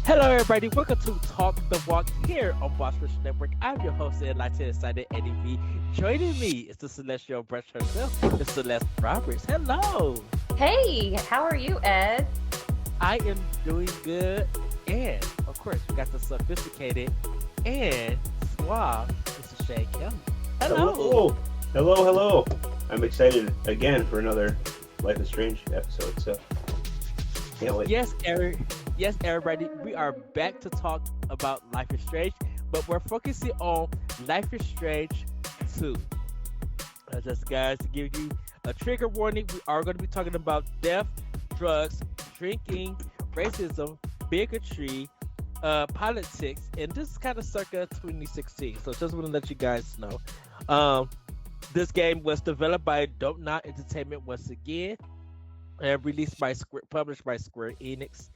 Hello, everybody. Welcome to Talk the Walk here on Boss Rush Network. I'm your host and Lieutenant Excited Eddie V. Joining me is the celestial brush herself, the Celeste Roberts. Hello. Hey, how are you, Ed? I am doing good. And, of course, we got the sophisticated and suave Mr. Shane Kelley. Hello. Hello, hello. I'm excited again for another Life is Strange episode. So can't wait. Yes, Eric. Yes, everybody. We are back to talk about Life is Strange, but we're focusing on Life is Strange 2. Just guys, to give you a trigger warning, we are going to be talking about death, drugs, drinking, racism, bigotry, politics, and this is kind of circa 2016. So just want to let you guys know. This game was developed by Don't Not Entertainment once again, and released by published by Square Enix.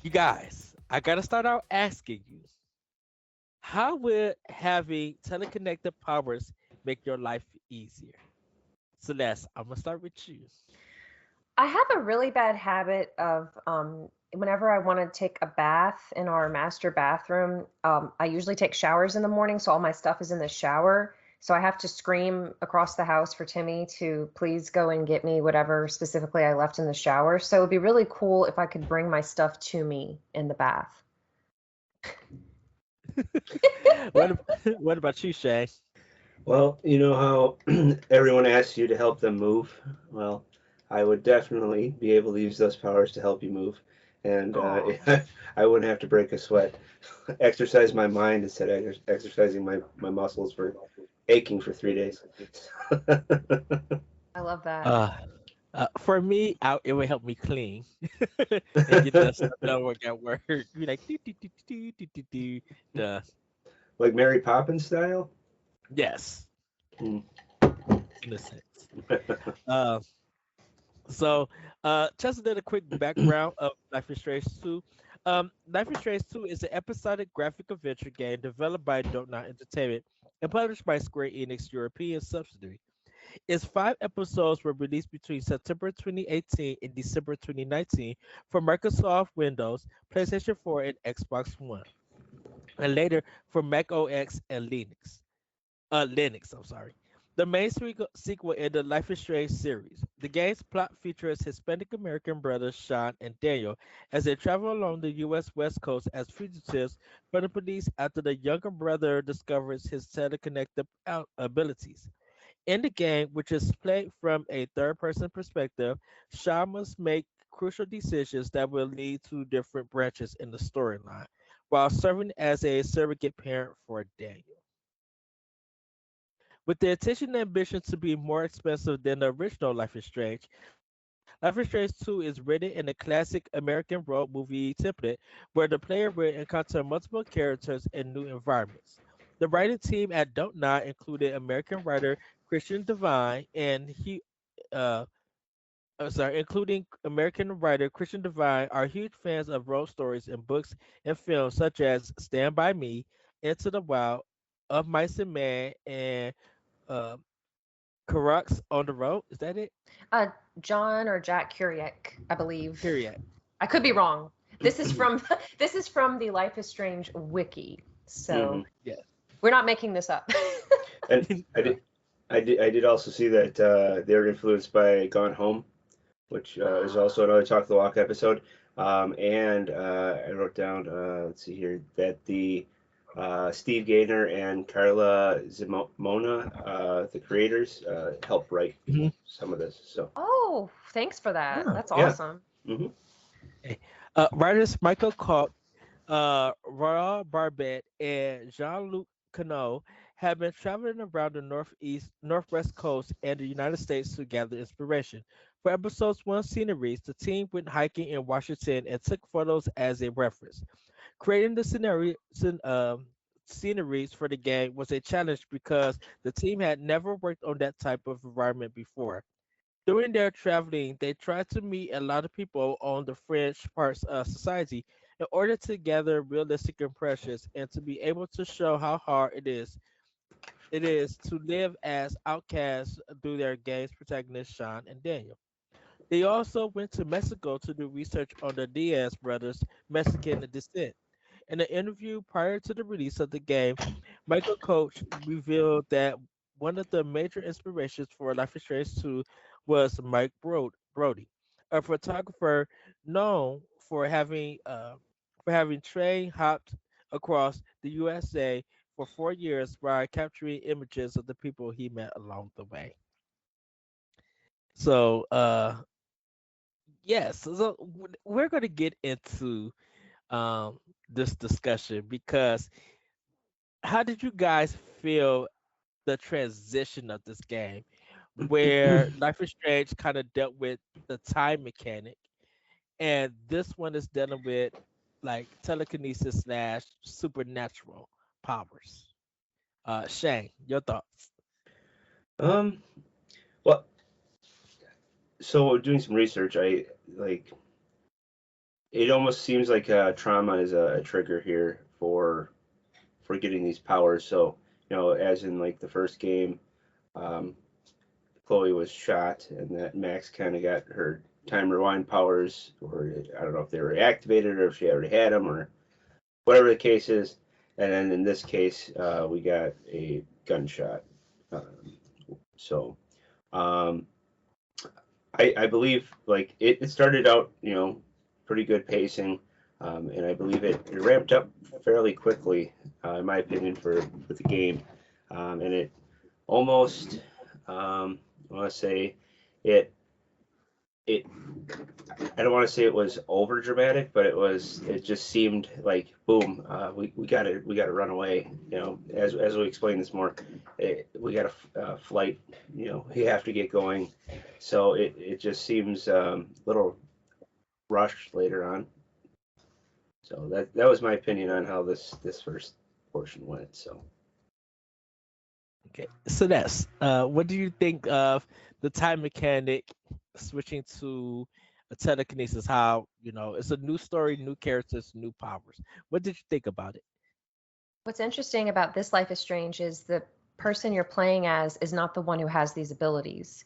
You guys, I gotta start out asking you, how would having teleconnected powers make your life easier? Celeste, I'm gonna start with you. I have a really bad habit of whenever I want to take a bath in our master bathroom, I usually take showers in the morning, so all my stuff is in the shower. So I have to scream across the house for Timmy to please go and get me whatever specifically I left in the shower. So it'd be really cool if I could bring my stuff to me in the bath. what what about you, Shay? Well, you know how everyone asks you to help them move. Well, I would definitely be able to use those powers to help you move, and Aw. I wouldn't have to break a sweat. Exercise my mind instead of exercising my muscles for aching for 3 days. I love that. Uh, for me, it would help me clean and get that stuff done work at work. Be like, do, do, do, do, do, do, do, duh. Like Mary Poppins style. Yes, Hmm. in a sense. Uh, just a little quick background of Life is Strange 2. Life is Strange 2 is an episodic graphic adventure game developed by Don't Not Entertainment and published by Square Enix European subsidiary. Its 5 episodes were released between September 2018 and December 2019 for Microsoft Windows, PlayStation 4, and Xbox One, and later for Mac OS and Linux. Linux, I'm sorry. The main sequel in the Life is Strange series. The game's plot features Hispanic American brothers Sean and Daniel as they travel along the U.S. West Coast as fugitives from the police after the younger brother discovers his teleconnected abilities. In the game, which is played from a third person perspective, Sean must make crucial decisions that will lead to different branches in the storyline, while serving as a surrogate parent for Daniel. With the intention and ambition to be more expensive than the original Life is Strange, Life is Strange 2 is written in a classic American road movie template where the player will encounter multiple characters and new environments. The writing team at Don't Not included American writer Christian Devine and uh, including American writer Christian Devine, are huge fans of road stories in books and films such as Stand By Me, Into the Wild, Of Mice and Men, and uh, Carux on the Road. Is that it? Uh, John or Jack Kuriak, I believe. Period. I could be wrong. This is from this is from the Life is Strange wiki. So Hmm. Yeah. we're not making this up. And I did also see that they were influenced by Gone Home, which is also another Talk the Walk episode. And I wrote down, let's see here, that the Steve Gaynor and Carla Zimona, the creators, helped write Mhm. some of this. So, Oh, thanks for that. Oh, That's yeah. awesome. Hmm. okay. Writers Michael Koch, Royal Barbet, and Jean-Luc Cano have been traveling around the northwest coast and the United States to gather inspiration. For episodes one sceneries, the team went hiking in Washington and took photos as a reference. Creating the sceneries for the game was a challenge because the team had never worked on that type of environment before. During their traveling, they tried to meet a lot of people on the fringe parts of society in order to gather realistic impressions and to be able to show how hard it is to live as outcasts through their game's protagonists Sean and Daniel. They also went to Mexico to do research on the Diaz brothers' Mexican descent. In an interview prior to the release of the game, Michael Coach revealed that one of the major inspirations for Life is Strange 2 was Brody, a photographer known for having train hopped across the USA for 4 years by capturing images of the people he met along the way. So, yes, so we're going to get into um, this discussion because how did you guys feel the transition of this game, where Life is Strange kind of dealt with the time mechanic, and this one is dealing with like telekinesis slash supernatural powers. Shane, your thoughts? Um, well, so doing some research, I like it almost seems like trauma is a trigger here for getting these powers. So, as in like the first game, um, Chloe was shot, and that Max kind of got her time rewind powers, or I don't know if they were activated or if she already had them, or whatever the case is. And then in this case, we got a gunshot. Um, so um, I believe like it started out, pretty good pacing, and I believe it ramped up fairly quickly, in my opinion, for the game, and it almost, I want to say, it it I don't want to say it was over dramatic, but it just seemed like boom, we got to run away. As we explain this more, we got a flight. We have to get going. So it just seems a little rushed later on. So that was my opinion on how this first portion went. So Okay, so that's what do you think of the time mechanic switching to a telekinesis? How it's a new story, new characters, new powers. What did you think about it? What's interesting about this Life is Strange is the person you're playing as is not the one who has these abilities.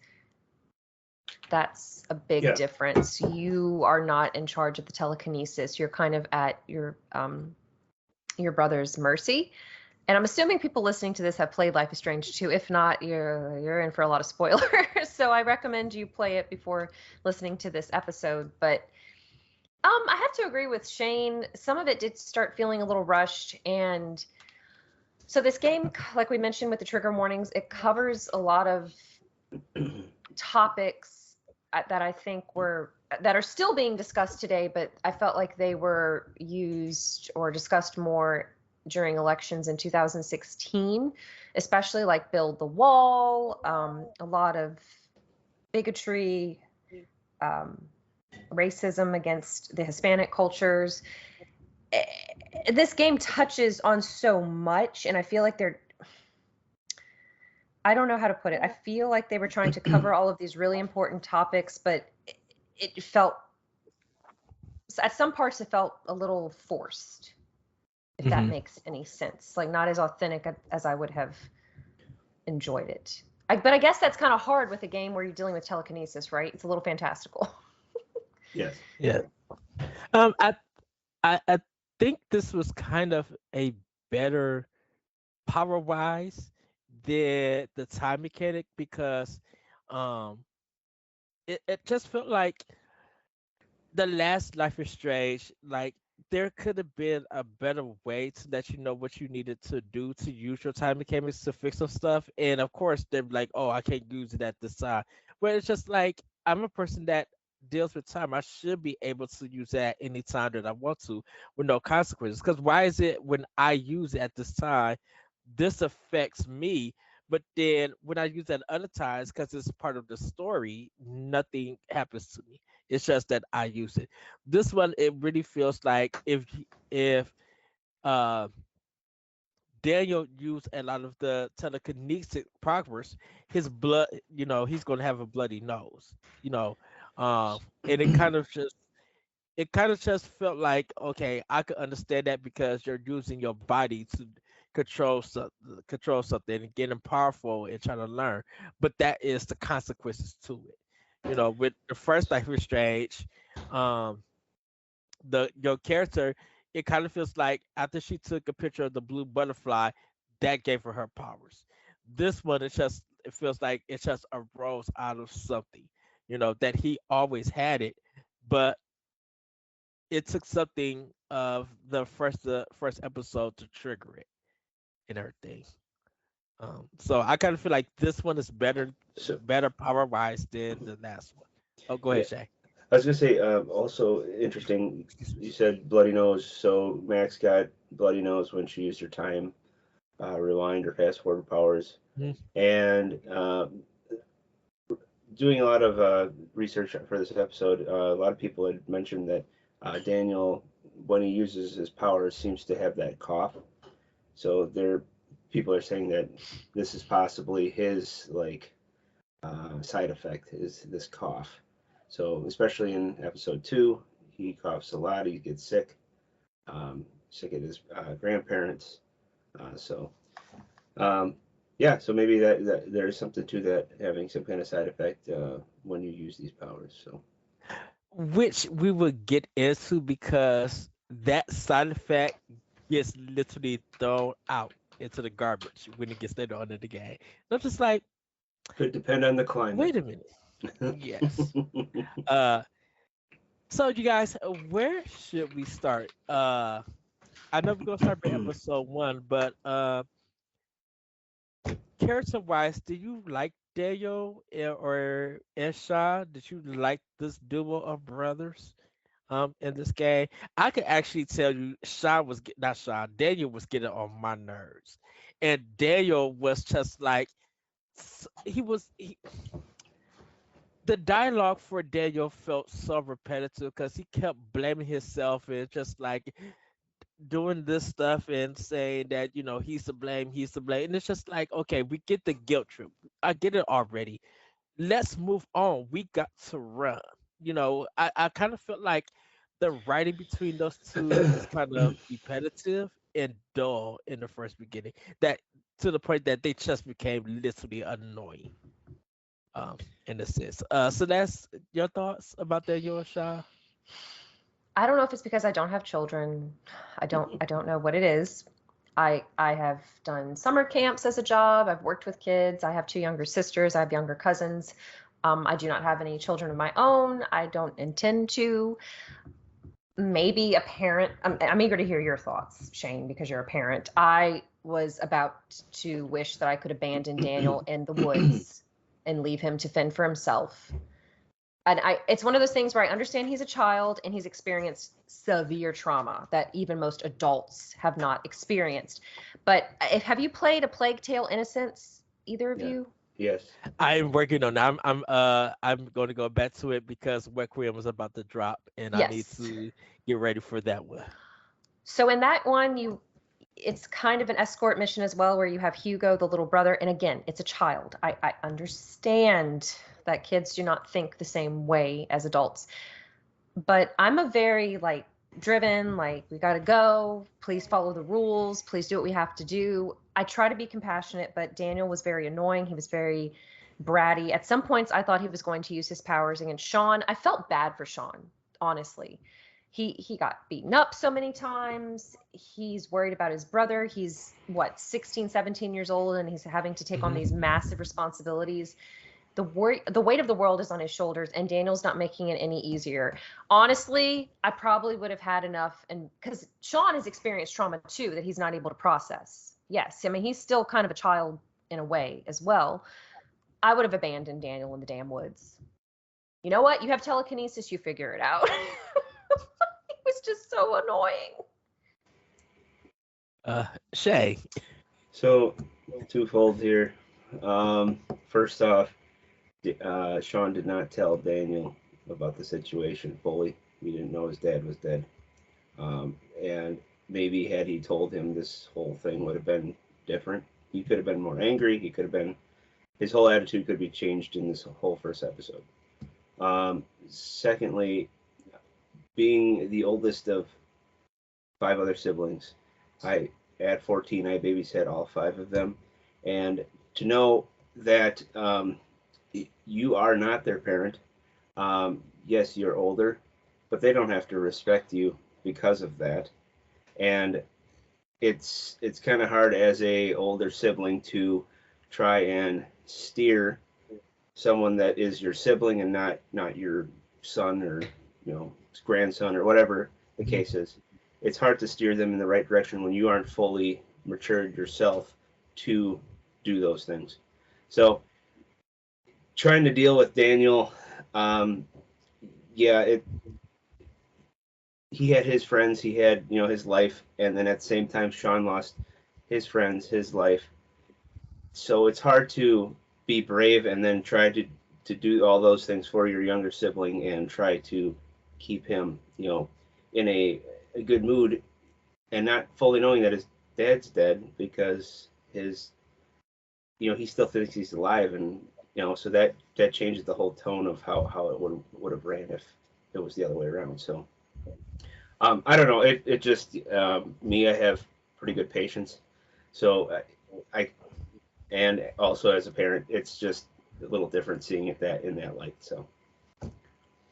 That's a big yeah, difference. You are not in charge of the telekinesis. You're kind of at your brother's mercy. And I'm assuming people listening to this have played Life is Strange too. If not, you're in for a lot of spoilers. So I recommend you play it before listening to this episode. But I have to agree with Shane. Some of it did start feeling a little rushed. And so this game, like we mentioned with the trigger warnings, it covers a lot of topics that I think that are still being discussed today, but I felt like they were used or discussed more during elections in 2016, especially like build the wall, a lot of bigotry, um, racism against the Hispanic cultures. This game touches on so much, and I feel like I don't know how to put it. I feel like they were trying to cover all of these really important topics, but it felt, at some parts, it felt a little forced, if that Hmm. makes any sense. Like not as authentic as I would have enjoyed it. But I guess that's kind of hard with a game where you're dealing with telekinesis, right? It's a little fantastical. yes, Yeah. Um, I, I think this was kind of a better power wise than the time mechanic because um it just felt like the last Life is Strange, like there could have been a better way to let you know what you needed to do to use your time mechanics to fix some stuff. And of course, they're like, "Oh, I can't use it at this time." But it's just like I'm a person that deals with time. I should be able to use it at any time that I want to with no consequences. Because why is it when I use it at this time, this affects me? But then when I use it at other times, because it's part of the story, nothing happens to me. It's just that I use it. This one, it really feels like if uh, Daniel used a lot of the telekinetic powers, his blood, he's gonna have a bloody nose, you know, um, and it kind of just felt like okay, I could understand that because you're using your body to control something and getting powerful and trying to learn, but that is the consequences to it. with the first Life is Strange, um, the your character, it kind of feels like after she took a picture of the blue butterfly, that gave her powers. This one, it feels like it just arose out of something, that he always had it, but it took something of the first episode to trigger it and everything. So I kind of feel like this one is So better power wise than the last one. Oh, go yeah, ahead, Shay. I was gonna say also interesting. Excuse me. You said bloody nose, so Max got bloody nose when she used her time rewind or fast forward powers, Mhm. and doing a lot of research for this episode, a lot of people had mentioned that Daniel, when he uses his powers, seems to have that cough. So people are saying that this is possibly his side effect is this cough. So especially in episode 2, he coughs a lot. He gets sick at his grandparents. So um, yeah, so maybe that there's something to that having some kind of side effect when you use these powers. So Which we will get into because that side effect gets literally thrown out into the garbage when it gets later on in the game. And I'm just like, could depend on the climate. wait a minute. Yes. Uh, so you guys, where should we start? I know we're gonna start by episode 1, but character wise, do you like Daniel or Esha? Did you like this duo of brothers? In this game, I could actually tell you, not Sean, Daniel was getting on my nerves, and Daniel was just like the dialogue for Daniel felt so repetitive because he kept blaming himself and just like doing this stuff and saying that he's to blame, and it's just like, okay, we get the guilt trip, I get it already, let's move on. We got to run. I kind of felt like the writing between those two is kind of repetitive and dull in the first beginning. That to the point that they just became literally annoying. Um, in a sense. So that's your thoughts about that, Yoshua? I don't know if it's because I don't have children. I don't know what it is. I have done summer camps as a job. I've worked with kids. I have two younger sisters. I have younger cousins. I do not have any children of my own. I don't intend to. Maybe a parent. I'm eager to hear your thoughts, Shane, because you're a parent. I was about to wish that I could abandon Daniel in the woods and leave him to fend for himself. And it's one of those things where I understand he's a child and he's experienced severe trauma that even most adults have not experienced. But have you played A Plague Tale: Innocence, either of Yeah. you? Yes. I'm working on that. I'm going to go back to it because Requiem was about to drop, and I need Yes. to get ready for that one. So in that one, it's kind of an escort mission as well, where you have Hugo, the little brother, and again, it's a child. I understand that kids do not think the same way as adults, but I'm a very driven, we got to go, please follow the rules, please do what we have to do. I try to be compassionate, but Daniel was very annoying. He was very bratty. At some points I thought he was going to use his powers against Sean. I felt bad for Sean, honestly. He got beaten up so many times. He's worried about his brother. He's what, 16, 17 years old, and he's having to take on Hmm. these massive responsibilities. The weight of the world is on his shoulders, and Daniel's not making it any easier. Honestly, I probably would have had enough, and because Sean has experienced trauma too that he's not able to process. Yes, I mean, he's still kind of a child in a way as well. I would have abandoned Daniel in the damn woods. You know what? You have telekinesis, you figure it out. It was just so annoying. Shay. So twofold here. First off, Sean did not tell Daniel about the situation fully. He didn't know his dad was dead. And maybe had he told him, this whole thing would have been different. He could have been more angry. His whole attitude could be changed in this whole first episode. Secondly, being the oldest of 5 other siblings, at 14, I babysat all 5 of them. And to know that you are not their parent, Yes, you're older, but they don't have to respect you because of that. And it's kind of hard as a older sibling to try and steer someone that is your sibling and not your son or grandson or whatever the case is. It's hard to steer them in the right direction when you aren't fully matured yourself to do those things. So trying to deal with Daniel, yeah, he had his friends, he had his life, and then at the same time Sean lost his friends, his life. So it's hard to be brave and then try to do all those things for your younger sibling and try to keep him in a good mood and not fully knowing that his dad's dead because his he still thinks he's alive, and so that changes the whole tone of how it would have ran if it was the other way around. So I don't know. It just me. I have pretty good patience, so I and also as a parent, it's just a little different seeing it that in that light. So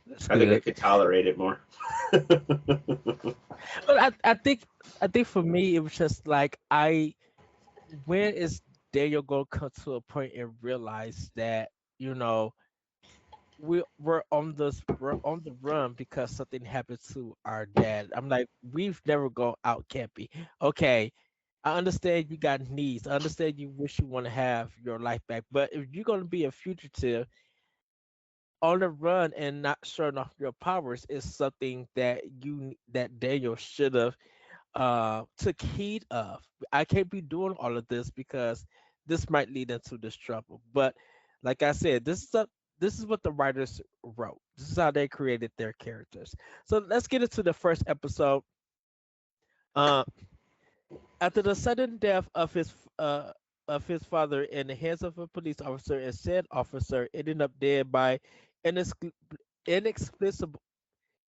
That's I think I good. could tolerate it more. But I think for me it was just like when is Daniel gonna come to a point and realize that you know we're on the run because something happened to our dad. I'm like, we've never gone out camping. Okay, I understand you got needs. I understand you wish you want to have your life back. But if you're gonna be a fugitive on the run and not showing off your powers is something that that Daniel should have took heed of. I can't be doing all of this because this might lead into this trouble. But like I said, this is what the writers wrote. This is how they created their characters. So let's get into the first episode. Uh, After the sudden death of his father in the hands of a police officer, and said officer ended up dead by inex-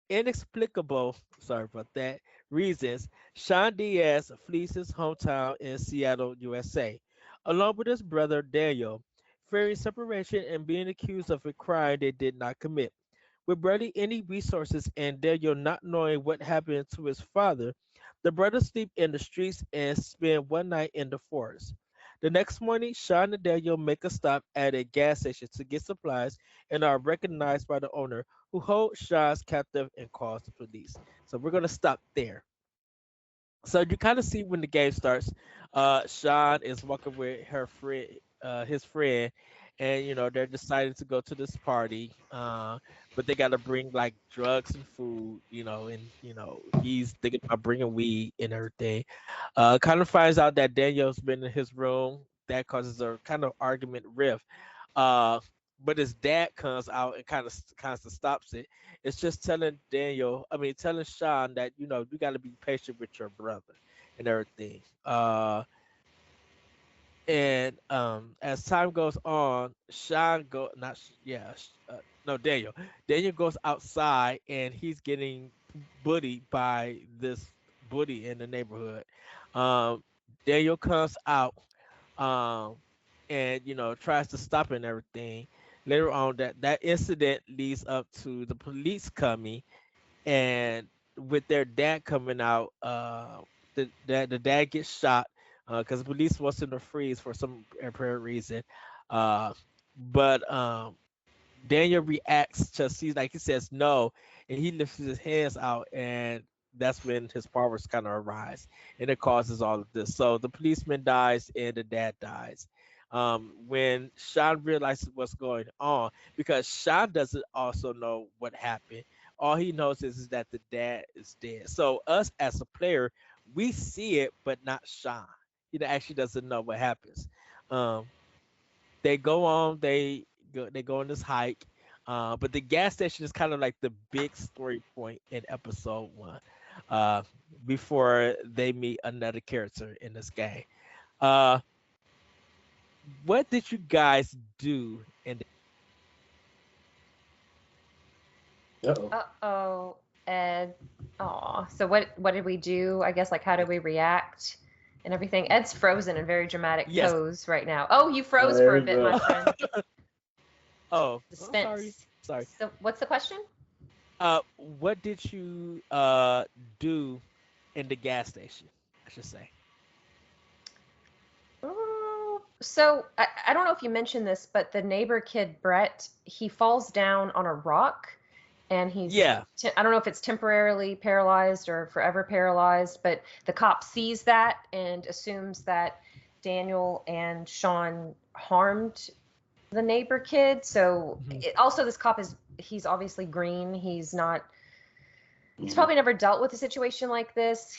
inexplicable sorry about that, reasons, Sean Diaz flees his hometown in Seattle, USA, along with his brother Daniel, fearing separation and being accused of a crime they did not commit. With barely any resources and Daniel not knowing what happened to his father, the brothers sleep in the streets and spend one night in the forest. The next morning, Sean and Daniel make a stop at a gas station to get supplies and are recognized by the owner, who holds Sean's captive and calls the police. So we're gonna stop there. So you kind of see when the game starts, Sean is walking with her friend, his friend, and they're deciding to go to this party. But they got to bring like drugs and food, and he's thinking about bringing weed and everything. Kind of finds out that Daniel's been in his room. That causes a kind of argument rift. Uh, but his dad comes out and kind of stops it. It's just telling Sean that you got to be patient with your brother and everything. And as time goes on, Sean go not Sh- yeah sh- no Daniel. Daniel goes outside and he's getting bullied by this bully in the neighborhood. Um, Daniel comes out um, and tries to stop it and everything. Later on, that incident leads up to the police coming, and with their dad coming out, the dad gets shot because the police wants him to freeze for some apparent reason. Uh, but Daniel reacts to see, like he says no, and he lifts his hands out, and that's when his powers kind of arise, and it causes all of this. So the policeman dies, and the dad dies. When Sean realizes what's going on, because Sean doesn't also know what happened. All he knows is that the dad is dead. So us as a player, we see it, but not Sean. He actually doesn't know what happens. Um, they go on they go on this hike, but the gas station is kind of like the big story point in episode 1, uh before they meet another character in this game. uh what did you guys do in Uh-oh. Uh-oh, Ed. Aw. So what did we do? I guess, like, how did we react and everything? Ed's frozen in very dramatic yes pose right now. Oh, you froze for There a we bit, my go. friend. oh I'm sorry. Suspense. Sorry. So what's the question? What did you do in the gas station? I should say. Oh, so I don't know if you mentioned this, but the neighbor kid Brett, he falls down on a rock, and Yeah. I don't know if it's temporarily paralyzed or forever paralyzed, but the cop sees that and assumes that Daniel and Sean harmed the neighbor kid. So Hmm. also this cop he's obviously green. He's Mhm. probably never dealt with a situation like this.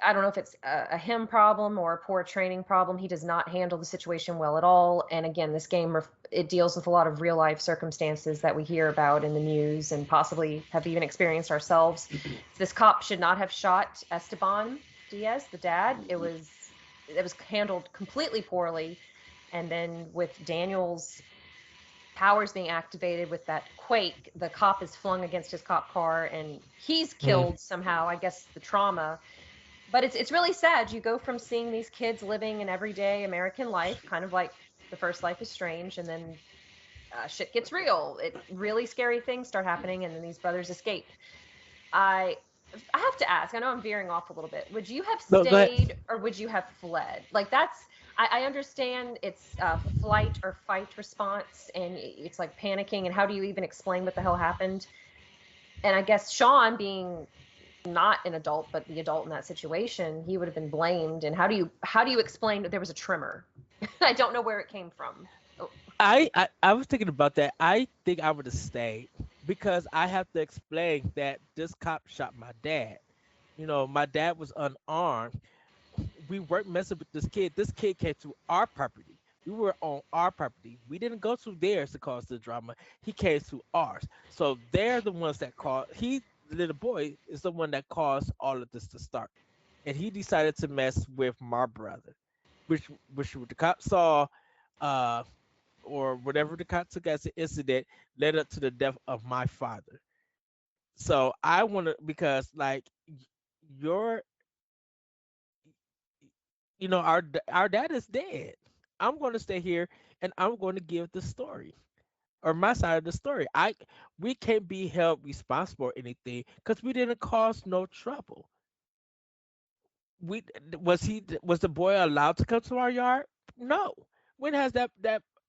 I don't know if it's a him problem or a poor training problem. He does not handle the situation well at all. And again, this game, it deals with a lot of real life circumstances that we hear about in the news and possibly have even experienced ourselves. This cop should not have shot Esteban Diaz, the dad. It was handled completely poorly. And then with Daniel's powers being activated with that quake, the cop is flung against his cop car and he's Hmm. killed somehow. I guess the trauma. But it's really sad. You go from seeing these kids living an everyday American life, kind of like The First Life is Strange, and then shit gets real. Really scary things start happening, and then these brothers escape. I I have to ask. I know I'm veering off a little bit. Would you have No, go ahead. stayed or would you have fled? Like I understand it's a flight or fight response, and it's like panicking. And how do you even explain what the hell happened? And I guess Sean, being not an adult but the adult in that situation, he would have been blamed. And how do you explain that there was a tremor? I don't know where it came from. Oh, I was thinking about that. I think I would have stayed because I have to explain that this cop shot my dad. My dad was unarmed. We weren't messing with this kid. This kid came to our property. We were on our property. We didn't go to theirs to cause the drama. He came to ours. So they're the ones that caused. The little boy, is the one that caused all of this to start. And he decided to mess with my brother, which the cop saw, uh, or whatever the cop took as an incident, led up to the death of my father. So I want to, because like your our dad is dead. I'm going to stay here and I'm going to give the story, or my side of the story. We can't be held responsible for anything because we didn't cause no trouble. We was the boy allowed to come to our yard? No. When has that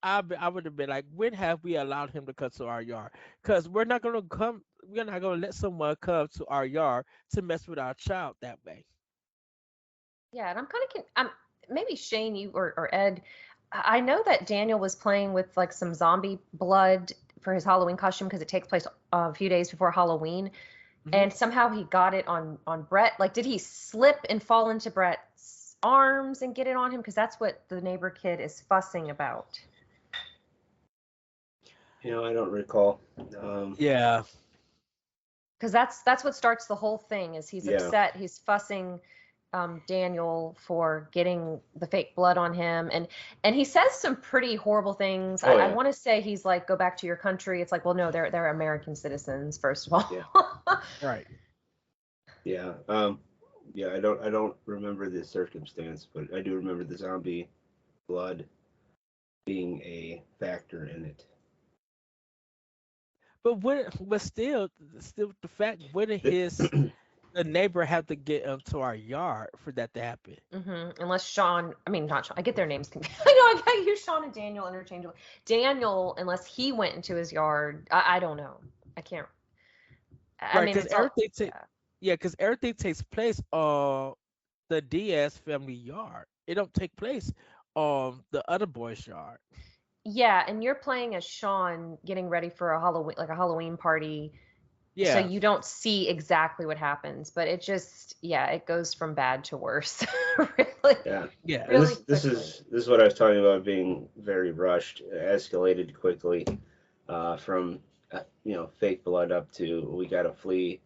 I would have been like, when have we allowed him to come to our yard? Because we're not gonna let someone come to our yard to mess with our child that way. yeah, and I'm kind of maybe Shane, you or Ed. I know that Daniel was playing with like some zombie blood for his Halloween costume because it takes place a few days before Halloween, Hmm. and somehow he got it on Brett. Like, did he slip and fall into Brett's arms and get it on him? Because that's what the neighbor kid is fussing about. I don't recall. Yeah. Because that's what starts the whole thing. Is he's Yeah. upset, he's fussing Daniel for getting the fake blood on him, and he says some pretty horrible things. I, Oh I yeah. want to say he's like, go back to your country. It's like, well, no, they're American citizens first of Yeah. all. Right. Yeah. Yeah. I don't remember the circumstance, but I do remember the zombie blood being a factor in it. But still the fact, wouldn't the neighbor have to get into our yard for that to happen? Unless Sean, I mean not Sean, I get their names confused. I know I use Sean and Daniel interchangeably. Daniel, unless he went into his yard, I don't know. I can't. I Right, mean, because it's all yeah. everything takes place on the Diaz family yard. It don't take place on the other boy's yard. Yeah, and you're playing as Sean getting ready for a Halloween party, so Yeah. you don't see exactly what happens, but yeah, it goes from bad to worse, really, Yeah. Yeah. And really this quickly. is what I was talking about being very rushed. It escalated quickly, from fake blood up to we gotta flee,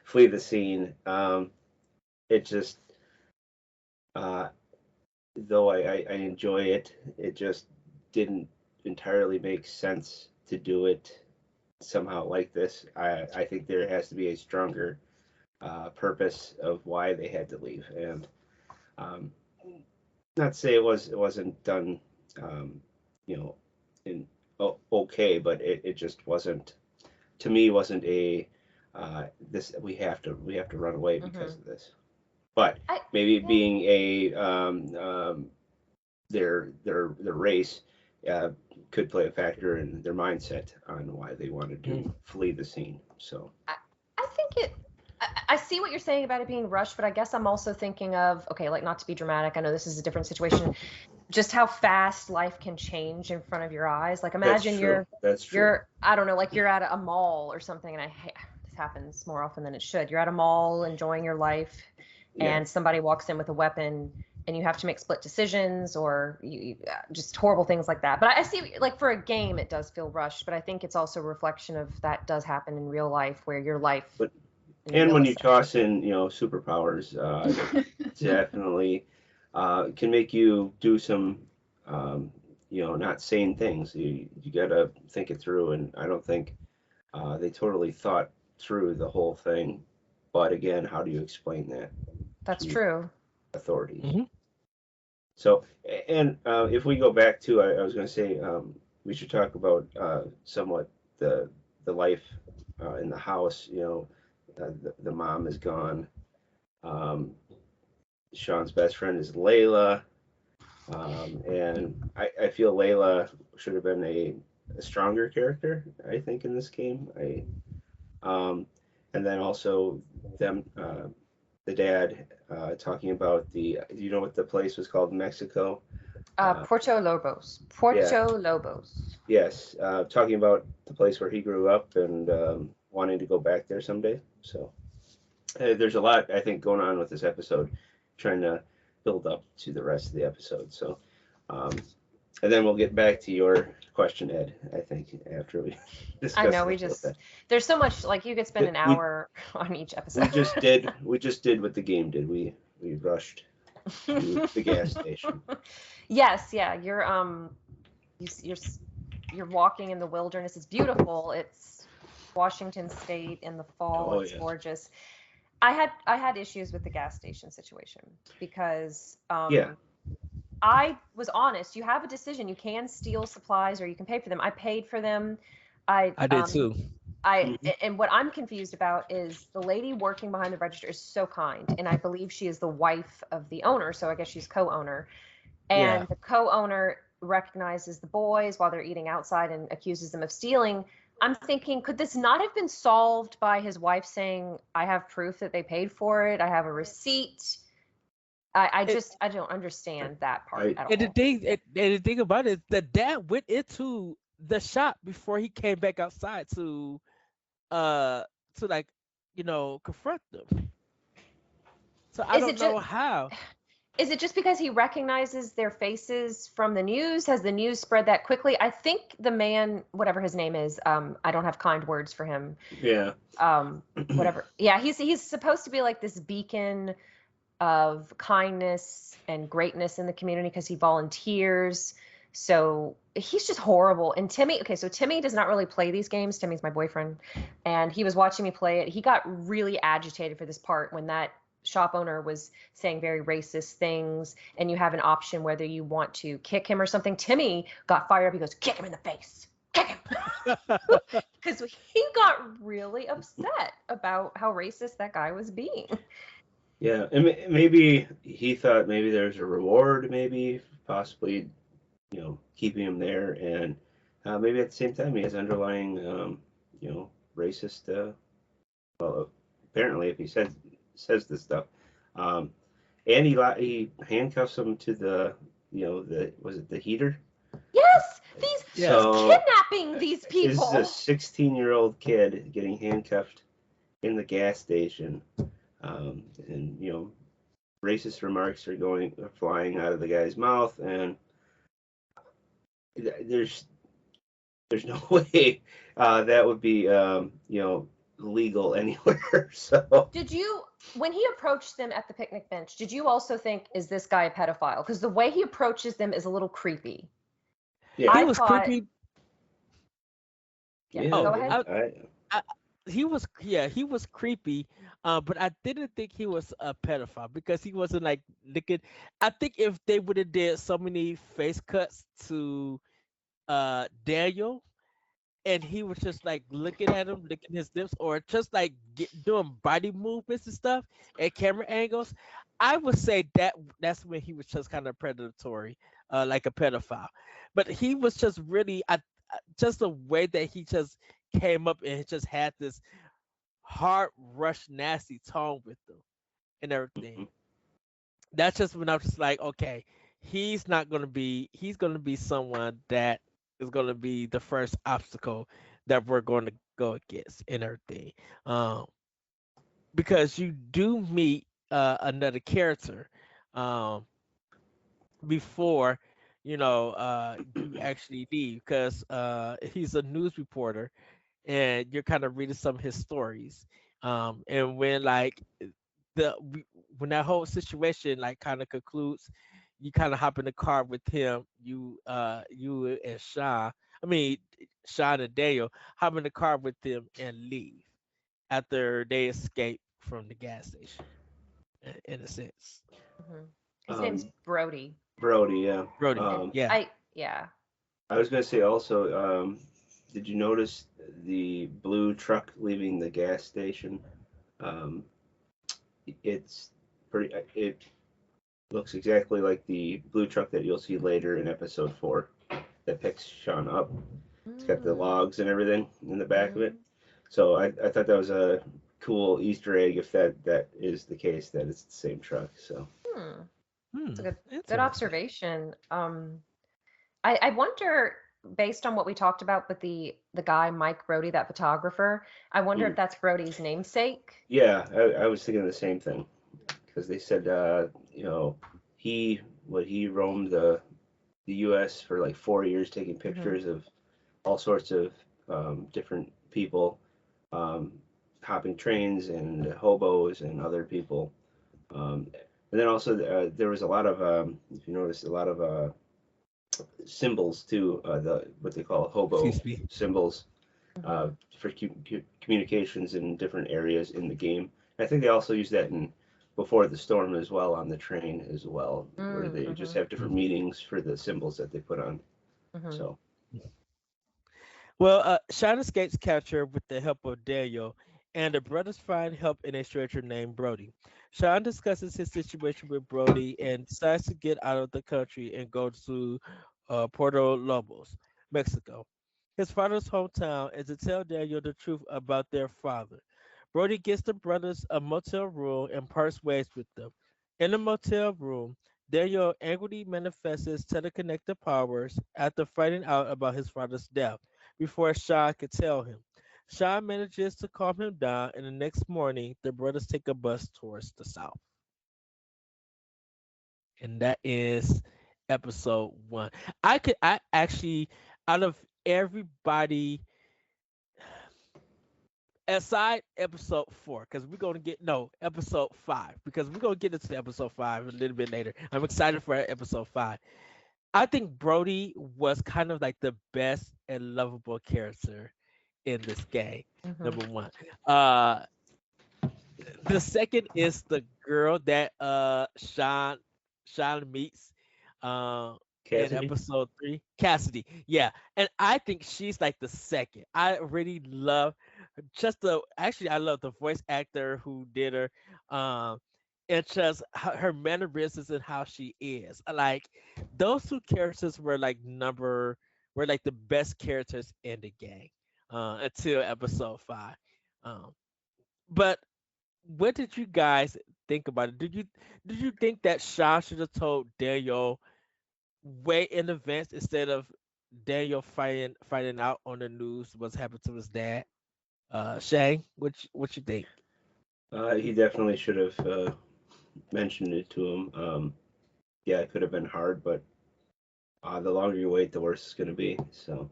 flee the scene. It just uh, though I enjoy it, it just didn't entirely make sense to do it somehow like this. I think there has to be a stronger purpose of why they had to leave, and um, not to say it wasn't done, um, you know, in okay, but it just wasn't, to me, wasn't a this we have to run away because Hmm. of this. But I maybe yeah. being a their race uh, could play a factor in their mindset on why they wanted to Mhm. flee the scene. So I think I see what you're saying about it being rushed, but I guess I'm also thinking of, okay, like not to be dramatic, I know this is a different situation, just how fast life can change in front of your eyes. Like that's imagine true. That's true. you're I don't know, like you're at a mall or something, and this happens more often than it should. You're at a mall enjoying your life, Yeah. and somebody walks in with a weapon, and you have to make split decisions, or just horrible things like that. But I see, like for a game, it does feel rushed, but I think it's also a reflection of that does happen in real life, where your life But in a and when you millisecond. toss in, superpowers, that definitely can make you do some, um, not sane things. You got to think it through, and I don't think they totally thought through the whole thing. But again, how do you explain that That's to true. authorities? Mhm. So, and if we go back to, I was going to say, we should talk about somewhat the life in the house. The mom is gone. Um, Sean's best friend is Layla, and I feel Layla should have been a stronger character. I think in this game, and then also them, the dad talking about do you know what the place was called in Mexico? Uh, Porto Lobos. yeah, Porto Lobos. yes, talking about the place where he grew up and wanting to go back there someday. So there's a lot I think going on with this episode, trying to build up to the rest of the episode. So, um, and then we'll get back to your question, Ed. I think after we I discuss know it a little bit. there's so much, like you could spend We, an we hour on each we episode. just did what the game did. We rushed to the gas station. Yes, yeah, you, you're walking in the wilderness. It's beautiful. It's Washington State in the fall. Oh It's yeah, gorgeous. I had issues with the gas station situation because yeah. I was honest. You have a decision. You can steal supplies or you can pay for them. I paid for them. I I did um too. Hmm. and what I'm confused about is the lady working behind the register is so kind, and I believe she is the wife of the owner, so I guess she's co-owner. Yeah. And the co-owner recognizes the boys while they're eating outside and accuses them of stealing. I'm thinking, could this not have been solved by his wife saying, I have proof that they paid for it, I have a receipt? It, I don't understand that part I at and the all. thing, and the thing about it is the dad went into the shop before he came back outside uh to like confront them. So I Is don't it just know how. is it just because he recognizes their faces from the news? Has the news spread that quickly? I think the man, whatever his name is, I don't have kind words for him. yeah. Whatever. Yeah, he's supposed to be like this beacon of kindness and greatness in the community because he volunteers. So he's just horrible. And Timmy, okay, so Timmy does not really play these games. Timmy's my boyfriend, and he was watching me play it. He got really agitated for this part when that shop owner was saying very racist things, and you have an option whether you want to kick him or something. Timmy got fired up. He goes, "Kick him in the face. Kick him." Because he got really upset about how racist that guy was being. Yeah, and maybe he thought maybe there's a reward, maybe possibly, keeping him there, and maybe at the same time he has underlying, racist. Well, apparently, if he says this stuff, um, and he handcuffs him to the was it the heater? Yes, he's Yes. So kidnapping these this is a people. 16-year-old kid getting handcuffed in the gas station, and racist remarks are flying out of the guy's mouth, and there's no way that would be legal anywhere. So Did you, when he approached them at the picnic bench, did you also think, is this guy a pedophile? Because the way he approaches them is a little creepy. He yeah, I was thought, creepy. yeah, yeah, Oh, go ahead. I he was, yeah, he was creepy. But I didn't think he was a pedophile because he wasn't like looking. I think if they would have did so many face cuts to Daniel, and he was just like looking at him, licking his lips, or just like doing body movements and stuff at camera angles, I would say that's when he was just kind of predatory, like a pedophile. But he was just really, just the way that he just came up and just had this hard rush, nasty tone with them and everything. Mhm. That's just when I was just like, okay, he's gonna be someone that is gonna be the first obstacle that we're going to go against and everything. Um, because you do meet another character um before you actually leave, because he's a news reporter and you're kind of reading some of his stories. And when like when that whole situation like kind of concludes, you kind of hop in the car with him. You and Sean and Daniel hop in the car with him and leave after they escape from the gas station. In a sense, Hmm. His name's Um, Brody. Brody, yeah. Brody. And Um, Yeah. yeah. I was gonna say also, did you notice the blue truck leaving the gas station? Um, it's pretty. It looks exactly like the blue truck that you'll see later in episode 4 that picks Sean up. It's got the Mm, logs and everything in the back of it. mm, So I thought that was a cool Easter egg if that is the case, that it's the same truck. So hmm. It's Hmm. a good Interesting. observation. I wonder, based on what we talked about with the guy Mike Brody, that photographer, I wonder if mm. that's Brody's namesake. Yeah, I was thinking the same thing because they said he he roamed the U.S. for like 4 years taking Hmm. pictures of all sorts of different people, um, hopping trains and hobos and other people. And then also there was a lot of, if you noticed, a lot of symbols too, the what they call hobo Excuse me. symbols Hmm. for communications in different areas in the game. And I think they also use that in Before the Storm as well on the train as well, where they just Mm-hmm. have different meanings for the symbols that they put on. Hmm. So, Well, Sean escapes capture with the help of Daniel, and the brothers find help in a stranger named Brody. Sean discusses his situation with Brody and decides to get out of the country and go to Puerto Lobos, Mexico, his father's hometown, and to tell Daniel the truth about their father. Brody gets the brothers a motel room and parts ways with them. In the motel room, Daniel angrily manifests his teleconnected powers after finding out about his father's death before Shaw could tell him. Shaw manages to calm him down, and the next morning, the brothers take a bus towards the south. And that is episode 1. I actually, out of everybody, aside episode 4, because we're going to get, no, episode 5, because we're going to get into episode 5 a little bit later. I'm excited for episode 5. I think Brody was kind of like the best and lovable character in this game. Hmm. Number one. Uh, the second is the girl that Sean meets uh, in Cassidy. episode 3, Cassidy. Yeah, and I think she's like the second. I really love just the actually I love the voice actor who did her. Um, and just her mannerisms and how she is. Like those two characters were like the best characters in the game until episode 5. Um, but what did you guys think about it? Did you think that Shaw should have told Daniel way in advance instead of Daniel finding out on the news what's happened to his dad? Shane, what you think? He definitely should have mentioned it to him. Yeah, it could have been hard, but the longer you wait, the worse it's going to be. So,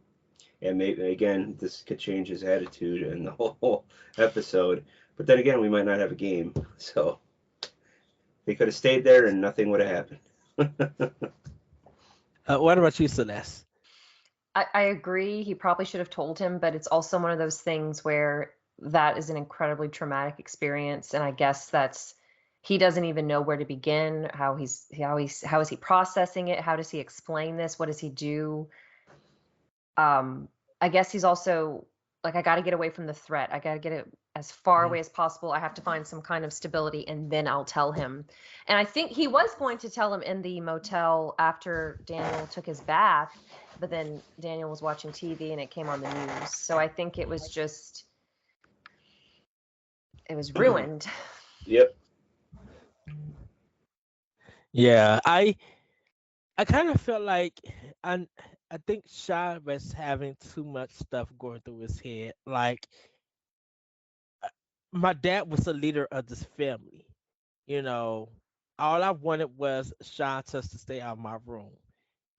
and maybe again, this could change his attitude in the whole episode. But then again, we might not have a game, so they could have stayed there and nothing would have happened. What about you, Celeste? I agree. He probably should have told him, but it's also one of those things where that is an incredibly traumatic experience, and I guess that's he doesn't even know where to begin, how is he processing it, how does he explain this, what does he do? um, I guess he's also like, I got to get away from the threat. I got to get it as far Mhm. away as possible. I have to find some kind of stability, and then I'll tell him. And I think he was going to tell him in the motel after Daniel took his bath, but then Daniel was watching TV and it came on the news. So I think it was just, it was ruined. Yep. Yeah, I kind of felt like I I think Sean was having too much stuff going through his head. Like my dad was the leader of this family. You know, all I wanted was Sean just to stay out of my room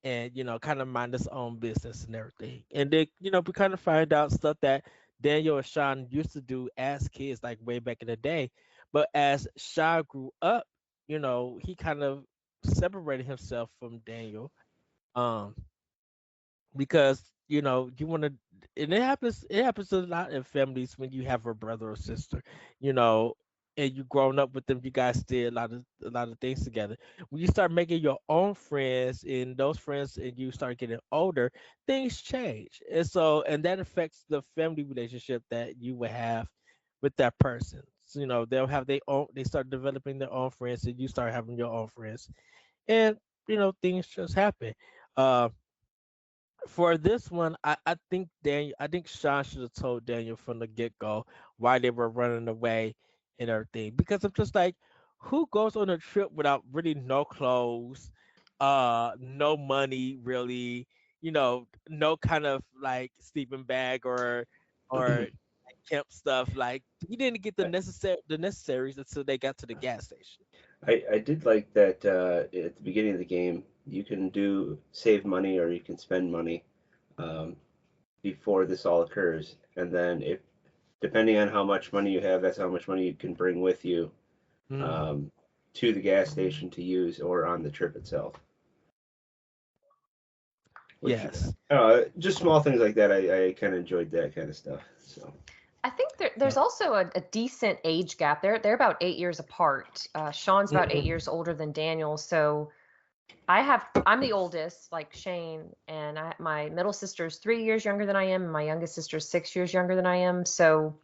and kind of mind his own business and everything. And then we kind of find out stuff that Daniel and Sean used to do as kids, like way back in the day. But as Sean grew up, he kind of separated himself from Daniel. Um, because you want to, and it happens a lot in families when you have a brother or sister, you know and you grown up with them, you guys did a lot of things together. When you start making your own friends and those friends and you start getting older, things change, and that affects the family relationship that you would have with that person. So, they'll have their own, they start developing their own friends and you start having your own friends, and things just happen. uh for this one, I think Sean should have told Daniel from the get go why they were running away and everything. Because I'm just like, who goes on a trip without really no clothes, no money really, no kind of like sleeping bag or like, camp stuff. Like he didn't get the necessaries until they got to the gas station. I did like that at the beginning of the game, you can do save money or you can spend money um, before this all occurs, and then if depending on how much money you have, that's how much money you can bring with you Mm, um, to the gas station to use or on the trip itself. Which yes. just small things like that. I kind of enjoyed that kind of stuff. So I think there's also a decent age gap. They're about 8 years apart. Sean's about eight Mhm. years older than Daniel, so I'm the oldest, like Shane, and my middle sister's 3 years younger than I am, and my youngest sister's 6 years younger than I am. So,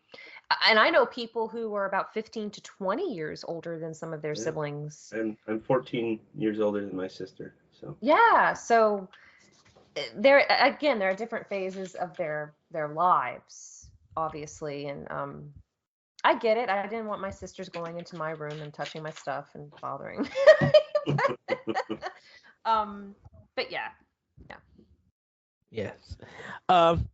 and I know people who are about 15 to 20 years older than some of their yeah, siblings. I'm 14 years older than my sister. So Yeah, so there again, there are different phases of their lives, obviously, and I get it. I didn't want my sisters going into my room and touching my stuff and bothering. um, but yeah, yeah. Yes. Um,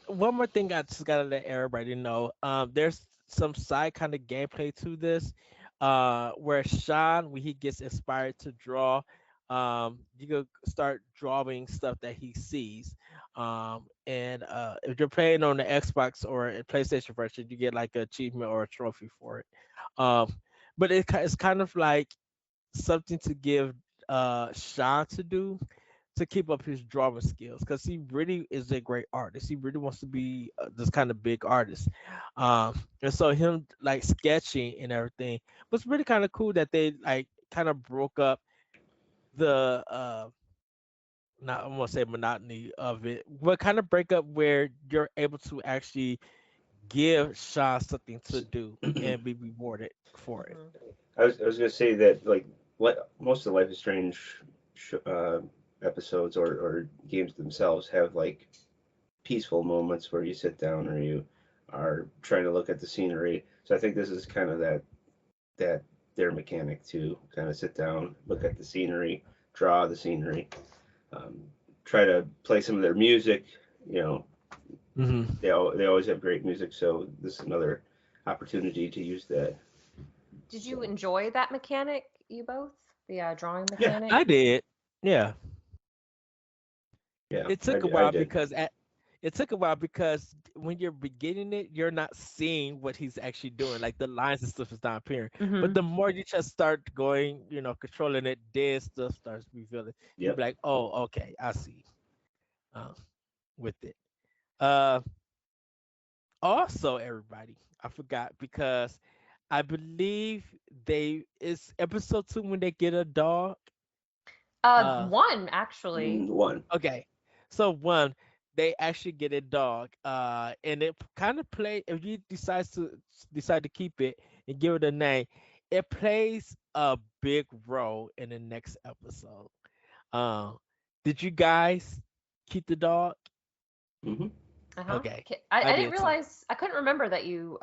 One more thing I just gotta let everybody know. There's some side kind of gameplay to this, where Sean, when he gets inspired to draw, you can start drawing stuff that he sees. And if you're playing on the Xbox or a PlayStation version, you get like an achievement or a trophy for it. Um, but it's kind of like something to give Sean to do to keep up his drawing skills, because he really is a great artist. He really wants to be this kind of big artist. And so him like sketching and everything was really kind of cool that they like kind of broke up the not I won't say monotony of it, but kind of break up where you're able to actually give Sean something to do and be rewarded for it. Hmm. I was gonna say that like most of the Life is Strange episodes or games themselves have like peaceful moments where you sit down or you are trying to look at the scenery. So I think this is kind of that their mechanic to kind of sit down, look at the scenery, draw the scenery, um, try to play some of their music. You know, Hmm. they always have great music, so this is another opportunity to use that. Did you So enjoy that mechanic, you both? The drawing yeah, mechanic? I did. Yeah. yeah, It took a I while did. because when you're beginning it, you're not seeing what he's actually doing. Like the lines and stuff is not appearing. But Hmm. the more you just start going, controlling it, then stuff starts revealing. You'll Yep. be like, oh, okay, I see. Uh, with it. Uh, Also, everybody, I forgot because I believe it's episode 2 when they get a dog. Uh, One actually. One. okay. So one. they actually get a dog. And it kind of play if you decide to keep it and give it a name, it plays a big role in the next episode. Um, did you guys keep the dog? Hmm. Uh-huh. Okay, I I didn't did too. realize, I couldn't remember that you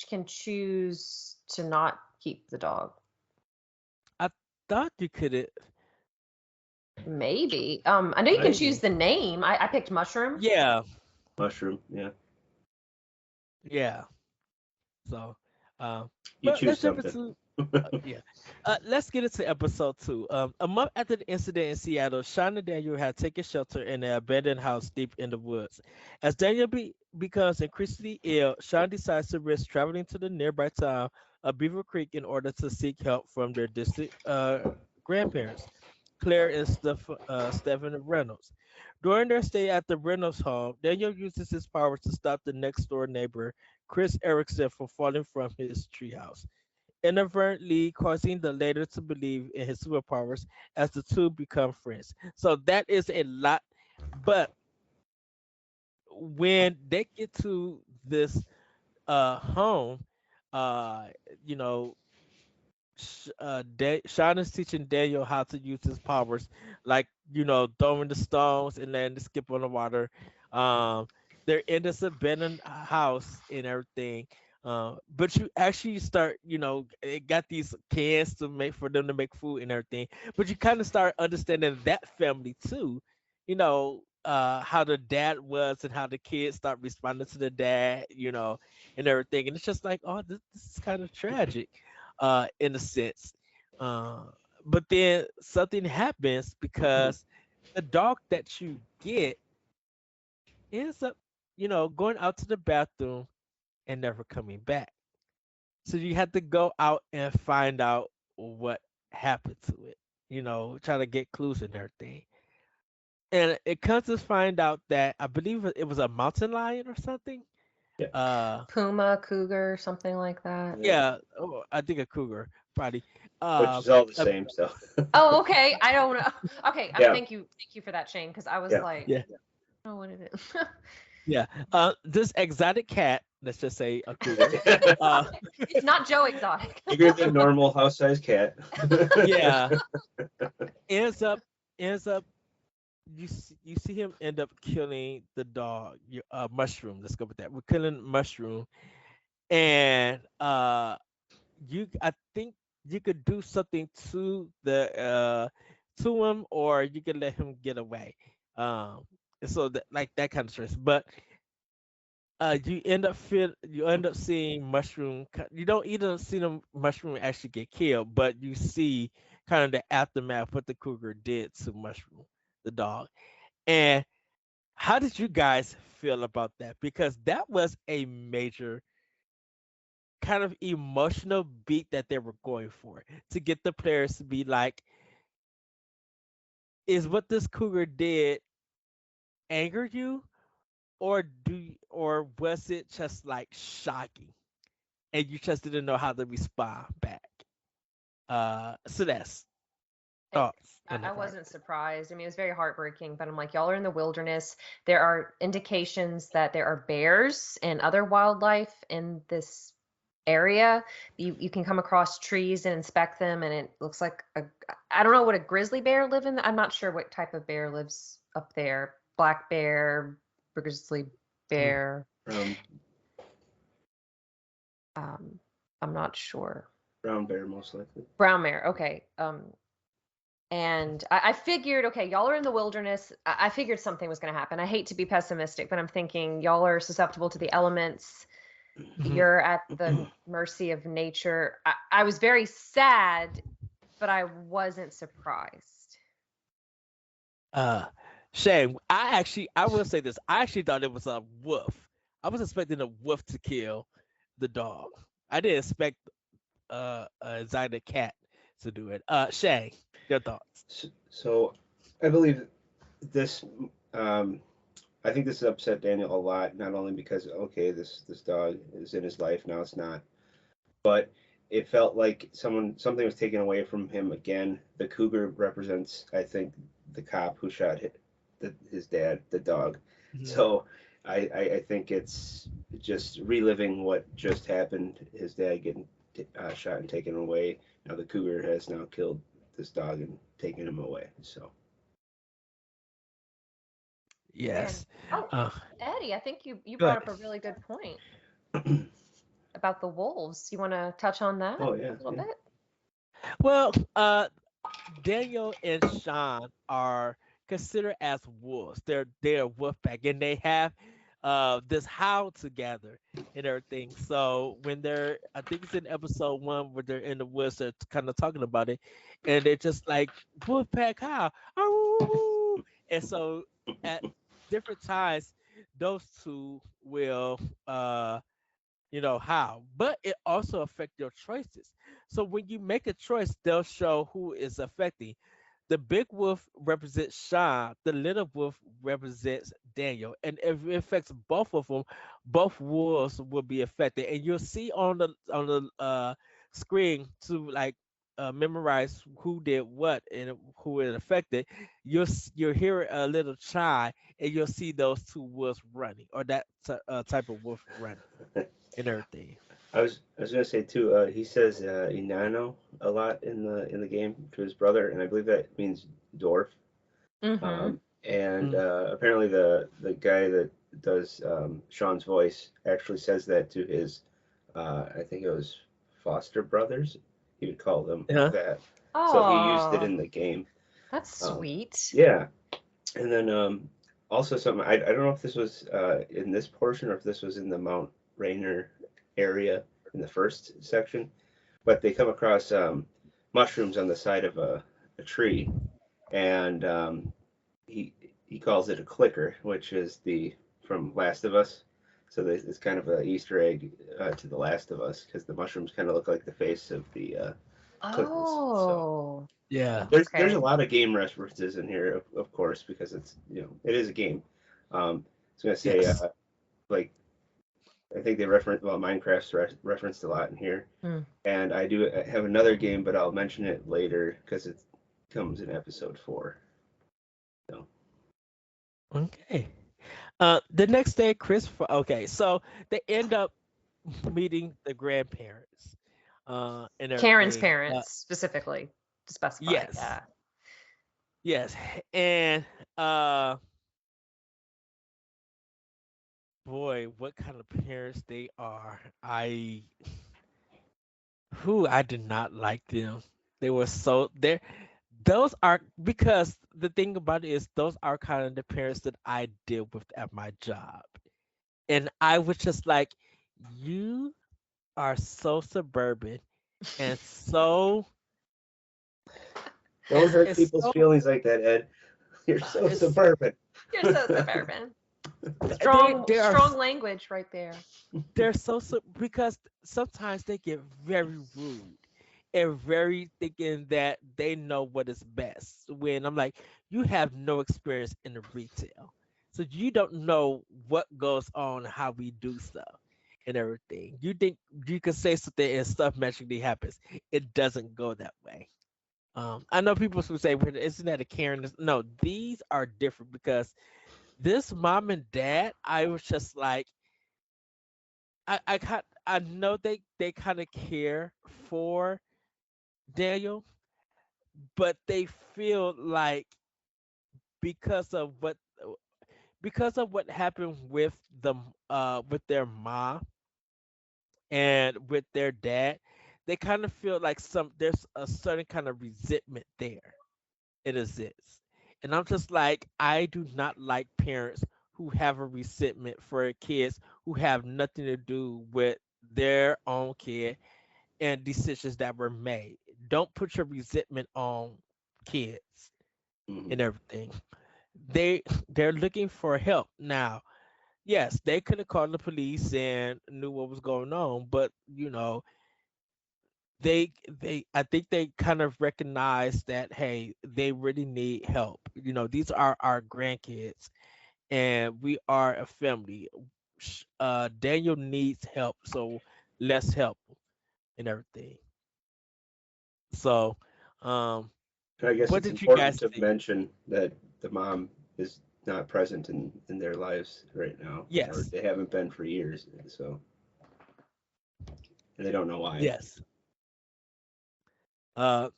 can choose to not keep the dog. I thought you could. Maybe. I know you can choose Maybe. the name. I picked Mushroom. Yeah, Mushroom. Yeah. yeah. So, um, You but choose let's jump something. into yeah. Let's get into episode 2. A month after the incident in Seattle, Sean and Daniel had taken shelter in an abandoned house deep in the woods. As Daniel becomes increasingly ill, Sean decides to risk traveling to the nearby town of Beaver Creek in order to seek help from their distant grandparents, Claire and Stephen Reynolds. During their stay at the Reynolds home, Daniel uses his powers to stop the next door neighbor, Chris Erickson, from falling from his treehouse, inadvertently causing the latter to believe in his superpowers as the two become friends. So that is a lot. But when they get to this home, uh, you know, Sean is teaching Daniel how to use his powers, like throwing the stones and then to skip on the water. Um, they're in this abandoned house and everything. But you actually start, it got these cans to make for them to make food and everything. But you kind of start understanding that family too. How the dad was and how the kids start responding to the dad, and everything. And it's just like, oh, this is kind of tragic in a sense. Uh, but then something happens because the dog that you get ends up, going out to the bathroom and never coming back. So you have to go out and find out what happened to it. Try to get clues and everything. And it comes to find out that I believe it was a mountain lion or something. Yeah. Puma, cougar, something like that. Yeah. Yeah, oh, I think a cougar probably. Which Uh, is all the uh, same. So. Oh, okay. I don't know. Okay, Yeah. thank you for that, Shane, because I was Yeah. like, yeah, I don't know what it is. yeah. This exotic cat, let's just say a cougar. Uh, It's not Joe Exotic. Bigger than normal house-sized cat. yeah, ends up ends up you see him end up killing the dog, Mushroom. Let's go with that. We're killing Mushroom, and I think you could do something to him, or you could let him get away. Um, so that like that kind of stress, but you end up seeing Mushroom. You don't either see the Mushroom actually get killed, but you see kind of the aftermath what the cougar did to Mushroom, the dog. And how did you guys feel about that? Because that was a major kind of emotional beat that they were going for to get the players to be like, is what this cougar did anger you, or was it just like shocking and you just didn't know how to respond back? Celeste, thoughts in I the part. wasn't surprised. I mean, it was very heartbreaking, but I'm like, y'all are in the wilderness. There are indications that there are bears and other wildlife in this area. You can come across trees and inspect them, and it looks like I don't know what a grizzly bear live in. I'm not sure what type of bear lives up there. Black bear, grizzly bear. Brown, Um, I'm not sure. brown bear, most likely. Brown bear. Okay. And I figured, okay, y'all are in the wilderness. I figured something was going to happen. I hate to be pessimistic, but I'm thinking y'all are susceptible to the elements. Mhm. You're at the mercy of nature. I was very sad, but I wasn't surprised. Uh, Shane, I will say this. I actually thought it was a wolf. I was expecting a wolf to kill the dog. I didn't expect a Zyda cat to do it. Shay, your thoughts? So, I believe this. Um, I think this has upset Daniel a lot. Not only because okay, this dog is in his life now, it's not, but it felt like something was taken away from him again. The cougar represents, I think, the cop who shot his dad, the dog. Mhm. So I think it's just reliving what just happened. His dad getting shot and taken away. Now the cougar has now killed this dog and taken him away. So Man. Yes. Oh, Uh, Eddie, I think you go brought ahead. up a really good point about the wolves. You want to touch on that oh yeah, a little yeah. bit? Well, Daniel and Sean are considered as wolves. They're a wolf pack, and they have this howl together and everything. So when they're, I think it's in episode one where they're in the woods, they're kind of talking about it, and they're just like wolf pack howl, "Arr!" And so at different times, those two will how, but it also affect your choices. So when you make a choice, they'll show who is affecting. The big wolf represents Sean, the little wolf represents Daniel, and if it affects both of them, both wolves will be affected. And you'll see on the screen to like memorize who did what and who it affected. You'll hear a little chime, and you'll see those two wolves running, or that type of wolf running and everything. I was gonna say too. He says "inano" a lot in the game to his brother, and I believe that means dwarf. Mm-hmm. And Mm. apparently the guy that does Sean's voice actually says that to his, I think it was foster brothers. He would call them Yeah. that. So he used it Oh, in the game. that's Um, sweet. yeah, and then also something I don't know if this was in this portion or if this was in the Mount Rainier area in the first section, but they come across mushrooms on the side of a tree, and he he calls it a clicker, which is the from Last of Us. So it's kind of an Easter egg to the Last of Us because the mushrooms kind of look like the face of the clickers. So Oh, Yeah. there's a okay. lot of game references in here, of course, because it's it is a game. I was gonna say Yes. like I think they reference well Minecraft's referenced a lot in here, Hmm. and I do have another game, but I'll mention it later because it comes in episode 4. So Okay. The next day, Christopher. Okay, so they end up meeting the grandparents, and Karen's everything. parents specifically to specify. Yes, Yeah. yes, and uh, boy, what kind of parents they are! I did not like them. They were so there. Those are because the thing about it is those are kind of the parents that I deal with at my job, and I was just like, you are so suburban and so don't hurt it's people's so feelings like that, Ed. You're so it's suburban. You're so suburban. they Strong, they are strong language right there. they're because sometimes they get very rude and very thinking that they know what is best. When I'm like, you have no experience in the retail, so you don't know what goes on, how we do stuff and everything. You think you can say something and stuff magically happens. It doesn't go that way. I know people who say, "Well, isn't that a Karen?" No, these are different because this mom and dad, I was just like, I know they kind of care for Daniel, but they feel like because of what because of what happened with with their mom and with their dad, they kind of feel like there's a certain kind of resentment there. It exists. And I'm just like, I do not like parents who have a resentment for kids who have nothing to do with their own kid and decisions that were made. Don't put your resentment on kids Mhm. and everything. They're looking for help. Now, yes, they could have called the police and knew what was going on, but they I think they kind of recognize that hey, they really need help. These are our grandkids and we are a family. Daniel needs help, so let's help him and everything. So um And I guess what it's did you important guys to think? mention that the mom is not present in their lives right now, or Yes. they haven't been for years. So, and they don't know why. Yes. Uh,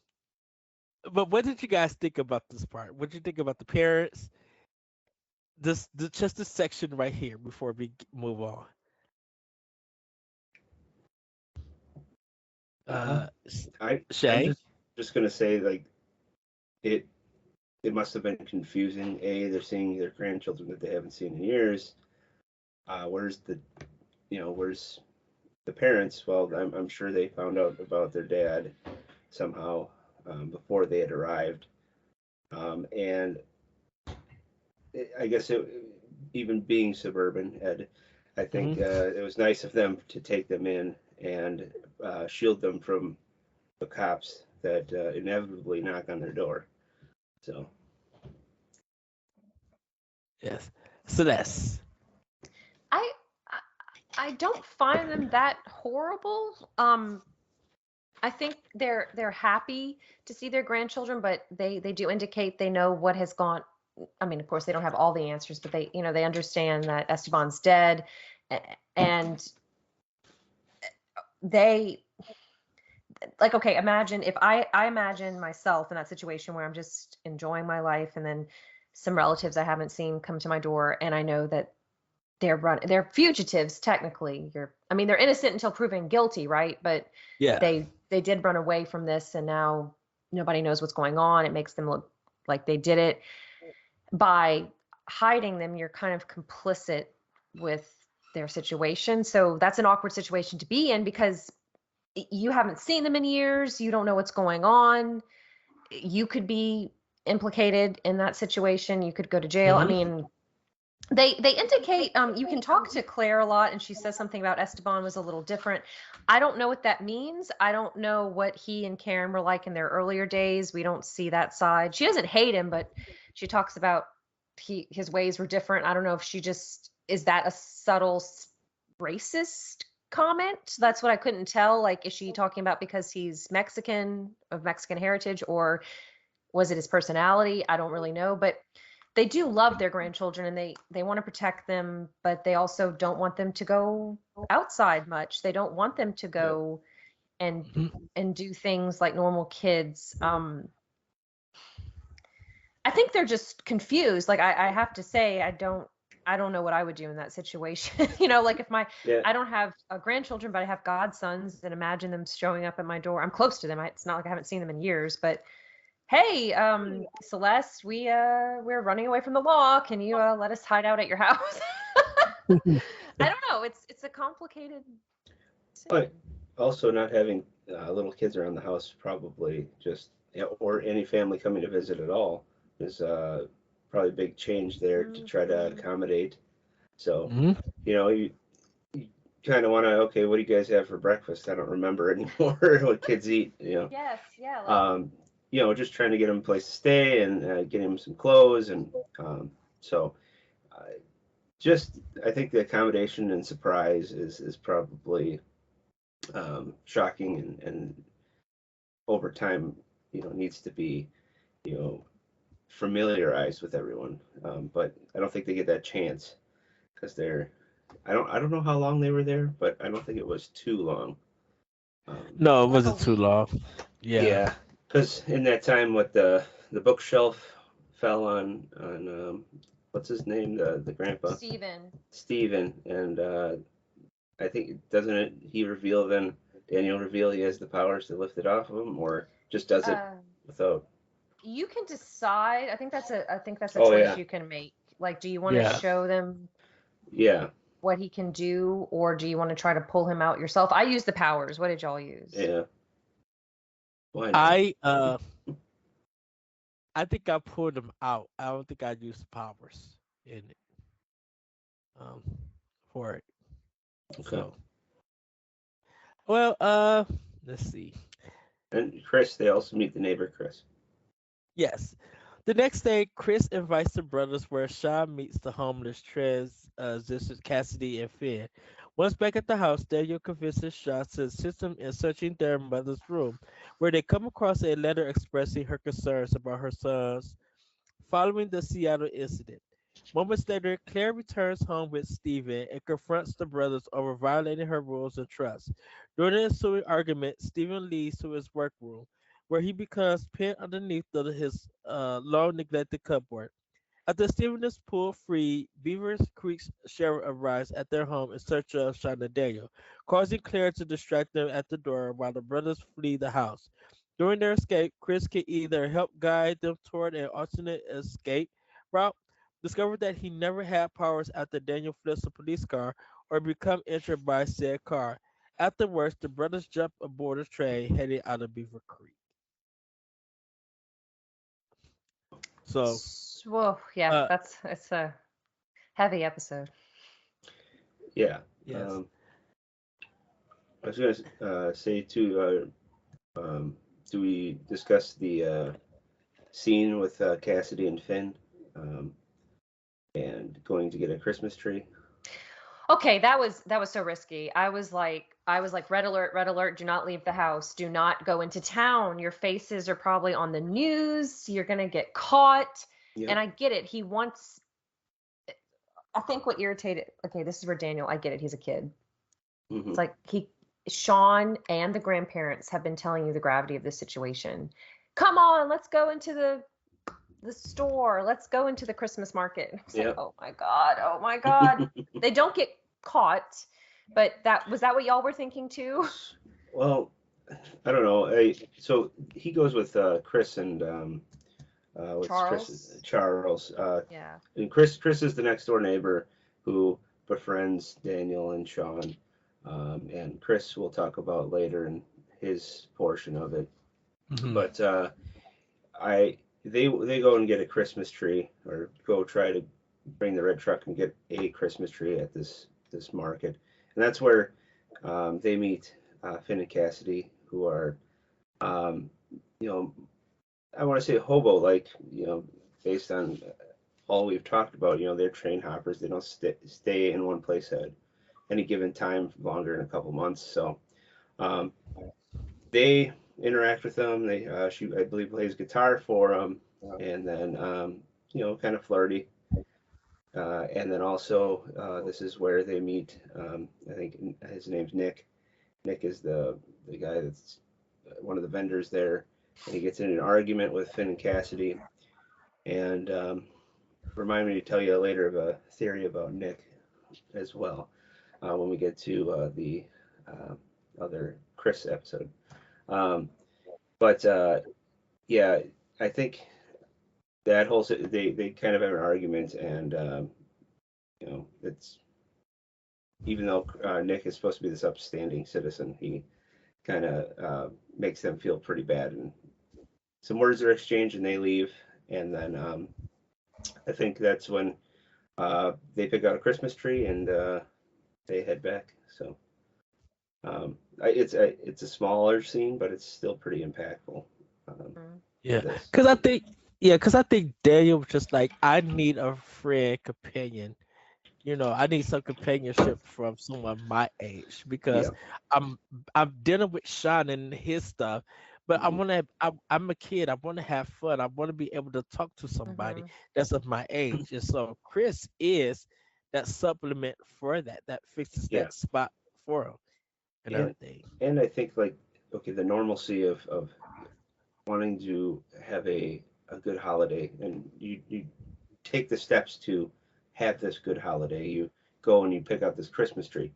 but what did you guys think about this part? What did you think about the parents? Just this section right here before we move on. Uh, I'm Shay. just gonna say like it it must have been confusing. They're seeing their grandchildren that they haven't seen in years. Where's where's the parents? Well, I'm sure they found out about their dad somehow before they had arrived. And I guess even being suburban, Ed, I think Hmm. it was nice of them to take them in and shield them from the cops that inevitably knock on their door. So, Yes. Celeste. I I I don't find them that horrible. I think they're happy to see their grandchildren, but they do indicate they know what has gone. I mean, of course, they don't have all the answers, but they understand that Esteban's dead, and they like, okay, imagine if I imagine myself in that situation where I'm just enjoying my life, and then some relatives I haven't seen come to my door, and I know that they're fugitives technically. I mean, they're innocent until proven guilty, right? But Yeah. they did run away from this, and now nobody knows what's going on. It makes them look like they did it. By hiding them, you're kind of complicit with their situation. So that's an awkward situation to be in, because you haven't seen them in years. You don't know what's going on. You could be implicated in that situation. You could go to jail. I Hmm. mean, they indicate you can talk to Claire a lot, and she says something about Esteban was a little different. I don't know what that means. I don't know what he and Karen were like in their earlier days. We don't see that side. She doesn't hate him, but she talks about his ways were different. I don't know if she just is that a subtle racist comment. That's what I couldn't tell. Like, is she talking about because he's Mexican, of Mexican heritage, or was it his personality? I don't really know, but they do love their grandchildren, and they want to protect them, but they also don't want them to go outside much. They don't want them to yep. go and Hmm. do things like normal kids. I think they're just confused. Like, I have to say, I don't know what I would do in that situation. Like, if Yeah. I don't have grandchildren, but I have godsons, and imagine them showing up at my door. I'm close to them. It's not like I haven't seen them in years, but hey, Celeste, we're running away from the law. Can you let us hide out at your house? I don't know. It's a complicated But decision. also not having little kids around the house probably just or any family coming to visit at all is probably a big change there to try to Mhm. accommodate. So, Hmm. you kind of want to, okay, what do you guys have for breakfast? I don't remember anymore what kids eat, Yes, yeah, like um, just trying to get them a place to stay and get them some clothes. And so uh, just, I think the accommodation and surprise is probably shocking and over time, needs to be, you know, familiarized with everyone. But I don't think they get that chance because I don't know how long they were there, but I don't think it was too long. Um, No, it like a wasn't too week. long. Yeah. yeah, because in that time, what the bookshelf fell on what's his name, the grandpa Steven. Stephen, and I think doesn't it he reveal then Daniel reveal he has the powers to lift it off of him, or just does it Uh, without? you can decide. I think that's a Oh choice yeah, you can make. Like, do you want to Yeah. show them yeah, what he can do, or do you want to try to pull him out yourself? I use the powers. What did y'all use? yeah. Why not? I think I pulled them out. I don't think I used powers in it um for it. Okay. So well let's see. And Chris, they also meet the neighbor Chris. Yes. The next day, Chris invites the brothers where Sean meets the homeless sisters Cassidy and Finn. Once back at the house, Daniel convinces Sean to assist him in searching their mother's room, where they come across a letter expressing her concerns about her sons following the Seattle incident. Moments later, Claire returns home with Steven and confronts the brothers over violating her rules and trust. During the ensuing argument, Steven leaves to his workroom, where he becomes pinned underneath his long neglected cupboard. After Steven is pulled free, Beaver Creek's sheriff arrives at their home in search of Sean and Daniel, causing Claire to distract them at the door while the brothers flee the house. During their escape, Chris can either help guide them toward an alternate escape route, discover that he never had powers after Daniel flips a police car, or become injured by said car. Afterwards, the brothers jump aboard a train heading out of Beaver Creek. So, Whoa, yeah, uh, it's a heavy episode. Yeah. yes. I was going to say too. Do we discuss the scene with Cassidy and Finn, um, and going to get a Christmas tree? Okay, that was so risky. I was like red alert, do not leave the house. Do not go into town. Your faces are probably on the news. You're going to get caught. Yeah. And I get it. He wants I think what irritated, okay, this is where Daniel, I get it. He's a kid. Mm-hmm. It's like Sean and the grandparents have been telling you the gravity of this situation. Come on, let's go into the store. Let's go into the Christmas market. It's like, oh my God, oh my God. They don't get caught, but that was that what y'all were thinking too? Well, I don't know. So he goes with Chris and what's Charles. Charles. Yeah. And Chris is the next door neighbor who befriends Daniel and Sean. And Chris we'll talk about later in his portion of it. Mhm. But they go and get a Christmas tree, or go try to bring the red truck and get a Christmas tree at this market, and that's where they meet Finn and Cassidy, who are um, you know, I want to say hobo, like, based on all we've talked about. They're train hoppers. They don't stay in one place at any given time longer than a couple months. So um, they interact with them. She, I believe, plays guitar for them, and then kind of flirty. And then also, this is where they meet. I think his name's Nick. Nick is the guy that's one of the vendors there, and he gets in an argument with Finn and Cassidy. And remind me to tell you later of a theory about Nick as well, when we get to the other Chris episode. But yeah, I think that whole they kind of have an argument, and it's, even though Nick is supposed to be this upstanding citizen, he kind of makes them feel pretty bad, and some words are exchanged, and they leave, and then I think that's when they pick out a Christmas tree, and they head back. So it's a smaller scene, but it's still pretty impactful. Yeah, This. because I think Daniel was just like, I need a friend companion. I need some companionship from someone my age because Yeah. I'm I'm dealing with Sean and his stuff, but I Mhm. want to. I'm a kid. I want to have fun. I want to be able to talk to somebody Mm-hmm. that's of my age, and so Chris is that supplement for that. That fixes Yeah. that spot for him and and everything. and I think, like, okay, the normalcy of wanting to have a good holiday, and you take the steps to have this good holiday. You go and you pick out this Christmas tree.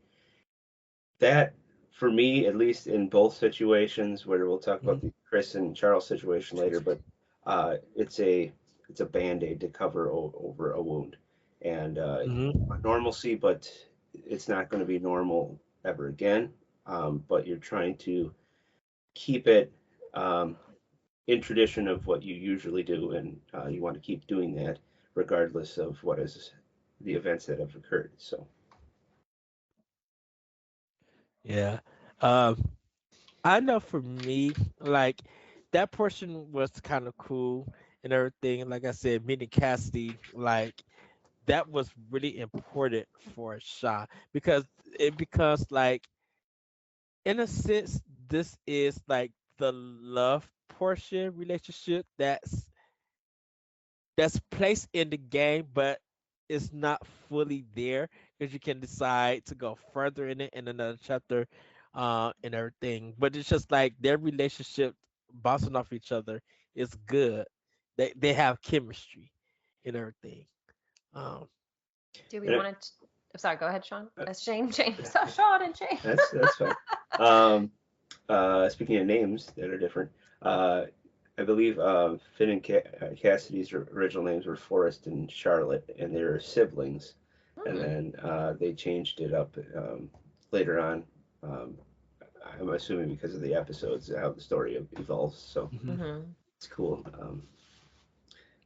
That, for me, at least in both situations, where we'll talk about Mhm. the Chris and Charles situation later, but it's a band-aid to cover over a wound, and Mhm. normalcy, but it's not going to be normal ever again. But you're trying to keep it in tradition of what you usually do, and you want to keep doing that regardless of what is the events that have occurred. So Yeah. Um, I know for me, like that portion was kind of cool and everything. Like I said, meeting Cassidy, like that was really important for Shaw because it becomes like, in a sense, this is like the love portion relationship that's placed in the game, but it's not fully there because you can decide to go further in it in another chapter, and everything. But it's just like their relationship bouncing off each other is good. They have chemistry and everything. Um, Do we And want to? I'm sorry. Go ahead, Sean. uh, That's Shane. Shane. Sean and Shane. that's fine. Um, Speaking of names that are different, I believe Finn and Cassidy's original names were Forrest and Charlotte, and they were siblings. And Hmm. then they changed it up later on. Um, I'm assuming because of the episodes, how the story evolves. So mhm. Mm-hmm. it's cool.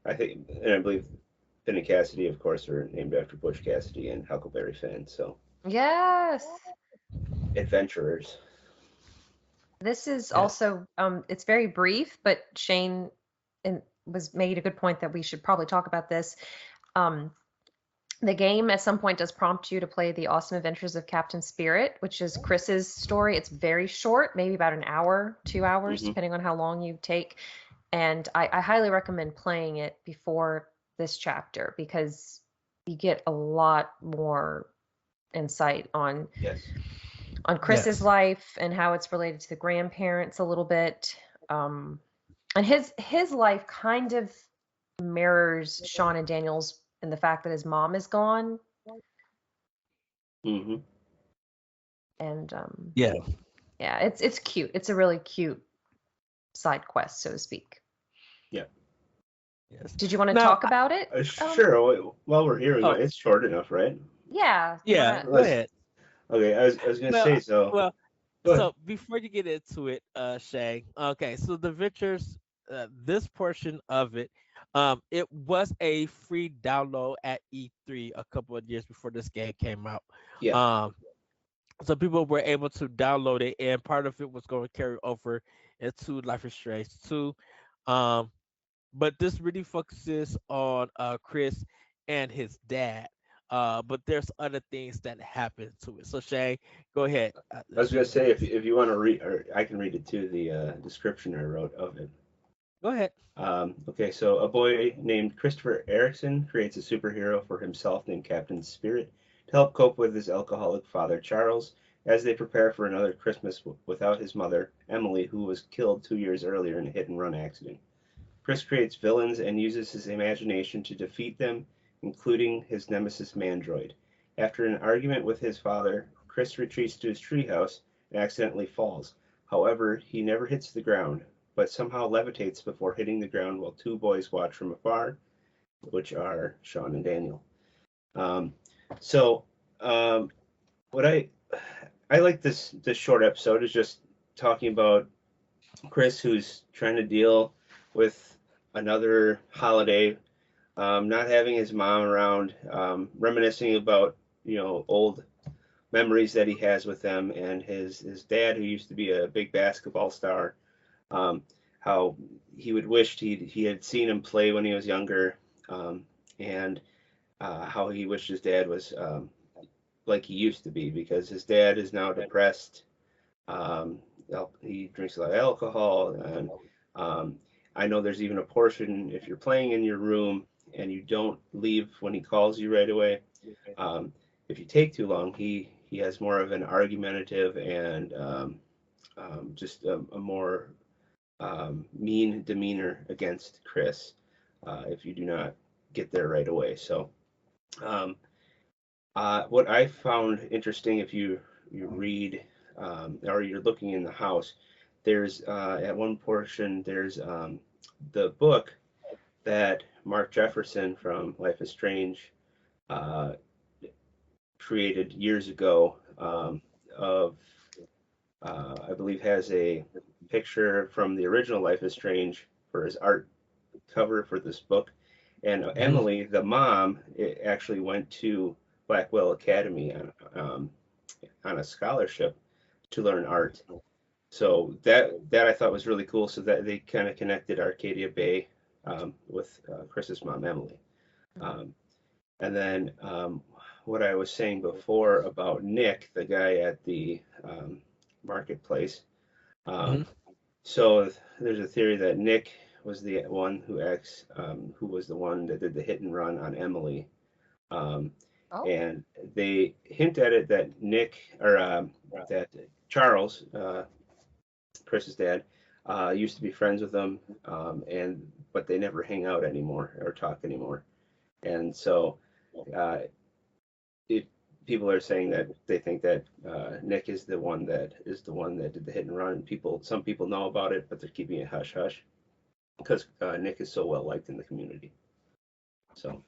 I think, and I believe Finn and Cassidy, of course, are named after Butch Cassidy and Huckleberry Finn. So Yes. adventurers. This is Yeah. also it's very brief, but Shane was made a good point that we should probably talk about this. Um, the game at some point does prompt you to play The Awesome Adventures of Captain Spirit, which is Chris's story. It's very short, maybe about an hour, 2 hours, Hmm. depending on how long you take. And I highly recommend playing it before this chapter because you get a lot more insight Yes. on Chris's Yes. life and how it's related to the grandparents a little bit. Um, and his life kind of mirrors Sean and Daniel's in the fact that his mom is gone. Hmm. And Yeah. yeah, it's cute. It's a really cute side quest, so to speak. Yeah. Yes. Did you want to Now, talk about it? Sure. While we're here, oh it's short enough, right? Yeah, you yeah, want to? go Unless, ahead. okay, I was gonna Well, say so. well, Go ahead. so before you get into it, Shay, okay, so the Ventures, this portion of it, it was a free download at E3 a couple of years before this game came out. Yeah. Um, so people were able to download it, and part of it was going to carry over into Life is Strange 2. Um, but this really focuses on Chris and his dad. But there's other things that happen to it. So Shay, go ahead. I was You gonna can say read. if you want to read, or I can read it too. The description I wrote of it. Go ahead. Okay, so a boy named Christopher Erickson creates a superhero for himself named Captain Spirit to help cope with his alcoholic father Charles as they prepare for another Christmas without his mother Emily, who was killed 2 years earlier in a hit-and-run accident. Chris creates villains and uses his imagination to defeat them, including his nemesis Mandroid. After an argument with his father, Chris retreats to his treehouse and accidentally falls. However, he never hits the ground, but somehow levitates before hitting the ground while two boys watch from afar, which are Sean and Daniel. Um, so, um, what I like this short episode is just talking about Chris, who's trying to deal with another holiday, not having his mom around, reminiscing about old memories that he has with them, and his dad, who used to be a big basketball star, um, how he would wished he had seen him play when he was younger, and how he wished his dad was like he used to be because his dad is now depressed. Um, he drinks a lot of alcohol, and um, I know there's even a portion if you're playing in your room and you don't leave when he calls you right away. Um, if you take too long, he has more of an argumentative and just a more mean demeanor against Chris if you do not get there right away. So, um, what I found interesting, if you read or you're looking in the house, there's at one portion there's the book that Mark Jefferson from Life is Strange uh, created years ago of I believe has a picture from the original Life is Strange for his art cover for this book. And Mhm. Emily, the mom, actually went to Blackwell Academy on a scholarship to learn art. So that I thought was really cool. So that they kind of connected Arcadia Bay with Chris's mom, Emily. Um, and then what I was saying before about Nick, the guy at the marketplace. Mhm. Um, so there's a theory that Nick was the one who was the one that did the hit and run on Emily Um, Oh. and they hint at it that that Charles, Chris's dad, used to be friends with them, but they never hang out anymore or talk anymore. And so uh, it people are saying that they think that Nick is the one that did the hit and run. Some people know about it, but they're keeping it hush hush because Nick is so well liked in the community. So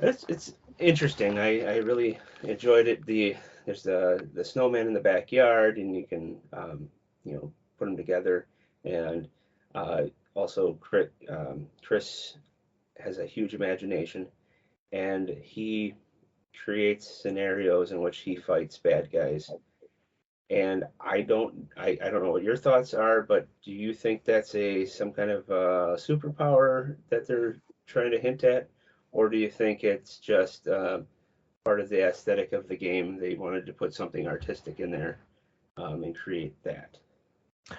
it's interesting. I really enjoyed it. There's the snowman in the backyard, and you can put them together. And uh, also Chris has a huge imagination, and he creates scenarios in which he fights bad guys. And I don't know what your thoughts are, but do you think that's some kind of superpower that they're trying to hint at, or do you think it's just part of the aesthetic of the game? They wanted to put something artistic in there and create that.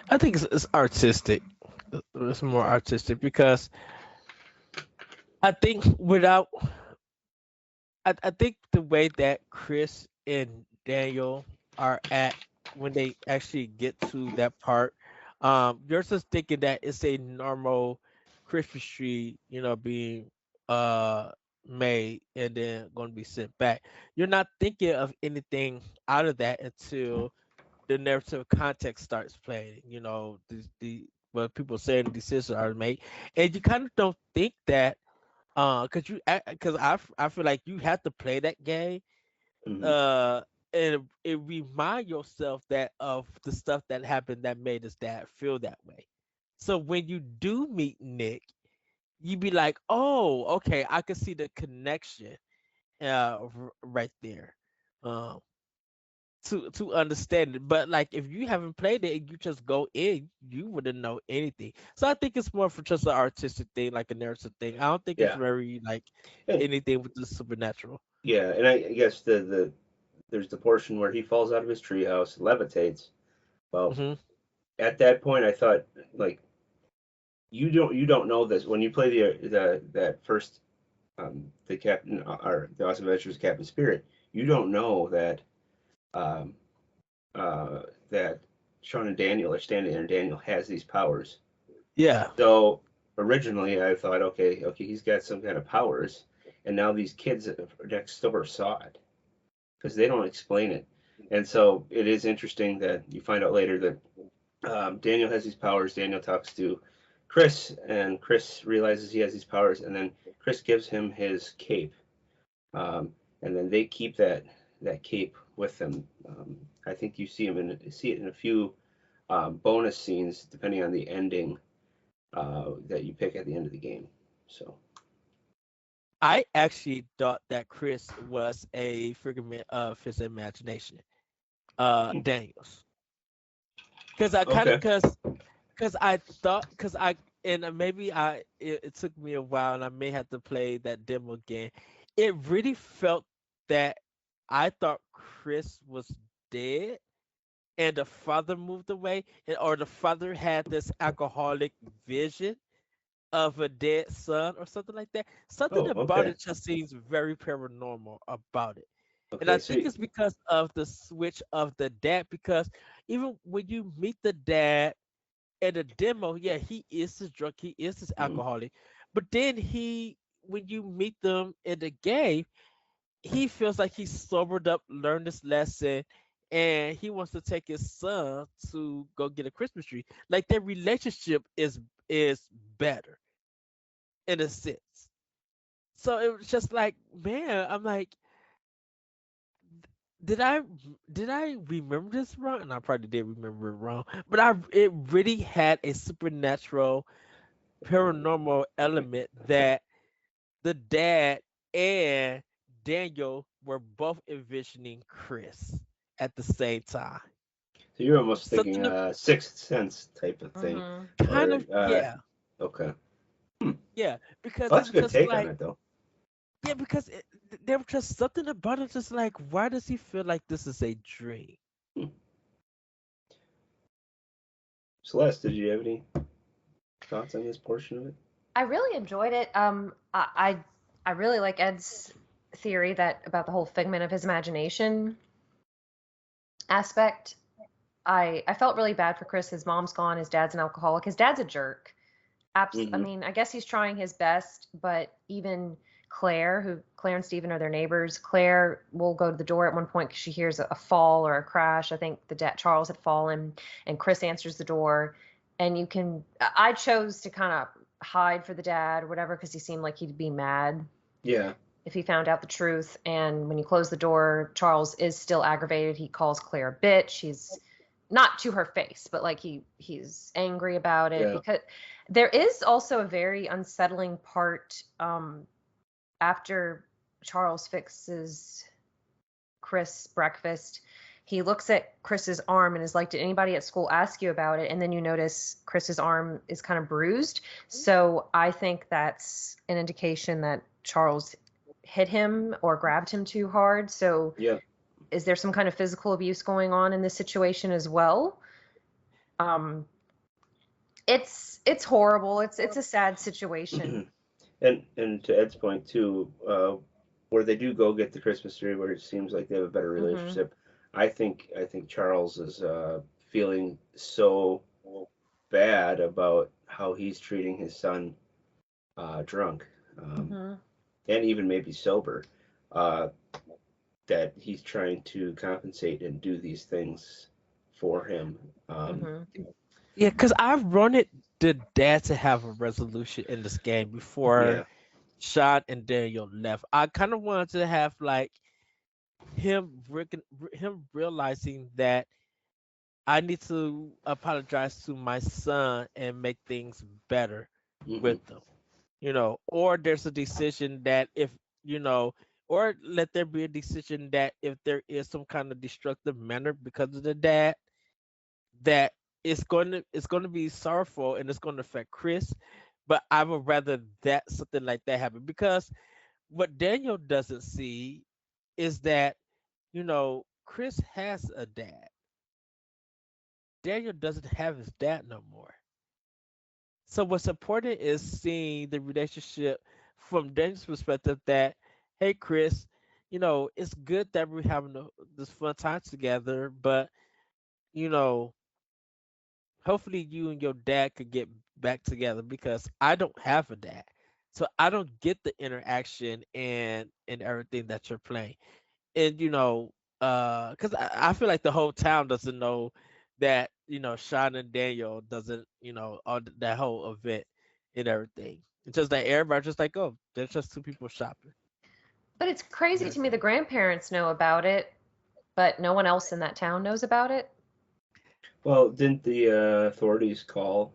I think it's artistic. It's more artistic because I think I think the way that Chris and Daniel are at when they actually get to that part, you're just thinking that it's a normal Christmas tree, being uh made and then going to be sent back. You're not thinking of anything out of that until the narrative context starts playing. The what people say the decisions are made, and you kind of don't think that because I feel like you have to play that game, Hmm. uh, and it remind yourself that of the stuff that happened that made his dad feel that way. So when you do meet Nick, you be like, oh, okay, I can see the connection, right there, um, to understand it. But like if you haven't played it and you just go in, you wouldn't know anything. So I think it's more for just an artistic thing, like a narrative thing. I don't think it's Yeah, very like and anything with the supernatural. yeah, and I guess there's the portion where he falls out of his treehouse, levitates. Well, Hmm. at that point, I thought like you don't know this when you play the that first the captain or the Awesome Adventures of Captain Spirit. You don't know um, that Sean and Daniel are standing there, and Daniel has these powers. Yeah. So originally, I thought, okay, he's got some kind of powers, and now these kids next door saw it because they don't explain it, and so it is interesting that you find out later that Daniel has these powers. Daniel talks to Chris, and Chris realizes he has these powers, and then Chris gives him his cape, um, and then they keep that cape with them. I think you see it in a few bonus scenes, depending on the ending that you pick at the end of the game. So I actually thought that Chris was a figment of his imagination, Daniels. Because I kind of, okay, because I thought, because I, and maybe it took me a while and I may have to play that demo again. It really felt that I thought Chris was dead and the father moved away, or the father had this alcoholic vision of a dead son or something like that. Something oh about okay, it just seems very paranormal about it. And I okay. So think it's because of the switch of the dad, because even when you meet the dad in the demo, yeah, he is this drunk, he is this mhm. alcoholic. But then when you meet them in the game, he feels like he's sobered up, learned this lesson, and he wants to take his son to go get a Christmas tree. Like their relationship is better in a sense. So it was just like, man, I'm like, did I did I remember this wrong? And I probably did remember it wrong, but it really had a supernatural, paranormal element that the dad and Daniel were both envisioning Chris at the same time. So you're almost thinking Something Sixth Sense type of thing, Mm-hmm. kind or of, yeah, okay. Hmm. yeah, because Well, it that's a was good just take on like, it, though. yeah, because there was just something about it, just like, why does he feel like this is a dream? Hmm. Celeste, did you have any thoughts on this portion of it? I really enjoyed it. I really like Ed's theory that about the whole figment of his imagination aspect. I felt really bad for Chris. His mom's gone. His dad's an alcoholic. His dad's a jerk. I Hmm. mean, I guess he's trying his best, but even Claire and Steven are their neighbors. Claire will go to the door at one point because she hears a fall or a crash. I think the dad Charles had fallen, and Chris answers the door. And I chose to kind of hide for the dad or whatever because he seemed like he'd be mad Yeah. if he found out the truth. And when you close the door, Charles is still aggravated. He calls Claire a bitch. He's not to her face, but like he's angry about it Yeah. because there is also a very unsettling part after Charles fixes Chris breakfast. He looks at Chris's arm and is like, "Did anybody at school ask you about it?" And then you notice Chris's arm is kind of bruised. So I think that's an indication that Charles hit him or grabbed him too hard. So Yeah. is there some kind of physical abuse going on in this situation as well? It's horrible. It's a sad situation. And to Ed's point too, where they do go get the Christmas tree, where it seems like they have a better Mm-hmm. relationship. I think Charles is feeling so bad about how he's treating his son drunk, Mm-hmm. and even maybe sober, that he's trying to compensate and do these things for him. Mm-hmm. Yeah, because I wanted the dad to have a resolution in this game before Yeah. Sean and Daniel left. I kind of wanted to have like him realizing that I need to apologize to my son and make things better Hmm. with them. Or there's a decision that if you know, or let there be a decision that if there is some kind of destructive manner because of the dad, that it's going to be sorrowful and it's going to affect Chris. But I would rather that something like that happen because what Daniel doesn't see is that Chris has a dad. Daniel doesn't have his dad no more. So what's important is seeing the relationship from Daniel's perspective that, hey Chris, it's good that we're having this fun time together, but you know, hopefully you and your dad could get back together because I don't have a dad. So I don't get the interaction and everything that you're playing. And because I feel like the whole town doesn't know that Sean and Daniel doesn't all that whole event and everything. It's just that everybody's just like, oh, there's just two people shopping. But it's crazy to me the grandparents know about it, but no one else in that town knows about it. Well, didn't the authorities call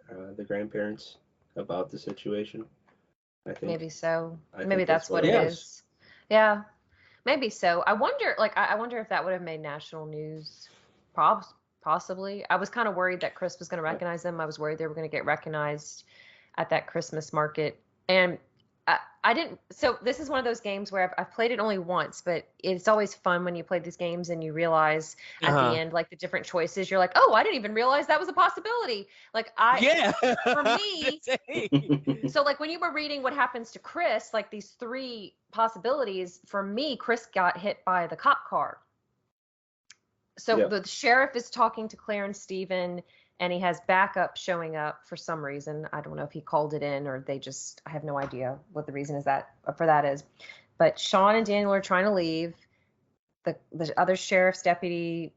the grandparents about the situation? I think Maybe so. I Maybe think that's that's what what it it Yeah. was. is. Yeah, maybe so. I wonder, like, I wonder if that would have made national news. Possibly. I was kind of worried that Chris was going to recognize them. I was worried they were going to get recognized at that Christmas market. And I didn't. So this is one of those games where I've played it only once, but it's always fun when you play these games and you realize at the Uh-huh. end, like the different choices. You're like, oh, I didn't even realize that was a possibility. Like Yeah. for me, The same. so like when you were reading what happens to Chris, like these three possibilities, for me, Chris got hit by the cop car. So Yeah. the sheriff is talking to Claire and Steven, and he has backup showing up for some reason. I don't know if he called it in or they just, I have no idea what the reason is that for that is. But Sean and Daniel are trying to leave. The other sheriff's deputy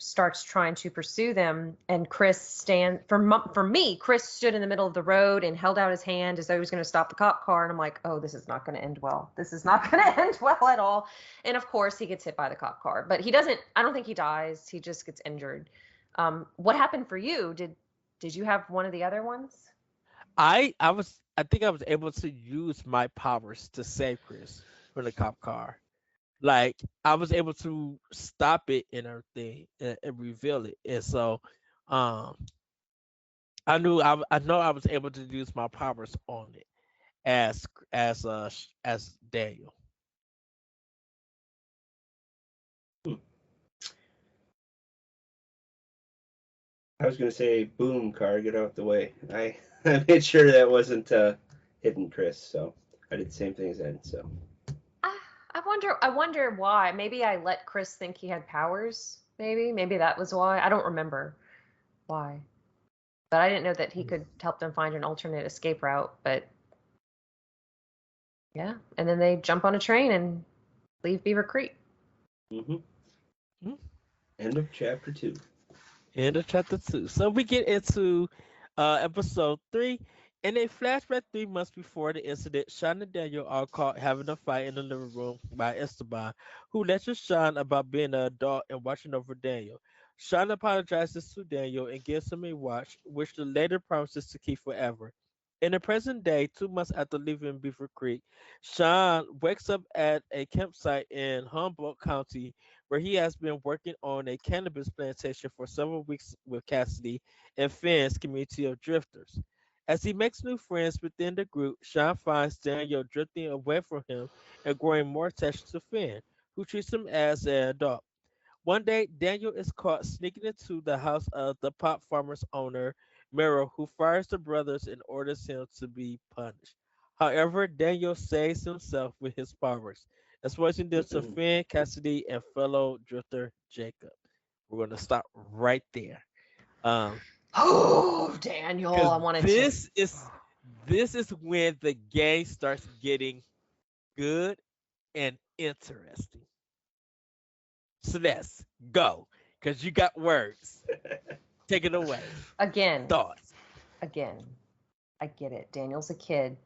starts trying to pursue them, and for me, Chris stood in the middle of the road and held out his hand as though he was going to stop the cop car, and I'm like, oh, this is not going to end well. This is not going to end well at all. And of course he gets hit by the cop car, but I don't think he dies. He just gets injured. What happened for you? Did you have one of the other ones? I think I was able to use my powers to save Chris from the cop car. Like I was able to stop it and everything and reveal it. And so um I know I was able to use my powers on it as Daniel. I was gonna say, boom, car, get out the way. I made sure that wasn't hidden, Chris. So I did the same thing as Ed. So I wonder why. Maybe I let Chris think he had powers. Maybe that was why. I don't remember why. But I didn't know that he could help them find an alternate escape route. But yeah, and then they jump on a train and leave Beaver Creek. Mm-hmm. Hmm? End of chapter 2. End of chapter 2. So we get into episode 3. In a flashback 3 months before the incident, Sean and Daniel are caught having a fight in the living room by Esteban, who lectures Sean about being an adult and watching over Daniel. Sean apologizes to Daniel and gives him a watch, which the later promises to keep forever. In the present day, 2 months after leaving Beaver Creek, Sean wakes up at a campsite in Humboldt County where he has been working on a cannabis plantation for several weeks with Cassidy and Finn's community of drifters. As he makes new friends within the group, Sean finds Daniel drifting away from him and growing more attached to Finn, who treats him as an adult. One day, Daniel is caught sneaking into the house of the pot farmer's owner, Merrill, who fires the brothers and orders him to be punished. However, Daniel saves himself with his powers, exposing them to Finn, Cassidy, and fellow drifter Jacob. We're going to stop right there. Um, Oh, Daniel, because I wanted to. this is when the game starts getting good and interesting. Celeste, go, because you got words. Take it away. Again, Thoughts. again, I get it. Daniel's a kid.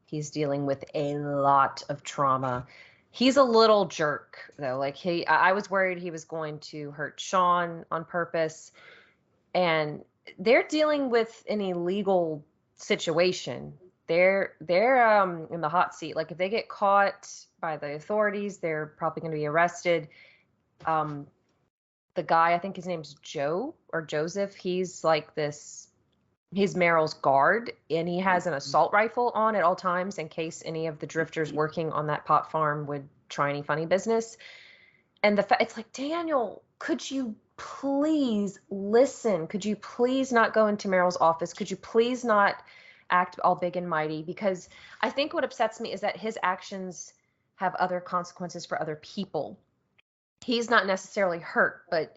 He's dealing with a lot of trauma. He's a little jerk though. Like I was worried he was going to hurt Sean on purpose. And they're dealing with an illegal situation. They're in the hot seat. Like if they get caught by the authorities, they're probably going to be arrested. Um, the guy, I think his name's Joe or Joseph. He's like this. He's Merrill's guard, and he has an assault rifle on at all times in case any of the drifters working on that pot farm would try any funny business. And it's like, Daniel, could you please listen? Could you please not go into Merrill's office? Could you please not act all big and mighty? Because I think what upsets me is that his actions have other consequences for other people. He's not necessarily hurt, but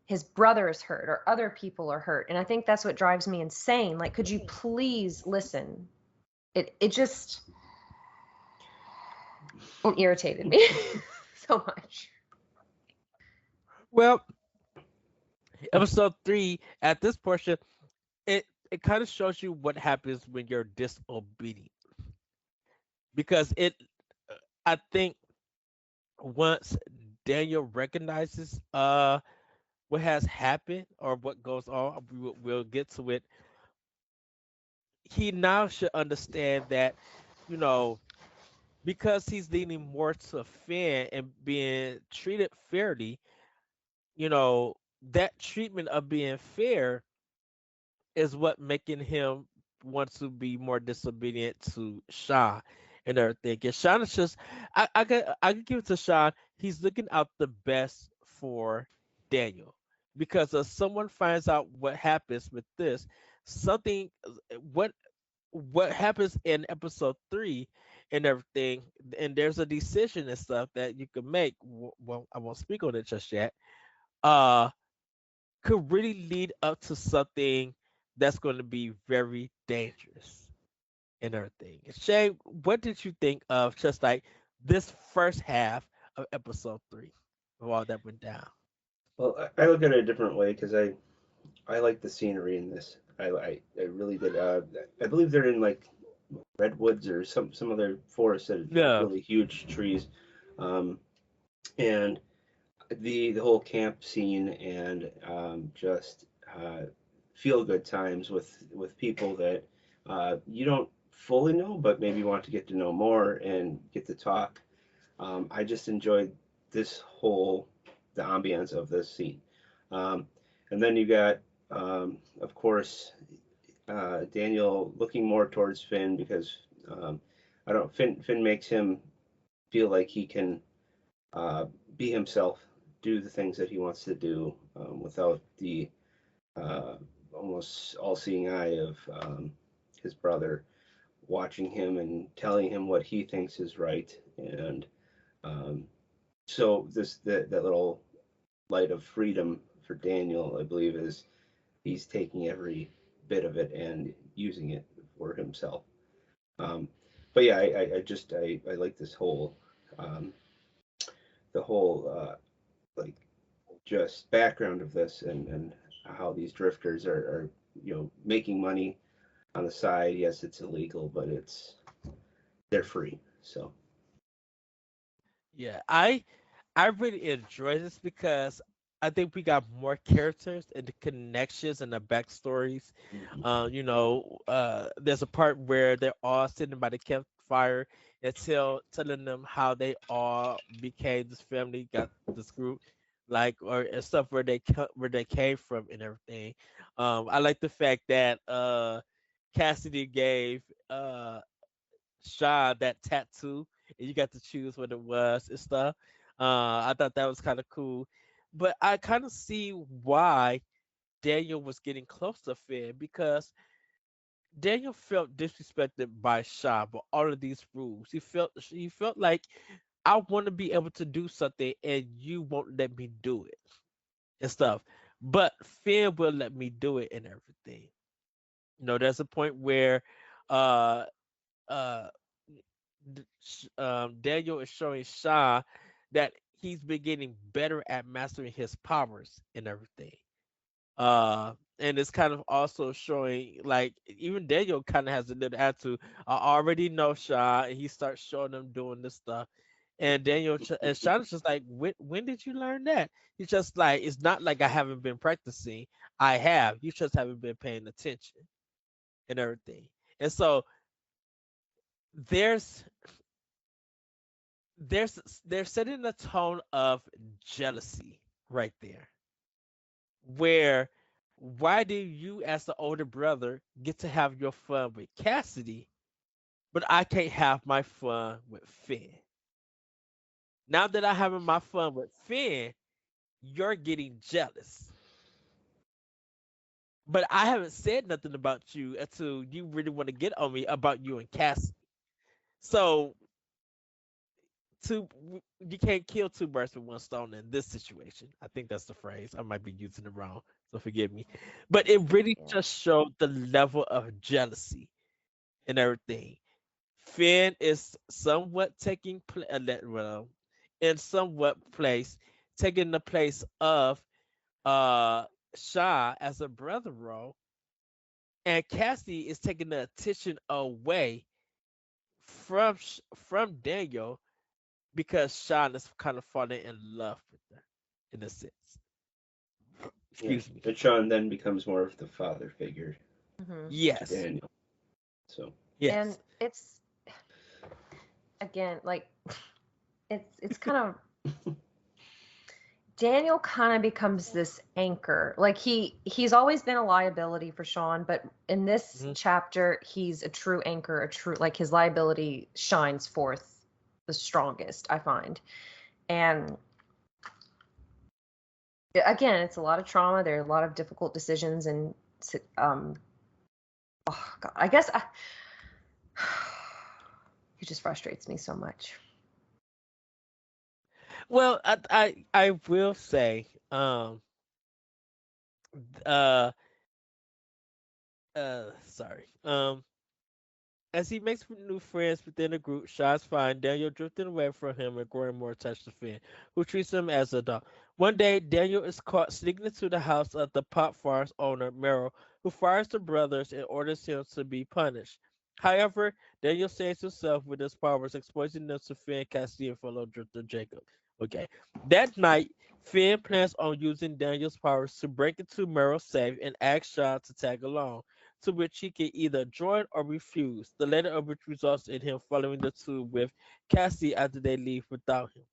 his brother is hurt or other people are hurt. And I think that's what drives me insane. Like, could you please listen? It just irritated me so much. Well, episode 3 at this portion, it kind of shows you what happens when you're disobedient, because I think once Daniel recognizes what has happened or what goes on, we'll get to it. He now should understand that, you know, because he's leaning more to Finn and being treated fairly, you know, that treatment of being fair is what making him want to be more disobedient to Sean and everything. And Sean is just, I could give it to Sean. He's looking out the best for Daniel, because if someone finds out what happens with this, something what what happens in episode 3 and everything, and there's a decision and stuff that you can make. Well, I won't speak on it just yet. Uh, could really lead up to something that's going to be very dangerous and everything. Shay, what did you think of just like this first half of episode 3 of all that went down? Well, I look at it a different way because I like the scenery in this. I really did. I believe they're in like redwoods or some other forest that have Yeah. really huge trees, um, and the whole camp scene and just feel good times with people that you don't fully know, but maybe want to get to know more and get to talk. I just enjoyed this whole the ambience of this scene. Um, and then you got, of course, Daniel looking more towards Finn because I don't. Finn makes him feel like he can uh, be himself, do the things that he wants to do without the uh, almost all-seeing eye of his brother watching him and telling him what he thinks is right. And Um, so that little light of freedom for Daniel, I believe, is he's taking every bit of it and using it for himself. Um, but yeah, I like this whole um, the whole like just background of this and how these drifters are making money on the side. Yes, it's illegal, but they're free. So Yeah, I really enjoy this because I think we got more characters and the connections and the backstories. mhm. There's a part where they're all sitting by the campfire and telling them how they all became this family, got this group, like or and stuff where they came from and everything. I like the fact that Cassidy gave uh Shaw that tattoo, and you got to choose what it was and stuff. I thought that was kind of cool, but I kind of see why Daniel was getting close to Finn because Daniel felt disrespected by Shaw by all of these rules. He felt like I want to be able to do something and you won't let me do it and stuff. But Finn will let me do it and everything. There's a point where uh uh Daniel is showing Shaw that he's been getting better at mastering his powers and everything. And it's kind of also showing like even Daniel kind of has a little attitude. I already know Shaw, and he starts showing them doing this stuff. And and Shaw's just like, when did you learn that? He's just like, it's not like I haven't been practicing. I have. You just haven't been paying attention and everything. And so there's there's they're setting the tone of jealousy right there where why do you as the older brother get to have your fun with Cassidy but I can't have my fun with Finn? Now that I'm having my fun with Finn, you're getting jealous, but I haven't said nothing about you until you really want to get on me about you and Cassidy. So you can't kill two birds with one stone in this situation. I think that's the phrase. I might be using it wrong, so forgive me. But it really Yeah. just showed the level of jealousy and everything. Finn is somewhat well, in somewhat place, taking the place of uh Shaw as a brother role, and Cassie is taking the attention away from Daniel because Sean is kind of falling in love with her in a sense. Yeah, Excuse me. and Sean then becomes more of the father figure Hmm. to Yes. Daniel. So And Yes. it's again like it's kind of Daniel kind of becomes this anchor. Like he's always been a liability for Sean, but in this Hmm. chapter he's a true anchor, a true like his liability shines forth the strongest, I find. And again, it's a lot of trauma, there are a lot of difficult decisions and um oh God, I guess he just frustrates me so much. Well, I will say, uh sorry. As he makes new friends within the group, shots find Daniel drifting away from him and growing more attached to Finn, who treats him as a dog. One day, Daniel is caught sneaking into the house of the pot farm's owner, Merrill, who fires the brothers and orders him to be punished. However, Daniel saves himself with his powers, exposing them to Finn, Cassidy, and fellow drifter Jacob. Okay. That night, Finn plans on using Daniel's powers to break into Merrill's safe and ask Shaw to tag along, to which he can either join or refuse, the latter of which results in him following the two with Cassie after they leave without him.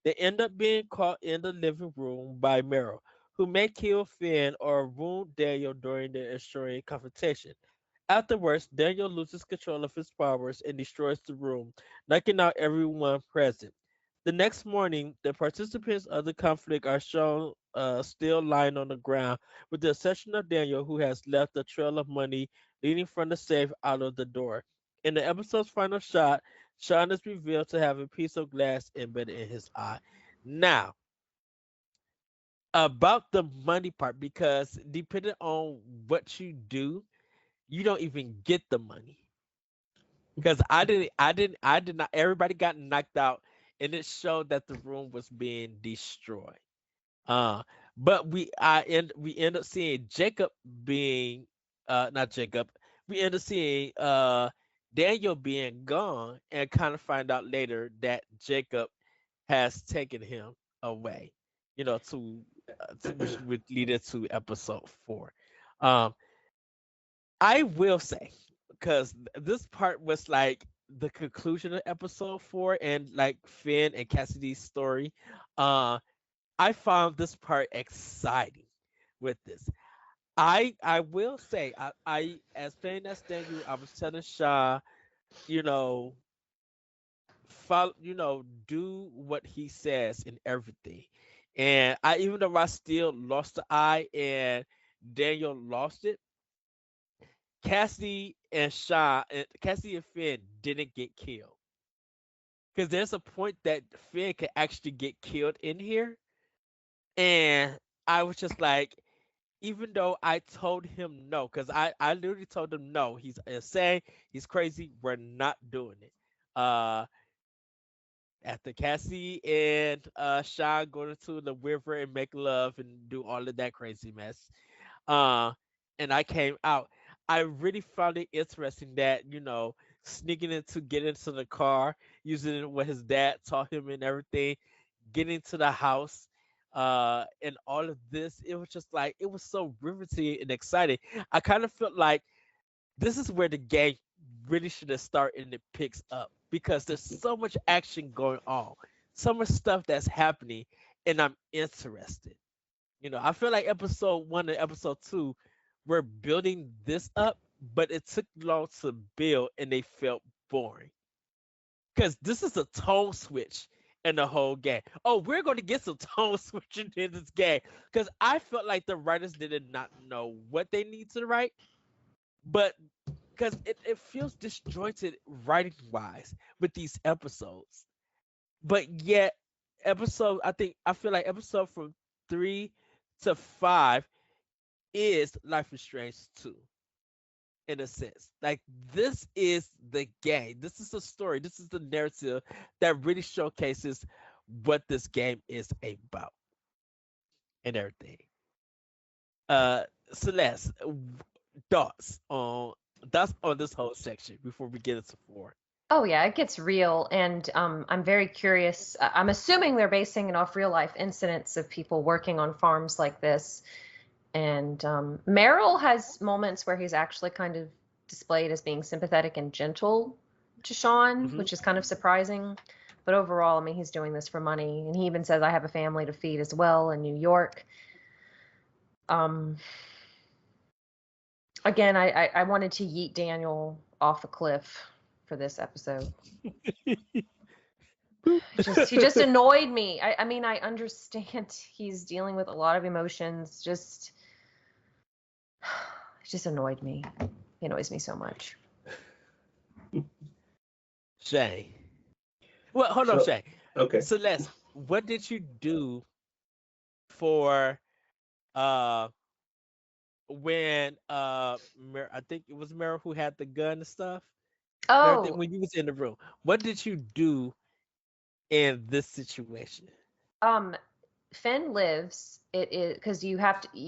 They end up being caught in the living room by Meryl, who may kill Finn or wound Daniel during the ensuing confrontation. Afterwards, Daniel loses control of his powers and destroys the room, knocking out everyone present. The next morning, the participants of the conflict are shown still lying on the ground, with the exception of Daniel, who has left a trail of money leading from the safe out of the door. In the episode's final shot, Sean is revealed to have a piece of glass embedded in his eye. Now, about the money part, because depending on what you do, you don't even get the money. Because I did not. Everybody got knocked out, and it showed that the room was being destroyed. Uh, but we end up seeing Jacob being not Jacob. We end up seeing Daniel being gone, and kind of find out later that Jacob has taken him away. Which would lead into episode 4. Um, I will say, because this part was like the conclusion of episode 4, and like Finn and Cassidy's story. Uh, I found this part exciting with this. I will say I as plain as Daniel, I was telling Shaw, you know, follow, do what he says in everything. And I even though I still lost the eye and Daniel lost it, Cassidy and Finn didn't get killed. Because there's a point that Finn could actually get killed in here. And I was just like, even though I told him no, because I literally told him no, he's insane, he's crazy, we're not doing it. Uh, After Cassie and Sean go into the river and make love and do all of that crazy mess, uh, and I came out. I really found it interesting that sneaking into get into the car, using what his dad taught him and everything, getting to the house, and all of this. It was just like it was so riveting and exciting. I kind of felt like this is where the game really should have started and it picks up because there's so much action going on, so much stuff that's happening, and I'm interested. I feel like episode 1 and episode 2 were building this up, but it took long to build and they felt boring. Because this is a tone switch in the whole game. Oh, we're going to get some tone switching in this game. Because I felt like the writers did not know what they need to write, but because it feels disjointed writing wise with these episodes. But yet, I feel like episode from 3 to 5 is Life is Strange 2 in a sense. Like this is the game. This is the story. This is the narrative that really showcases what this game is about and everything. Uh Celeste, thoughts on this whole section before we get into 4. Oh yeah, it gets real, and I'm very curious. I'm assuming they're basing it off real life incidents of people working on farms like this. And Merrill has moments where he's actually kind of displayed as being sympathetic and gentle to Sean, Mm-hmm. which is kind of surprising. But overall, I mean, he's doing this for money, and he even says, "I have a family to feed as well in New York." Um, Again, I wanted to yeet Daniel off a cliff for this episode. He just annoyed me. I mean, I understand he's dealing with a lot of emotions. It just annoyed me. He annoys me so much. Shay. Well, hold on, So, Shay. okay. Celeste, what did you do for uh when I think it was Meryl who had the gun and stuff and everything Oh, when you was in the room? What did you do in this situation? um, Finn lives. It is because you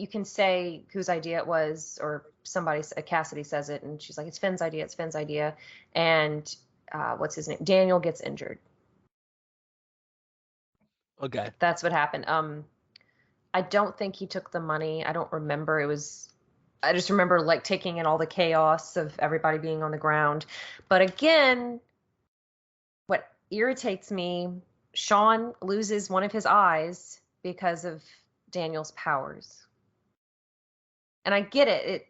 can say whose idea it was, or Cassidy says it, and she's like, "It's Finn's idea. It's Finn's idea." And what's his name? Daniel gets injured. Okay. That's what happened. I don't think he took the money. I don't remember. I just remember like taking in all the chaos of everybody being on the ground. But again, what irritates me, Sean loses one of his eyes because of Daniel's powers. And I get it.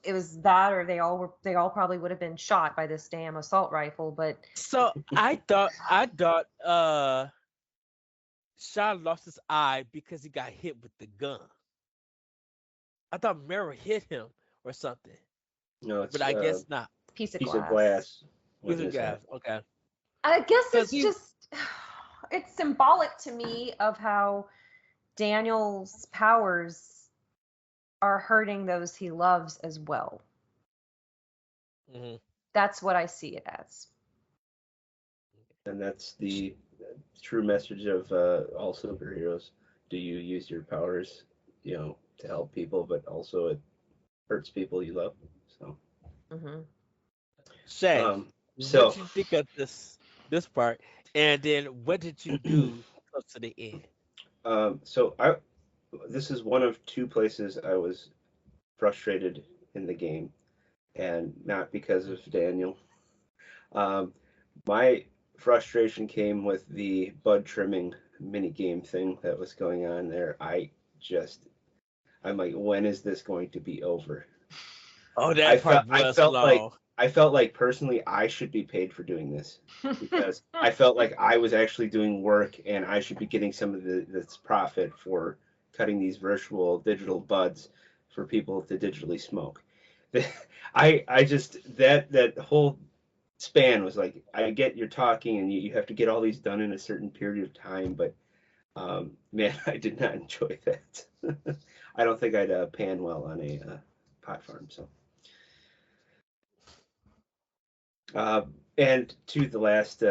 It was that, or they all probably would have been shot by this damn assault rifle, but So I thought Sean lost his eye because he got hit with the gun. I thought Meryl hit him or something, No, but it's I a guess not. piece of piece of glass. glass He's went a in his guy. head. Okay. I guess Because it's he, just it's symbolic to me of how Daniel's powers are hurting those he loves as well. Mhm. That's what I see it as. And that's the true message of all superheroes. Do you use your powers, to help people, but also it hurts people you love. So, Hmm. Shay, um, what so, did you think of this part? And then what did you do close to the end? so this is one of two places I was frustrated in the game, and not because of Daniel. Um, my frustration came with the bud trimming mini game thing that was going on there. I'm like, when is this going to be over? Oh, I that felt part I was felt like long. I felt like personally I should be paid for doing this because I felt like I was actually doing work and I should be getting some of this profit for cutting these virtual digital buds for people to digitally smoke. I just that whole span was like, I get you're talking and you have to get all these done in a certain period of time, but man, I did not enjoy that. I don't think I'd pan well on a pot farm. So, uh, and to the last,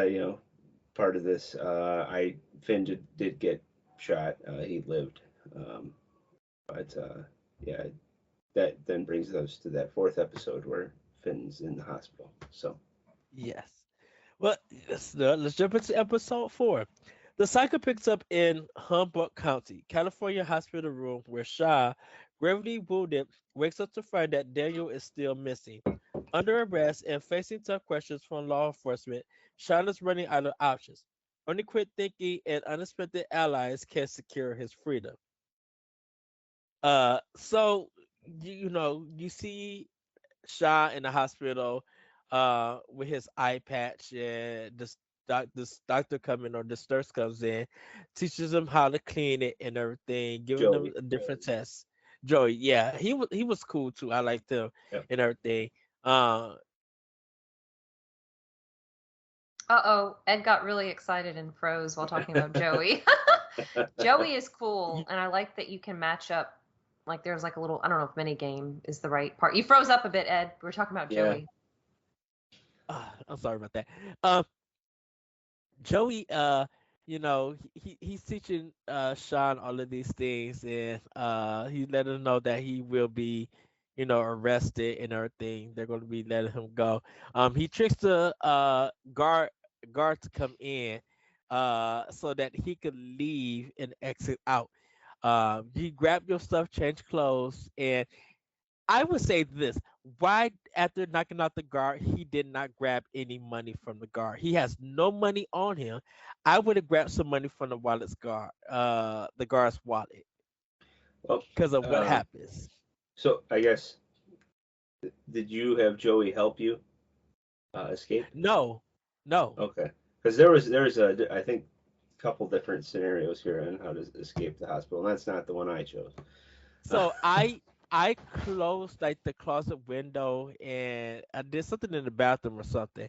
part of this, I Finn did get shot. He lived, um, but yeah, that then brings us to that fourth episode where Finn's in the hospital. So, Yes. Well, let's jump into episode 4. The cycle picks up in Humboldt County, California hospital room where Shah, gravely wounded, wakes up to find that Daniel is still missing. Under arrest and facing tough questions from law enforcement, Shah is running out of options. Only quick thinking and unexpected allies can secure his freedom. So you see Shah in the hospital with his eye patch, and this doctor coming, or this nurse comes in, teaches him how to clean it and everything, giving them Joey. a different test. Joey, yeah, he was cool too. I liked him Yep. and everything. Uh Uh-oh, Ed got really excited and froze while talking about Joey. Joey is cool, y- and I like that you can match up. Like there's like a little, I don't know if mini game is the right part. You froze up a bit, Ed. We were talking about Yeah. Joey. I'm sorry about that. Um, Joey, he's teaching Sean all of these things, and he let him know that he will be, arrested and everything. They're going to be letting him go. He tricks the guard to come in, so that he could leave and exit out. You grab your stuff, change clothes, and I would say this: why, after knocking out the guard, he did not grab any money from the guard? He has no money on him. I would have grabbed some money from the guard's wallet, Well, because of what um, happens. so I guess, did you have Joey help you escape? No, no. Okay, because there was I think a couple different scenarios here on how to escape the hospital, and that's not the one I chose. So I closed like the closet window, and I did something in the bathroom or something,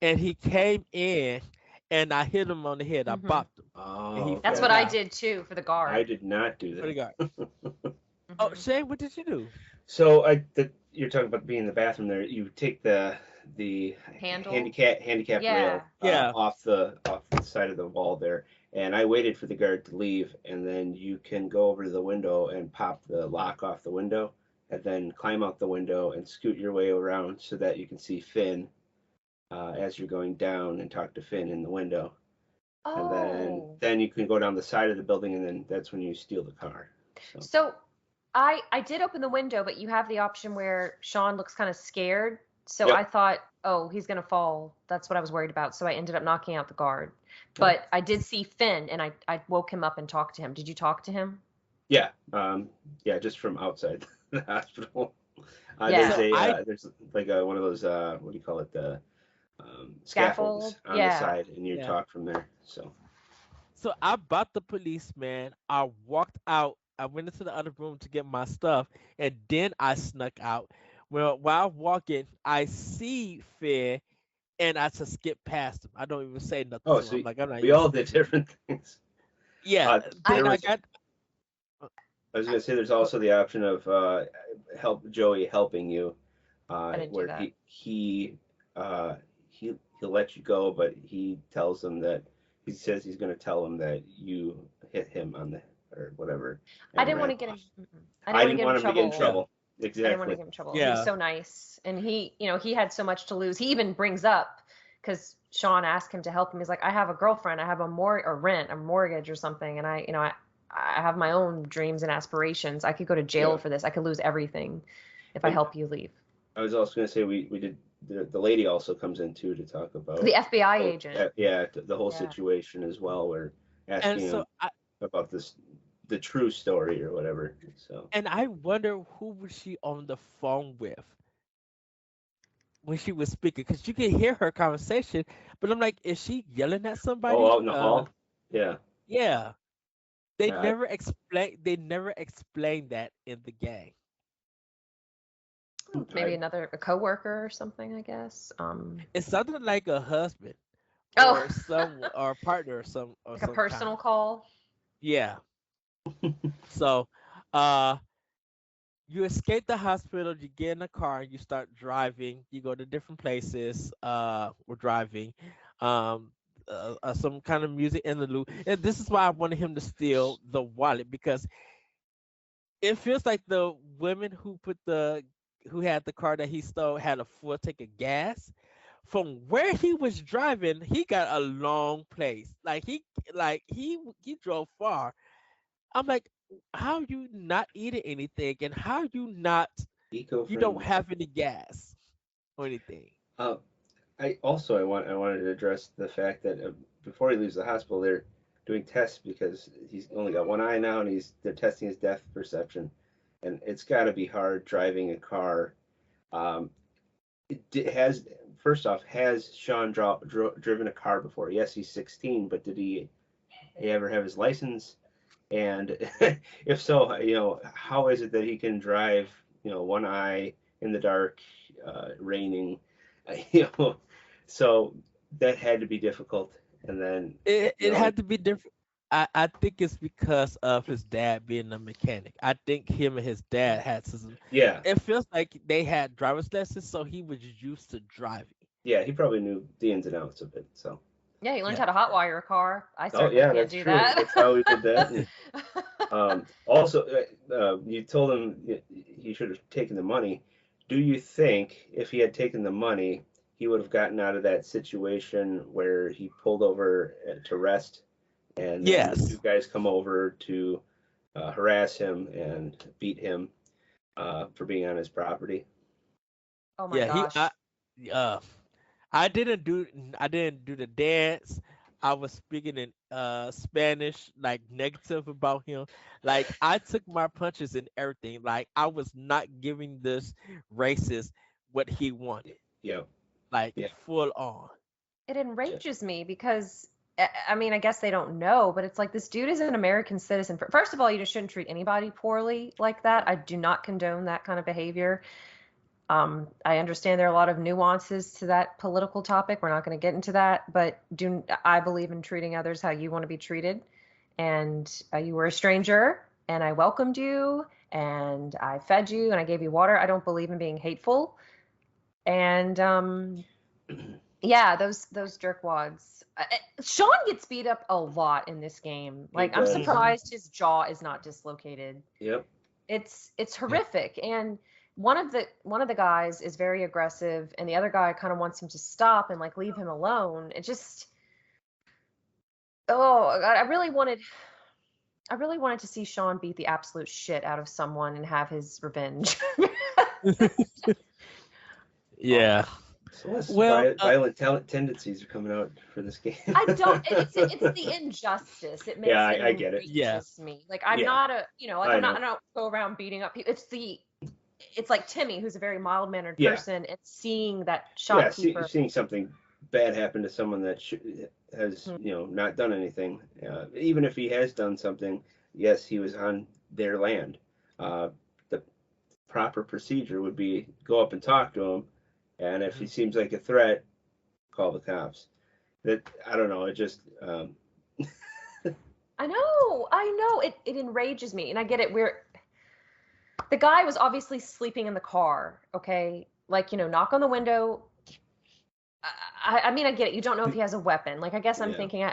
and he came in, and I hit him on the head. I Hmm. bopped him, and Oh, he That's fell okay. what I down did too for the I guard. did not do for the guard. that. Oh, Hmm. Shane, what did you do? So you're talking about being in the bathroom there. You take the Handle. handicap Yeah. rail Yeah. off the side of the wall there, and I waited for the guard to leave, and then you can go over to the window and pop the lock off the window, and then climb out the window and scoot your way around so that you can see Finn as you're going down, and talk to Finn in the window, and then Oh. then you can go down the side of the building, and then that's when you steal the car. So So I did open the window, but you have the option where Sean looks kind of scared. So I yep. thought, oh, he's gonna fall. That's what I was worried about. So I ended up knocking out the guard. Yeah. But I did see Finn, and I woke him up and talked to him. Did you talk to him? Yeah, yeah, just from outside the hospital. Yeah. There's like one of those what do you call it, the Scaffold. scaffolds on the Yeah. side, and you Yeah. talk from there. So So I bought the policeman. I walked out. I went into the other room to get my stuff, and then I snuck out. Well, while walking, I see Finn, and I just skip past them. I don't even say nothing Oh, to so them. Like I'm not we even all did speaking. different things. Yeah. I There Then I was. got. I was gonna say there's also the option of help Joey helping you, I didn't do where that. uh, he'll let you go, but he tells them that he says he's gonna tell him that you hit him on the or whatever I and didn't want ran to get him. off. I didn't I want to didn't get him in want him to get in trouble. Yeah. trouble. I didn't want to Exactly. get him in trouble. He was Yeah. so nice, and he had so much to lose. He even brings up because Sean asked him to help him. He's like, I have a girlfriend, I have a mortgage or something, and I have my own dreams and aspirations. I could go to jail Yeah. for this. I could lose everything if I And help you leave. I was also gonna say we did the lady also comes in too to talk about The FBI agent. the whole Yeah. situation as well. We're And asking so him about the true story or whatever. So I wonder who was she on the phone with when she was speaking, because you can hear her conversation, but I'm like, is she yelling at oh, somebody? out in the hall. Yeah. Yeah. They Uh, never explain. They never explained that in the game. I, Maybe a coworker or something, I guess. It's something like a husband Oh, or some or a partner or like a some kind. personal call. Yeah. So, uh, you escape the hospital. You get in a car and you start driving. You go to different places. We're driving. Um, some kind of music interlude, and this is why I wanted him to steal the wallet, because it feels like the women who had the car that he stole had a full tank of gas. From where he was driving, he got a long place. He drove far. I'm like, how you not eating anything, and how you don't eco-friendly. have any gas or anything. Uh, I wanted to address the fact that before he leaves the hospital, they're doing tests because he's only got one eye now, and they're testing his depth perception, and it's got to be hard driving a car. Um, has first off, has Sean driven a car before? Yes, he's 16, but did he ever have his license? And if so, how is it that he can drive, one eye in the dark, raining, you know, so that had to be difficult. And then, It you know, had to be different. I think it's because of his dad being a mechanic. I think him and his dad had some. yeah, It feels like they had driver's lessons, so he was used to driving. yeah, he probably knew the ins and outs of it. So, Yeah, he learned Yeah. how to hotwire a car. I oh certainly yeah, can't that's do true. that. That's how he did that. And, also, you told him he should have taken the money. Do you think if he had taken the money, he would have gotten out of that situation where he pulled over to rest, and then the two Yes. guys come over to harass him and beat him for being on his property? Oh my Yeah. gosh. Uh, I didn't do the dance. I was speaking in Spanish, like negative about him. Like I took my punches and everything. Like I was not giving this racist what he wanted. Yeah, Like yeah, full on. It yeah, enrages me because I mean, I guess they don't know, but it's like this dude is an American citizen. First of all, you just shouldn't treat anybody poorly like that. no, I do not condone that kind of behavior. I understand there are a lot of nuances to that political topic. We're not going to get into that, but I believe in treating others how you want to be treated. And you were a stranger, and I welcomed you, and I fed you, and I gave you water. I don't believe in being hateful. And yeah, those jerkwads. Sean gets beat up a lot in this game. he Like I'm does. Hmm. surprised his jaw is not dislocated. Yep. It's Yeah. horrific. And one of the guys is very aggressive, and the other guy kind of wants him to stop and like leave him alone. It just oh God, I really wanted to see Sean beat the absolute shit out of someone and have his revenge. Oh, Yeah. Celeste's Well, violent tendencies are coming out for this game. I don't. It's the injustice. It Yeah, makes it I get it. yeah. enrages me. Like I'm Yeah, not like I I'm not. know. I don't go around beating up people. It's like Timmy, who's a very mild mannered Yeah, person, and seeing that yeah. shopkeeper. Seeing something bad happen to someone that has, Mhm. not done anything, even if he has done something, yes, he was on their land. The proper procedure would be go up and talk to him, and if he seems like a threat, call the cops. That I don't know. It just I know. It enrages me, and I get it. The guy was obviously sleeping in the car. Okay, like knock on the window. I mean, I get it. You don't know if he has a weapon. Like, I guess I'm yeah. thinking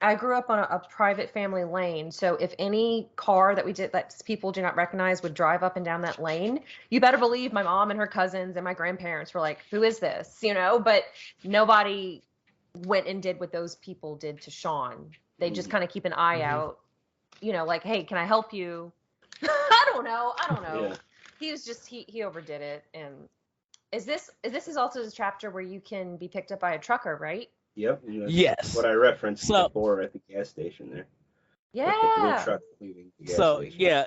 I grew up on a private family lane, so if any car that people do not recognize would drive up and down that lane, you better believe my mom and her cousins and my grandparents were like, "Who is this?" But nobody went and did what those people did to Sean. They just kind of keep an eye out, like, "Hey, can I help you?" I don't know. Yeah. He was just he overdid it. And this is also the chapter where you can be picked up by a trucker, right? Yep. And that's Yes. what I referenced So before at the gas station there. Yeah. With the blue truck leaving the gas station. yeah,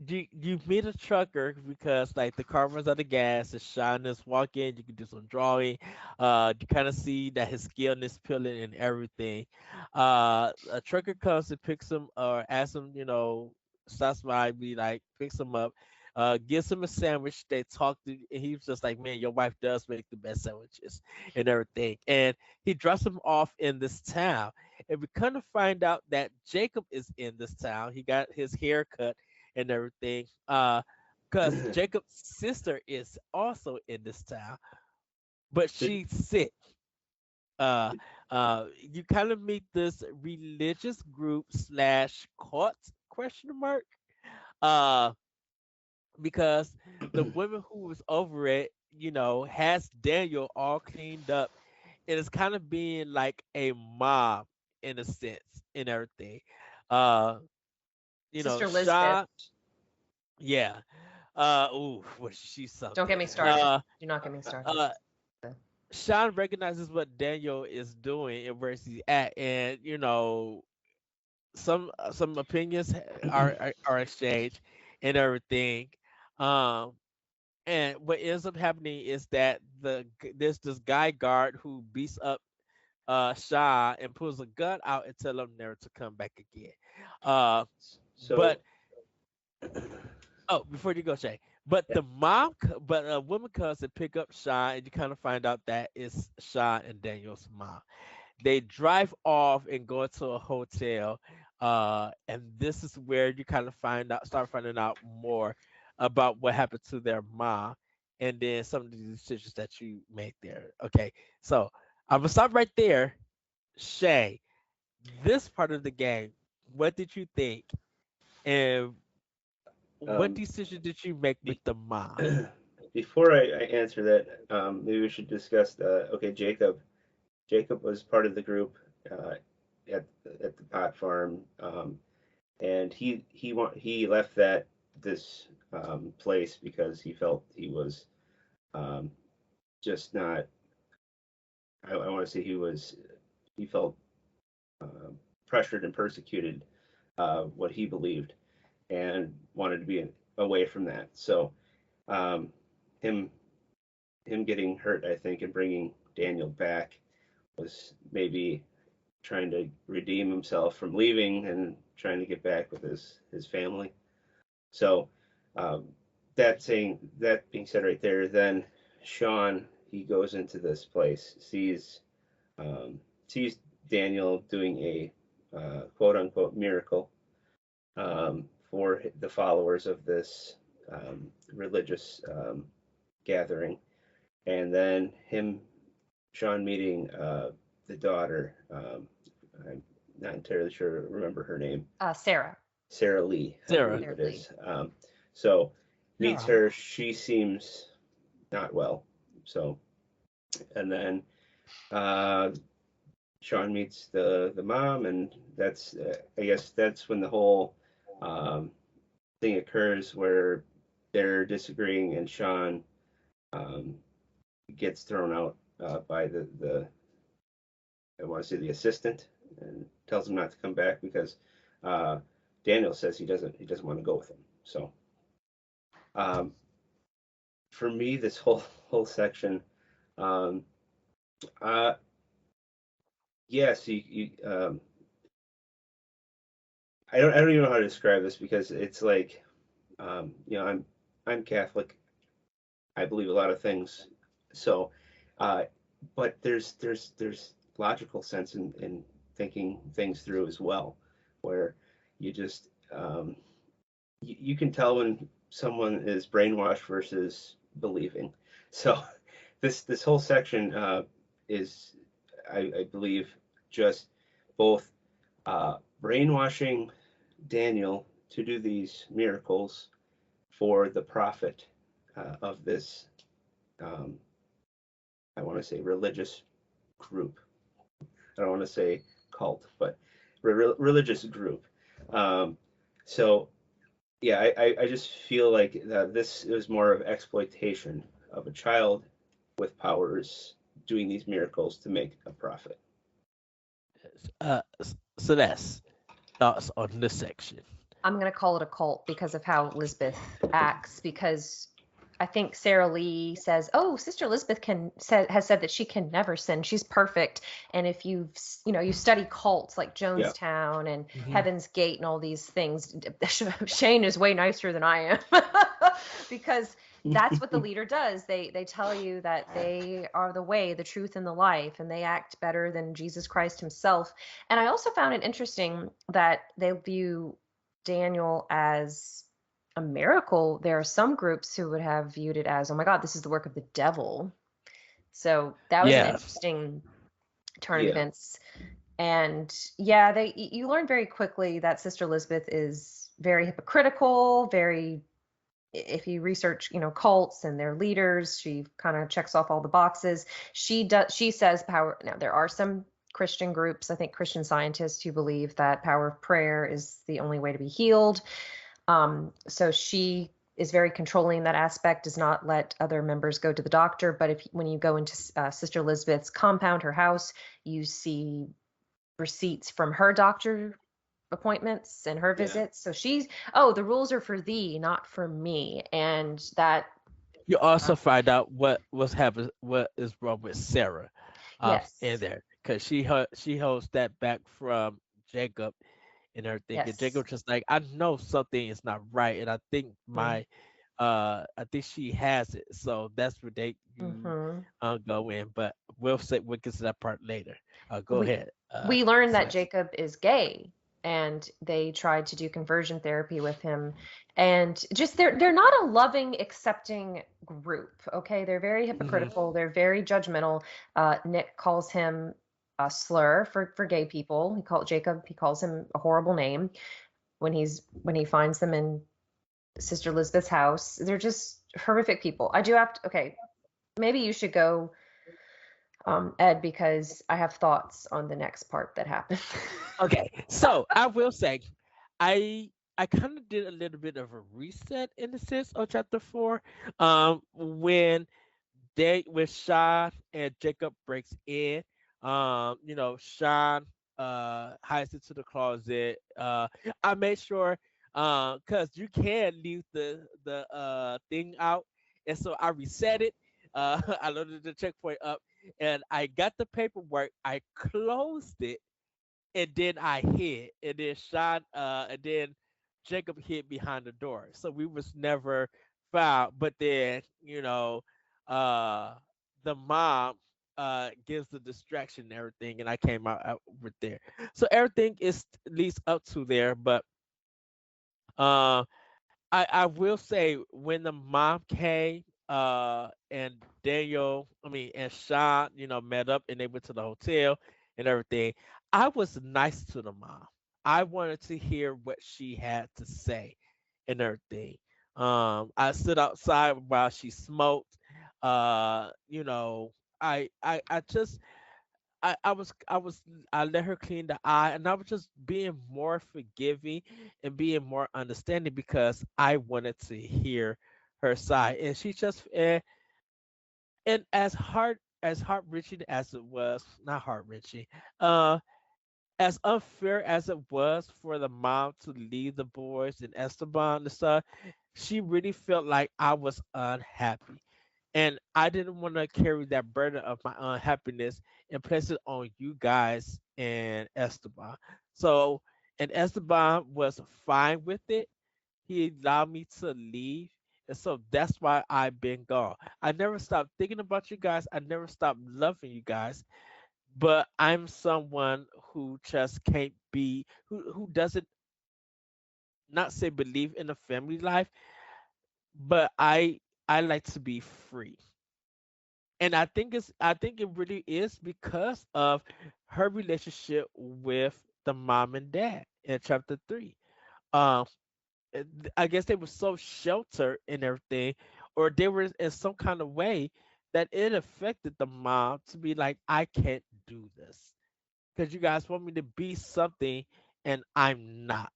you meet a trucker because like the car runs out of gas. It's shyness. Walk in, you can do some drawing. You kind of see that his skin is peeling and everything. A trucker comes and picks him or asks him, stops by, be like, picks him up. Gives him a sandwich. They talk to, and he was just like, "Man, your wife does make the best sandwiches and everything." And he drops him off in this town, and we kind of find out that Jacob is in this town. He got his hair cut and everything. Because Jacob's sister is also in this town, but she's sick. Uh, you kind of meet this religious group slash cult question mark. Uh, because the woman who was over it, has Daniel all cleaned up. It is kind of being like a mob in a sense and everything. Uh, Sister Elizabeth. Sean, yeah. Ooh, was she something? Don't get me started. Do not get me started. Sean recognizes what Daniel is doing and where he's at, and some opinions are exchanged and everything. Um, and what ends up happening is that there's this guy guard who beats up Sean and pulls a gun out and tell him never to come back again. So But before you go, Shay, but but a woman comes and pick up Sean, and you kind of find out that it's Sean and Daniel's mom. They drive off and go to a hotel, and this is where you kind of start finding out more about what happened to their mom, and then some of the decisions that you made there. Okay, so I'm gonna stop right there. Shay, this part of the game, what did you think, and what um, decision did you make with be- the mom? before I answer that, maybe we should discuss okay, Jacob. Jacob was part of the group at the pot farm, and he left this place because he felt he was um, just not. I want to say he felt pressured and persecuted what he believed and wanted to be away from that. So um, him getting hurt, I think, and bringing Daniel back was maybe trying to redeem himself from leaving and trying to get back with his family. So um, that being said right there, then Sean, he goes into this place, sees Daniel doing a quote unquote miracle for the followers of this religious gathering, and then Sean meeting the daughter. I'm not entirely sure. Remember her name? Sarah. Sarah Lee. Sarah. I believe it is. So meets her. She seems not well. So, and then Sean meets the mom, and that's I guess that's when the whole thing occurs where they're disagreeing, and Sean um, gets thrown out by the I want to say the assistant, and tells him not to come back because Daniel says he doesn't want to go with him. So um, for me, this whole section, um, yes, I don't even know how to describe this because it's like I'm Catholic. I believe a lot of things. So but there's logical sense in thinking things through as well, where you just you can tell when someone is brainwashed versus believing. So this whole section is, I believe, just both brainwashing Daniel to do these miracles for the profit of this, um, I want to say, religious group. I don't want to say cult, but religious group. Um, so yeah, I just feel like this is more of exploitation of a child with powers doing these miracles to make a profit. Celeste, thoughts on this section? I'm going to call it a cult because of how Elizabeth acts. Because I think Sarah Lee says, "Oh, Sister Elizabeth has said that she can never sin. She's perfect." And if you study cults like Yeah. Jonestown and Mhm. Heaven's Gate and all these things, Shane is way nicer than I am because that's what the leader does. They tell you that they are the way, the truth, and the life, and they act better than Jesus Christ himself. And I also found it interesting that they view Daniel as a miracle. There are some groups who would have viewed it as, oh my God, this is the work of the devil. So that was an Yeah. interesting turn of Yeah. events. And yeah, you learn very quickly that Sister Elizabeth is very hypocritical, very, if you research, cults and their leaders, she kind of checks off all the boxes. She says power. Now there are some Christian groups, I think Christian scientists, who believe that power of prayer is the only way to be healed. So she is very controlling in that aspect, does not let other members go to the doctor. But when you go into Sister Elizabeth's compound, her house, you see receipts from her doctor appointments and her Yeah. visits. So the rules are for thee, not for me. And that, You uh, also find out what's happening, what is wrong with Sarah, in yes, there, because she holds that back from Jacob and everything. And yes. Jacob just like, I know something is not right, and I think Mm-hmm. I think she has it. So that's where they you Mm-hmm. go in. But we'll get to that part later. Go We ahead, we learned that Celeste. Jacob is gay, and they tried to do conversion therapy with him. And just they're not a loving, accepting group. Okay, they're very Hmm. hypocritical. They're very judgmental. Nick calls him a slur for gay people. He calls him a horrible name when he finds them in Sister Elizabeth's house. They're just horrific people. I do have to. Okay, maybe you should go, Ed, because I have thoughts on the next part that happened. Okay, so I will say, I I kind of did a little bit of a reset in the sense of chapter four, when when Sean and Jacob breaks in. Sean hides into the closet. I made sure cause you can leave the thing out, and so I reset it. I loaded the checkpoint up, and I got the paperwork. I closed it, and then I hid, and then and then Jacob hid behind the door, so we was never found. But then uh, the mom gives the distraction and everything, and I came out with there. So everything is at least up to there, but uh, I will say when the mom came, and and Sean, met up and they went to the hotel and everything, I was nice to the mom. I wanted to hear what she had to say and everything. I stood outside while she smoked. Uh, you know, I just I let her clean the eye, and I was just being more forgiving and being more understanding because I wanted to hear her side. And she just and as heart wrenching as it was, not heart wrenching, uh as unfair as it was for the mom to leave the boys in Esteban and stuff, she really felt like I was unhappy. And I didn't want to carry that burden of my unhappiness and place it on you guys and Esteban. So, and Esteban was fine with it. He allowed me to leave, And so that's why I've been gone. I never stopped thinking about you guys. I never stopped loving you guys. But I'm someone who just can't be who doesn't not say believe in a family life, but I like to be free. And I think it really is because of her relationship with the mom and dad in chapter 3. Um I guess they were so sheltered and everything, or they were in some kind of way that it affected the mom to be like, I can't do this because you guys want me to be something and I'm not.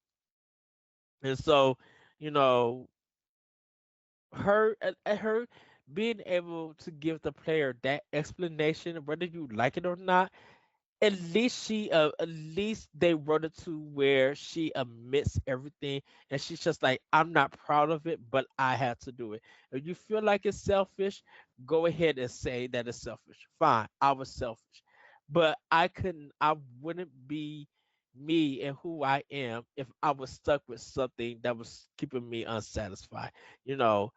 And so, you know, her being able to give the player that explanation, whether you like it or not, at least they wrote it to where she admits everything and she's just like, I'm not proud of it, but I had to do it. If you feel like it's selfish, go ahead and say that it's selfish. Fine, I was selfish. But I wouldn't be me and who I am if I was stuck with something that was keeping me unsatisfied. You know,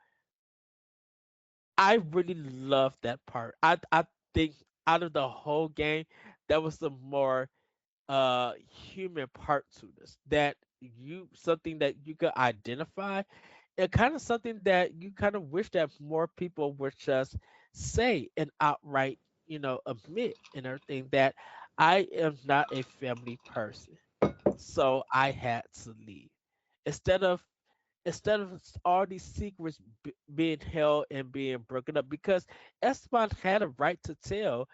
I really love that part. I think out of the whole game, that was the more human part to this, that you something that you could identify, and kind of something that you kind of wish that more people would just say and outright, admit and everything, that I am not a family person, so I had to leave. Instead of instead of all these secrets being held and being broken up, because Esteban had a right to tell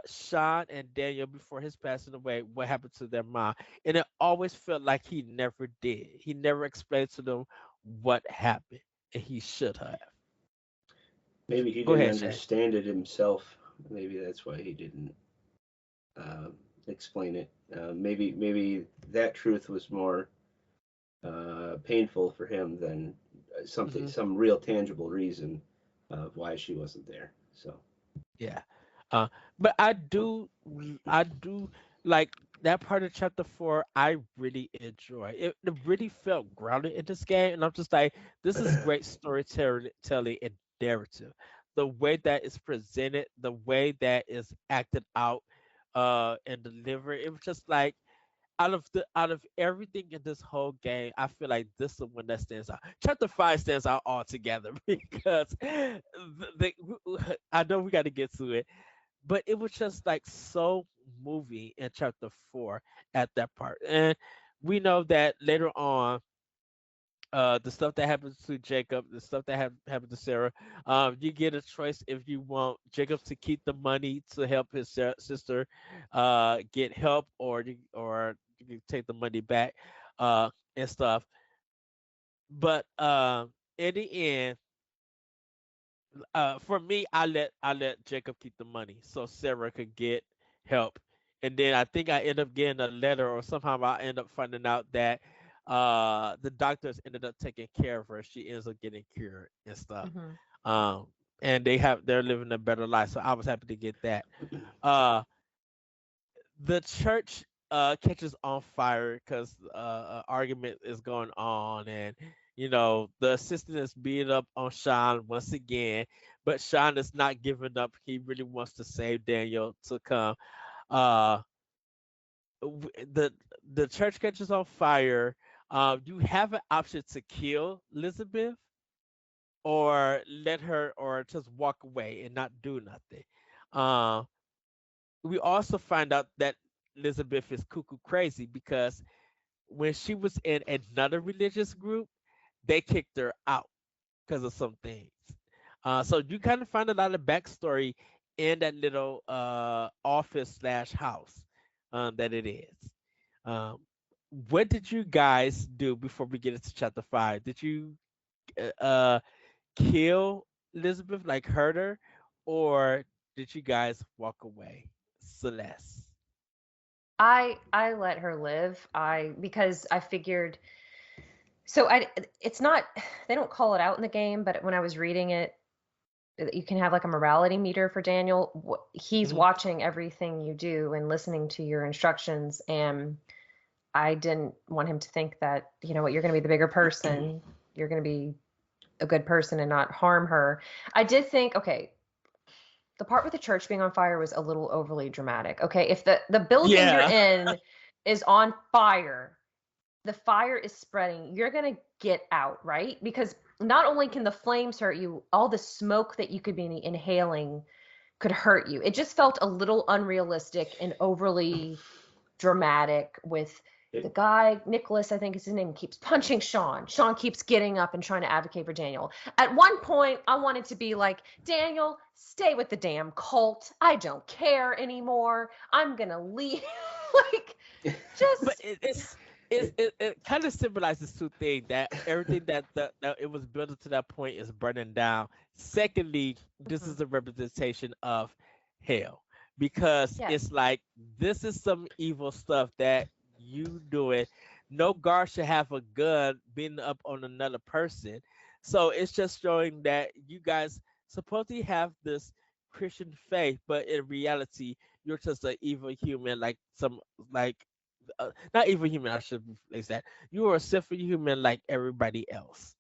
Sean and Daniel before his passing away what happened to their mom. And it always felt like he never did. He never explained to them what happened. And he should have. Maybe he Go didn't ahead, Shay. understand it himself. Maybe that's why he didn't uh, explain it. Maybe that truth was more painful for him than Hmm. some real tangible reason of why she wasn't there. So Yeah. Uh, but I do like that part of chapter 4. I really enjoy it. It really felt grounded in this game, and I'm just like, this is great storytelling and narrative. The way that it's presented, the way that is acted out, and delivered. It was just like, out of everything in this whole game, I feel like this is the one that stands out. Chapter 5 stands out altogether because I know we got to get to it, but it was just like so moving in chapter 4 at that part. And we know that later on, the stuff that happens to Jacob, the stuff that happened to Sarah, you get a choice if you want Jacob to keep the money to help his sister get help, or you can take the money back, and stuff. But in the end, for me, I let Jacob keep the money so Sarah could get help, and then I think I end up getting a letter, or somehow I end up finding out that the doctors ended up taking care of her. She ends up getting cured and stuff. Hmm. Um, and they're living a better life, so I was happy to get that. Uh, the church catches on fire because argument is going on, and the assistant is beating up on Sean once again, but Sean is not giving up. He really wants to save Daniel to come. uh w- the the church catches on fire. You have an option to kill Elizabeth, or let her, or just walk away and not do nothing. uh we also find out that Elizabeth is cuckoo crazy because when she was in another religious group, they kicked her out because of some things. So you kind of find a lot of backstory in that little office slash house that it is. Um, what did you guys do before we get into chapter 5? Did you uh, kill Elizabeth, like hurt her, or did you guys walk away? Celeste. I let her live. Because I figured, so I it's not, they don't call it out in the game, but when I was reading it, you can have like a morality meter for Daniel. He's Hmm. watching everything you do and listening to your instructions, and I didn't want him to think that, you know what, you're going to be the bigger person. You're going to be a good person and not harm her. I did think, okay, the part with the church being on fire was a little overly dramatic. Okay, if the building you're Yeah. in is on fire, the fire is spreading, you're going to get out, right? Because not only can the flames hurt you, all the smoke that you could be inhaling could hurt you. It just felt a little unrealistic and overly dramatic with the guy, Nicholas, I think is his name, keeps punching Sean. Sean keeps getting up and trying to advocate for Daniel. At one point, I wanted to be like, Daniel, stay with the damn cult. I don't care anymore. I'm going to leave. Like, But just. it kind of symbolizes two things, that everything that it was built to that point is burning down. Secondly, this Mhm. is a representation of hell, because Yes. it's like this is some evil stuff that you doing. No guard should have a gun beating up on another person. So it's just showing that you guys supposedly have this Christian faith, but in reality, you're just an evil human, like some like not even human. I should rephrase that. You are a sinful human like everybody else.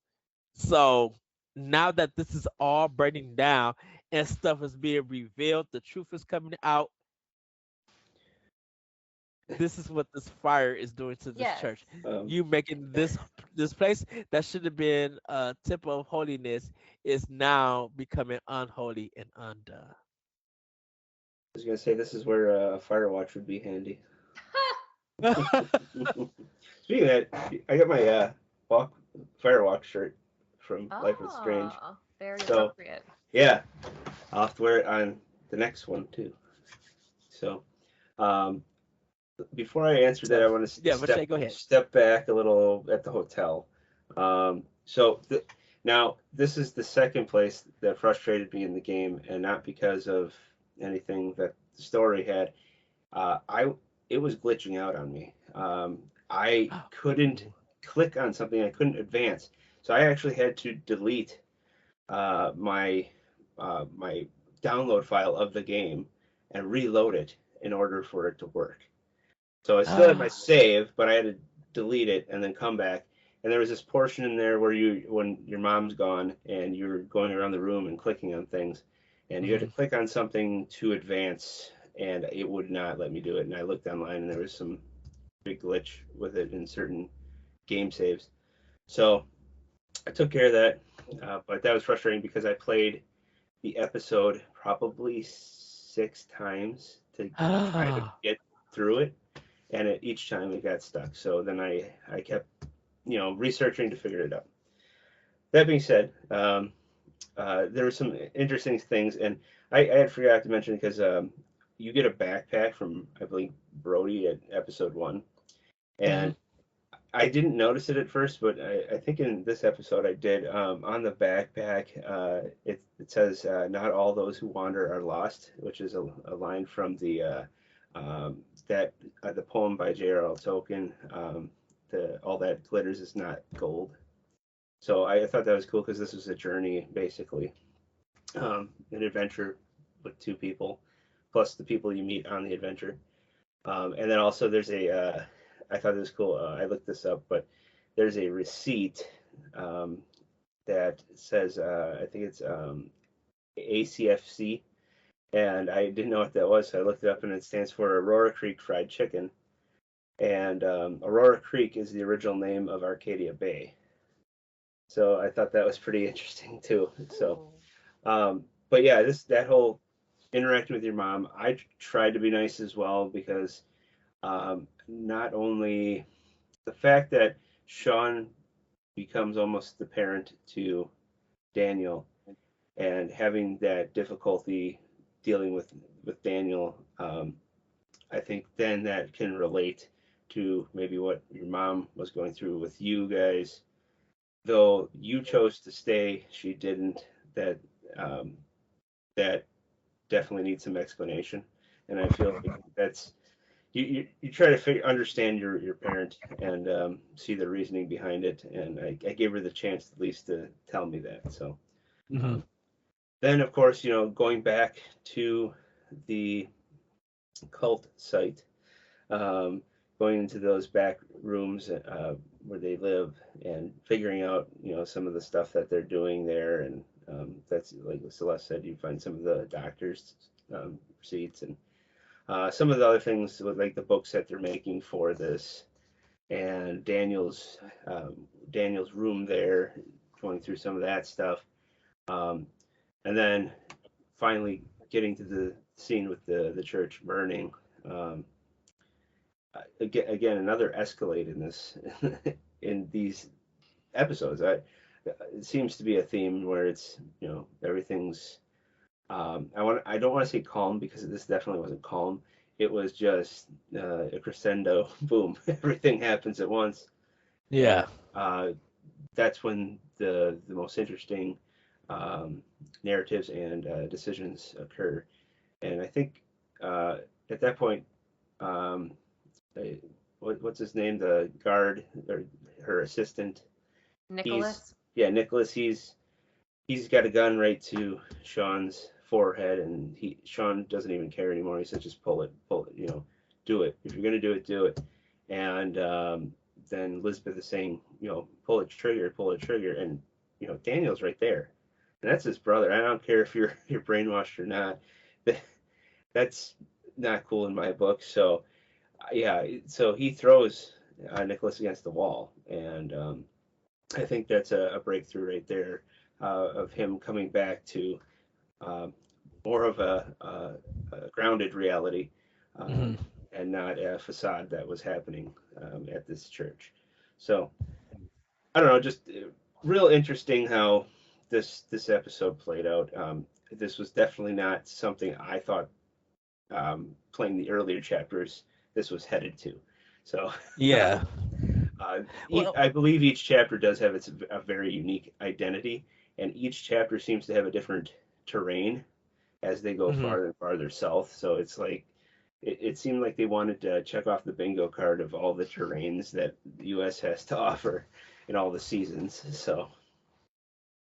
So now that this is all burning down and stuff is being revealed, the truth is coming out. This is what this fire is doing to this Yes. church. Um, You making this place that should have been a temple of holiness is now becoming unholy and undone. I was gonna say this is where a Firewatch would be handy. Speaking of that, I got my walk Firewalk shirt from Life is Strange. Oh, very So appropriate. yeah, I'll have to wear it on the next one too. So um, before I answer that, I So want to yeah, but Shay, go ahead. step back a little at the hotel. So now this is the second place that frustrated me in the game, and not because of anything that the story had. I It was glitching out on me. I couldn't Ooh. click on something. I couldn't advance. So I actually had to delete my my download file of the game and reload it in order for it to work. So I still had my save, but I had to delete it and then come back. And there was this portion in there where when your mom's gone and you're going around the room and clicking on things, and you had to Mhm. click on something to advance, and it would not let me do it. And I looked online, and there was some big glitch with it in certain game saves. So I took care of that, but that was frustrating because I played the episode probably 6 times to try to get through it, and each time it got stuck. So then I kept researching to figure it out. That being said, there were some interesting things, and I had forgot to mention because you get a backpack from, I believe, Brody at episode 1, Mhm. and I didn't notice it at first, but I think in this episode I did. On the backpack, it says, "Not all those who wander are lost," which is a line from the poem by J.R.R. Tolkien. The All that glitters is not gold. So I thought that was cool because this was a journey, basically, an adventure with two people, plus the people you meet on the adventure. And then also there's I thought it was cool. I looked this up, but there's a receipt um, that says, I think it's ACFC, and I didn't know what that was, so I looked it up, and it stands for Aurora Creek Fried Chicken. And Aurora Creek is the original name of Arcadia Bay. So I thought that was pretty interesting too. So, Ooh. but yeah, that whole interacting with your mom, I tried to be nice as well because not only the fact that Sean becomes almost the parent to Daniel and having that difficulty dealing with Daniel, I think then that can relate to maybe what your mom was going through with you guys. Though you chose to stay, she didn't. That um, that definitely needs some explanation, and I feel like that's you try to understand your parent and see the reasoning behind it, and I gave her the chance at least to tell me that. So Mhm. um, then of course going back to the cult site, um, going into those back rooms where they live and figuring out, some of the stuff that they're doing there. And that's like Celeste said, you find some of the doctor's receipts and some of the other things with like the books that they're making for this, and Daniel's room there, going through some of that stuff, and then finally getting to the scene with the church burning. Um, again, another escalate in this in these episodes. It seems to be a theme where it's everything's. I don't want to say calm, because this definitely wasn't calm. It was just a crescendo. Boom! Everything happens at once. Yeah. And that's when the most interesting narratives and decisions occur. And I think at that point, um, what's his name? The guard, or her assistant. Nicholas. Nicholas. He's got a gun right to Sean's forehead, and Sean doesn't even care anymore. He says, "Just pull it, do it. If you're gonna do it, do it." And then Elizabeth is saying, pull a trigger, and Daniel's right there, and that's his brother. I don't care if you're brainwashed or not. That's not cool in my book. So yeah, so he throws Nicholas against the wall, and I think that's a breakthrough right there, of him coming back to more of a grounded reality, and not a facade that was happening at this church. So I don't know, just real interesting how this episode played out. This was definitely not something I thought, playing the earlier chapters, this was headed to. So Yeah. I believe each chapter does have a very unique identity, and each chapter seems to have a different terrain as they go farther and farther south. So it's like it seemed like they wanted to check off the bingo card of all the terrains that the U.S. has to offer in all the seasons. So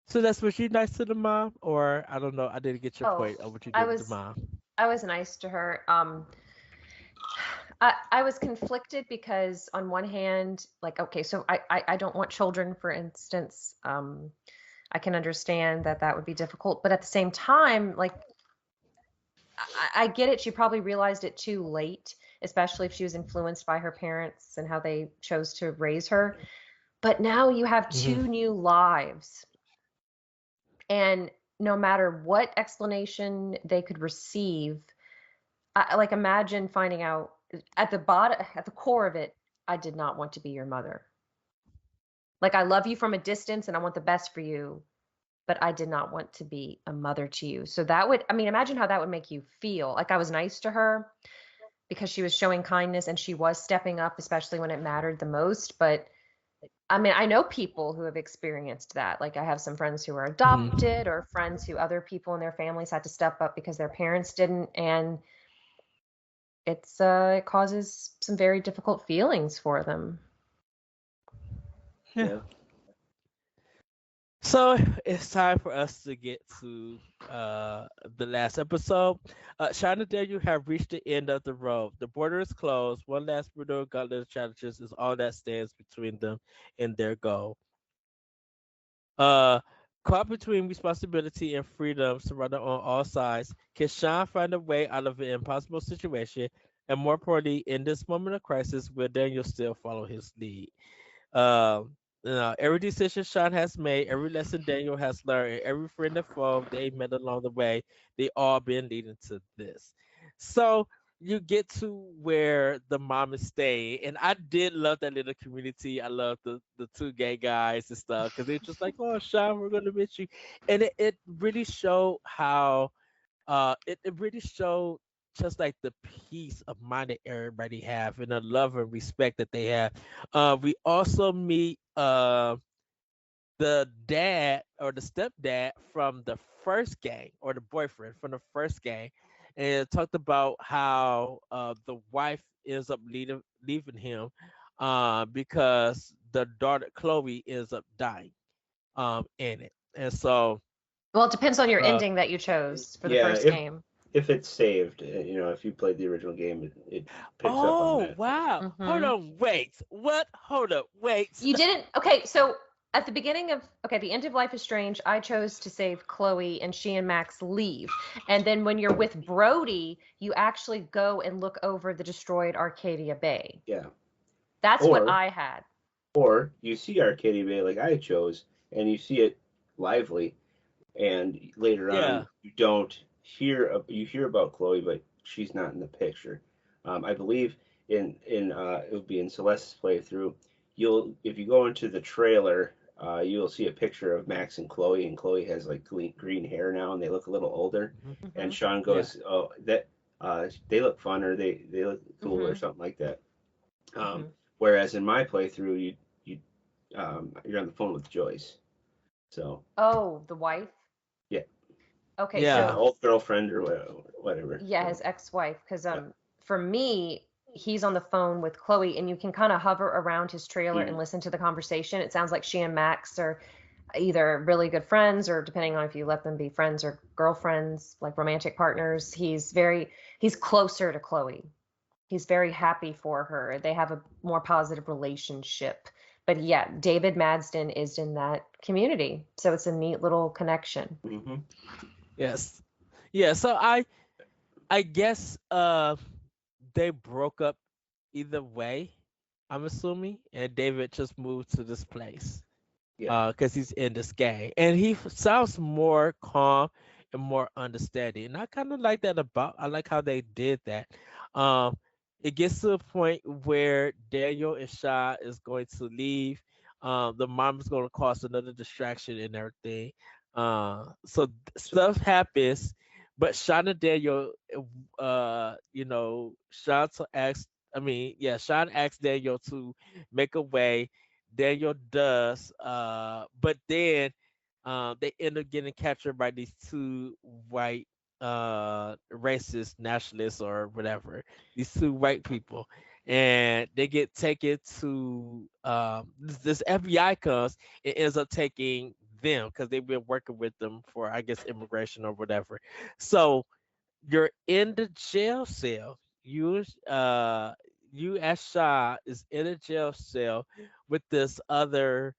that's what you nice to the mom, or I don't know. I didn't get your Oh, point of what you I did with the was mom. I was nice to her. I was conflicted because on one hand, like, okay, so I don't want children, for instance. I can understand that that would be difficult, but at the same time, like, I get it. She probably realized it too late, especially if she was influenced by her parents and how they chose to raise her. But now you have two new lives, and no matter what explanation they could receive, like, imagine finding out at the bottom, at the core of it, I did not want to be your mother. Like, I love you from a distance and I want the best for you, but I did not want to be a mother to you. So that would, I mean, imagine how that would make you feel. Like, I was nice to her because she was showing kindness and she was stepping up, especially when it mattered the most. But I mean, I know people who have experienced that. Like, I have some friends who are adopted, or friends who other people in their families had to step up because their parents didn't. And it causes some very difficult feelings for them. Yeah. So it's time for us to get to the last episode. Sean and Daniel have reached the end of the road. The border is closed. One last brutal gauntlet of challenges is all that stands between them and their goal. Uh, Caught between responsibility and freedom, surrounded on all sides, can Sean find a way out of an impossible situation? And more importantly, in this moment of crisis, will Daniel still follow his lead? Every decision Sean has made, every lesson Daniel has learned, and every friend and foe they met along the way, they all been leading to this. So you get to where the mom is staying, and I did love that little community. I love the two gay guys and stuff, because they're just like, "Oh, Sean, we're gonna miss you," and it really showed how it really showed just like the peace of mind that everybody have, and the love and respect that they have. We also meet the dad or the stepdad from the first gang, or the boyfriend from the first gang, and it talked about how the wife ends up leaving him because the daughter Chloe ends up dying in it. And so Well, it depends on your uh ending that you chose for the yeah, first game. if it's saved, if you played the original game, it picks up on Oh that. wow! Hold on, wait. What? Hold up, wait. You didn't. Okay, so at the beginning of the end of Life is Strange, I chose to save Chloe, and she and Max leave. And then when you're with Brody, you actually go and look over the destroyed Arcadia Bay. Yeah. That's what I had. Or you see Arcadia Bay like I chose, and you see it lively, and later on you don't hear about Chloe, but she's not in the picture. I believe in it would be in Celeste's playthrough. If you go into the trailer, you'll see a picture of Max and Chloe has like green hair now, and they look a little older. Mm-hmm. And Sean goes, "Oh, that they look fun, or they look cool, or something like that." Whereas in my playthrough, you're on the phone with Joyce. So. Oh, the wife. Yeah. Okay. Yeah. So old girlfriend or whatever. Yeah, his ex-wife. Because for me, he's on the phone with Chloe, and you can kind of hover around his trailer and listen to the conversation. It sounds like she and Max are either really good friends, or depending on if you let them be friends or girlfriends, like romantic partners. He's closer to Chloe. He's very happy for her. They have a more positive relationship. But yeah, David Madsden is in that community, so it's a neat little connection. Mm-hmm. Yes. Yeah. So I guess they broke up either way. I'm assuming, and David just moved to this place. Yeah. Because he's in this gang, and he sounds more calm and more understanding. And I kind of like that I like how they did that. It gets to a point where Daniel and Sha is going to leave. The mom is going to cause another distraction and everything. So stuff happens, but Sean and Daniel, Sean Sean asks Daniel to make a way. Daniel does, but then they end up getting captured by these two white racist nationalists or whatever, these two white people, and they get taken to this FBI comes and ends up taking them because they've been working with them for, I guess, immigration or whatever. So you're in the jail cell. You as Shah is in a jail cell with this other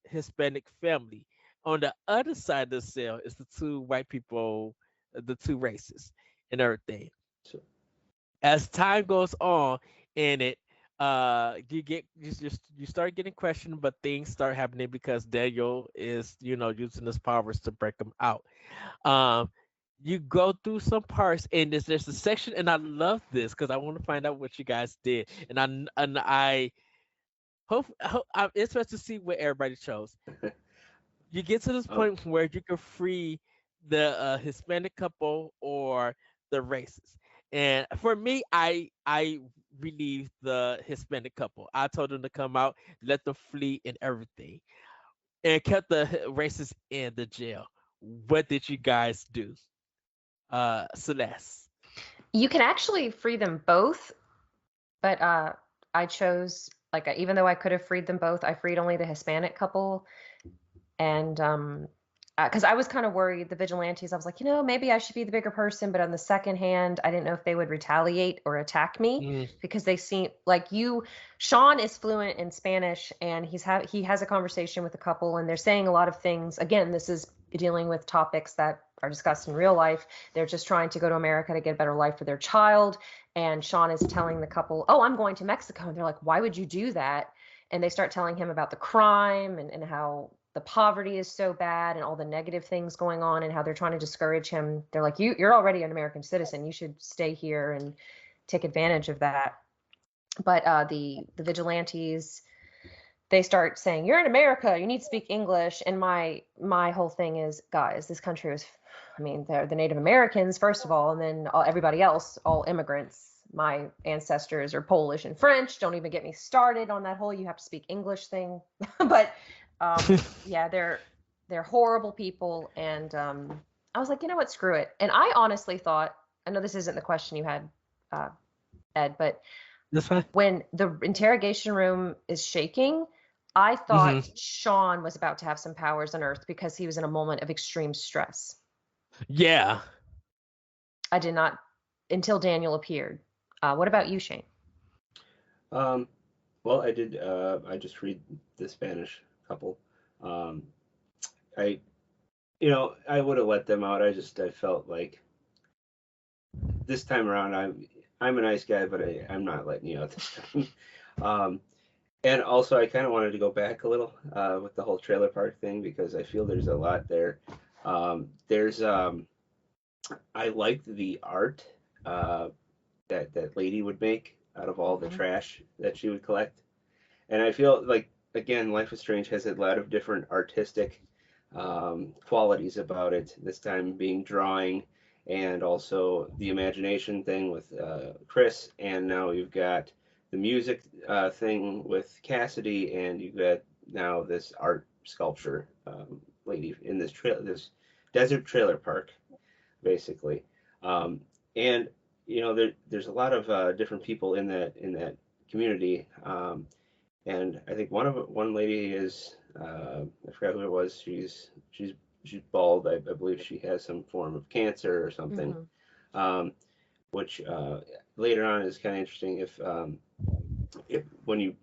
Hispanic family. On the other side of the cell is the two white people, the two races and everything. So, As time goes on in it, you start getting questioned, but things start happening because Daniel is, using his powers to break them out. Um, you go through some parts, and there's a section, and I love this because I want to find out what you guys did, and I hope I'm interested to see what everybody chose. You get to this point where you can free the Hispanic couple or the races, and for me, I relieved the Hispanic couple. I told them to come out, let them flee, and everything, and kept the racists in the jail. What did you guys do? Celeste. You can actually free them both, but I chose, like, even though I could have freed them both, I freed only the Hispanic couple. And because I was kind of worried, the vigilantes, I was like, maybe I should be the bigger person. But on the second hand, I didn't know if they would retaliate or attack me because they seem like Sean is fluent in Spanish, and he has a conversation with a couple, and they're saying a lot of things. Again, this is dealing with topics that are discussed in real life. They're just trying to go to America to get a better life for their child. And Sean is telling the couple, oh, I'm going to Mexico. And they're like, why would you do that? And they start telling him about the crime and how the poverty is so bad and all the negative things going on, and how they're trying to discourage him. They're like, you're already an American citizen. You should stay here and take advantage of that. But the vigilantes, they start saying, you're in America, you need to speak English. And my whole thing is, guys, this country was, they're the Native Americans, first of all, and then everybody else, all immigrants. My ancestors are Polish and French. Don't even get me started on that whole you have to speak English thing. But yeah, they're horrible people. And I was like, you know what, screw it. And I honestly thought, I know this isn't the question you had, Ed, but that's fine. When the interrogation room is shaking, I thought Sean was about to have some powers on Earth because he was in a moment of extreme stress. Yeah. I did not until Daniel appeared. What about you, Shane? Um, well, I did. I just read the Spanish couple. Um, I, I would have let them out. I felt like this time around, I'm a nice guy, but I'm not letting you out this time. Um, and also, I kind of wanted to go back a little with the whole trailer park thing because I feel there's a lot there. There's I liked the art uh, that lady would make out of all the Hmm. trash that she would collect. And I feel like again, Life is Strange has a lot of different artistic qualities about it. This time being drawing, and also the imagination thing with Chris, and now you've got the music thing with Cassidy, and you've got now this art sculpture lady in this desert trailer park, basically. Um, and there's a lot of different people in that community. And I think one lady is I forgot who it was. She's bald. I believe she has some form of cancer or something. Hmm. Um, which later on is kind of interesting. If when you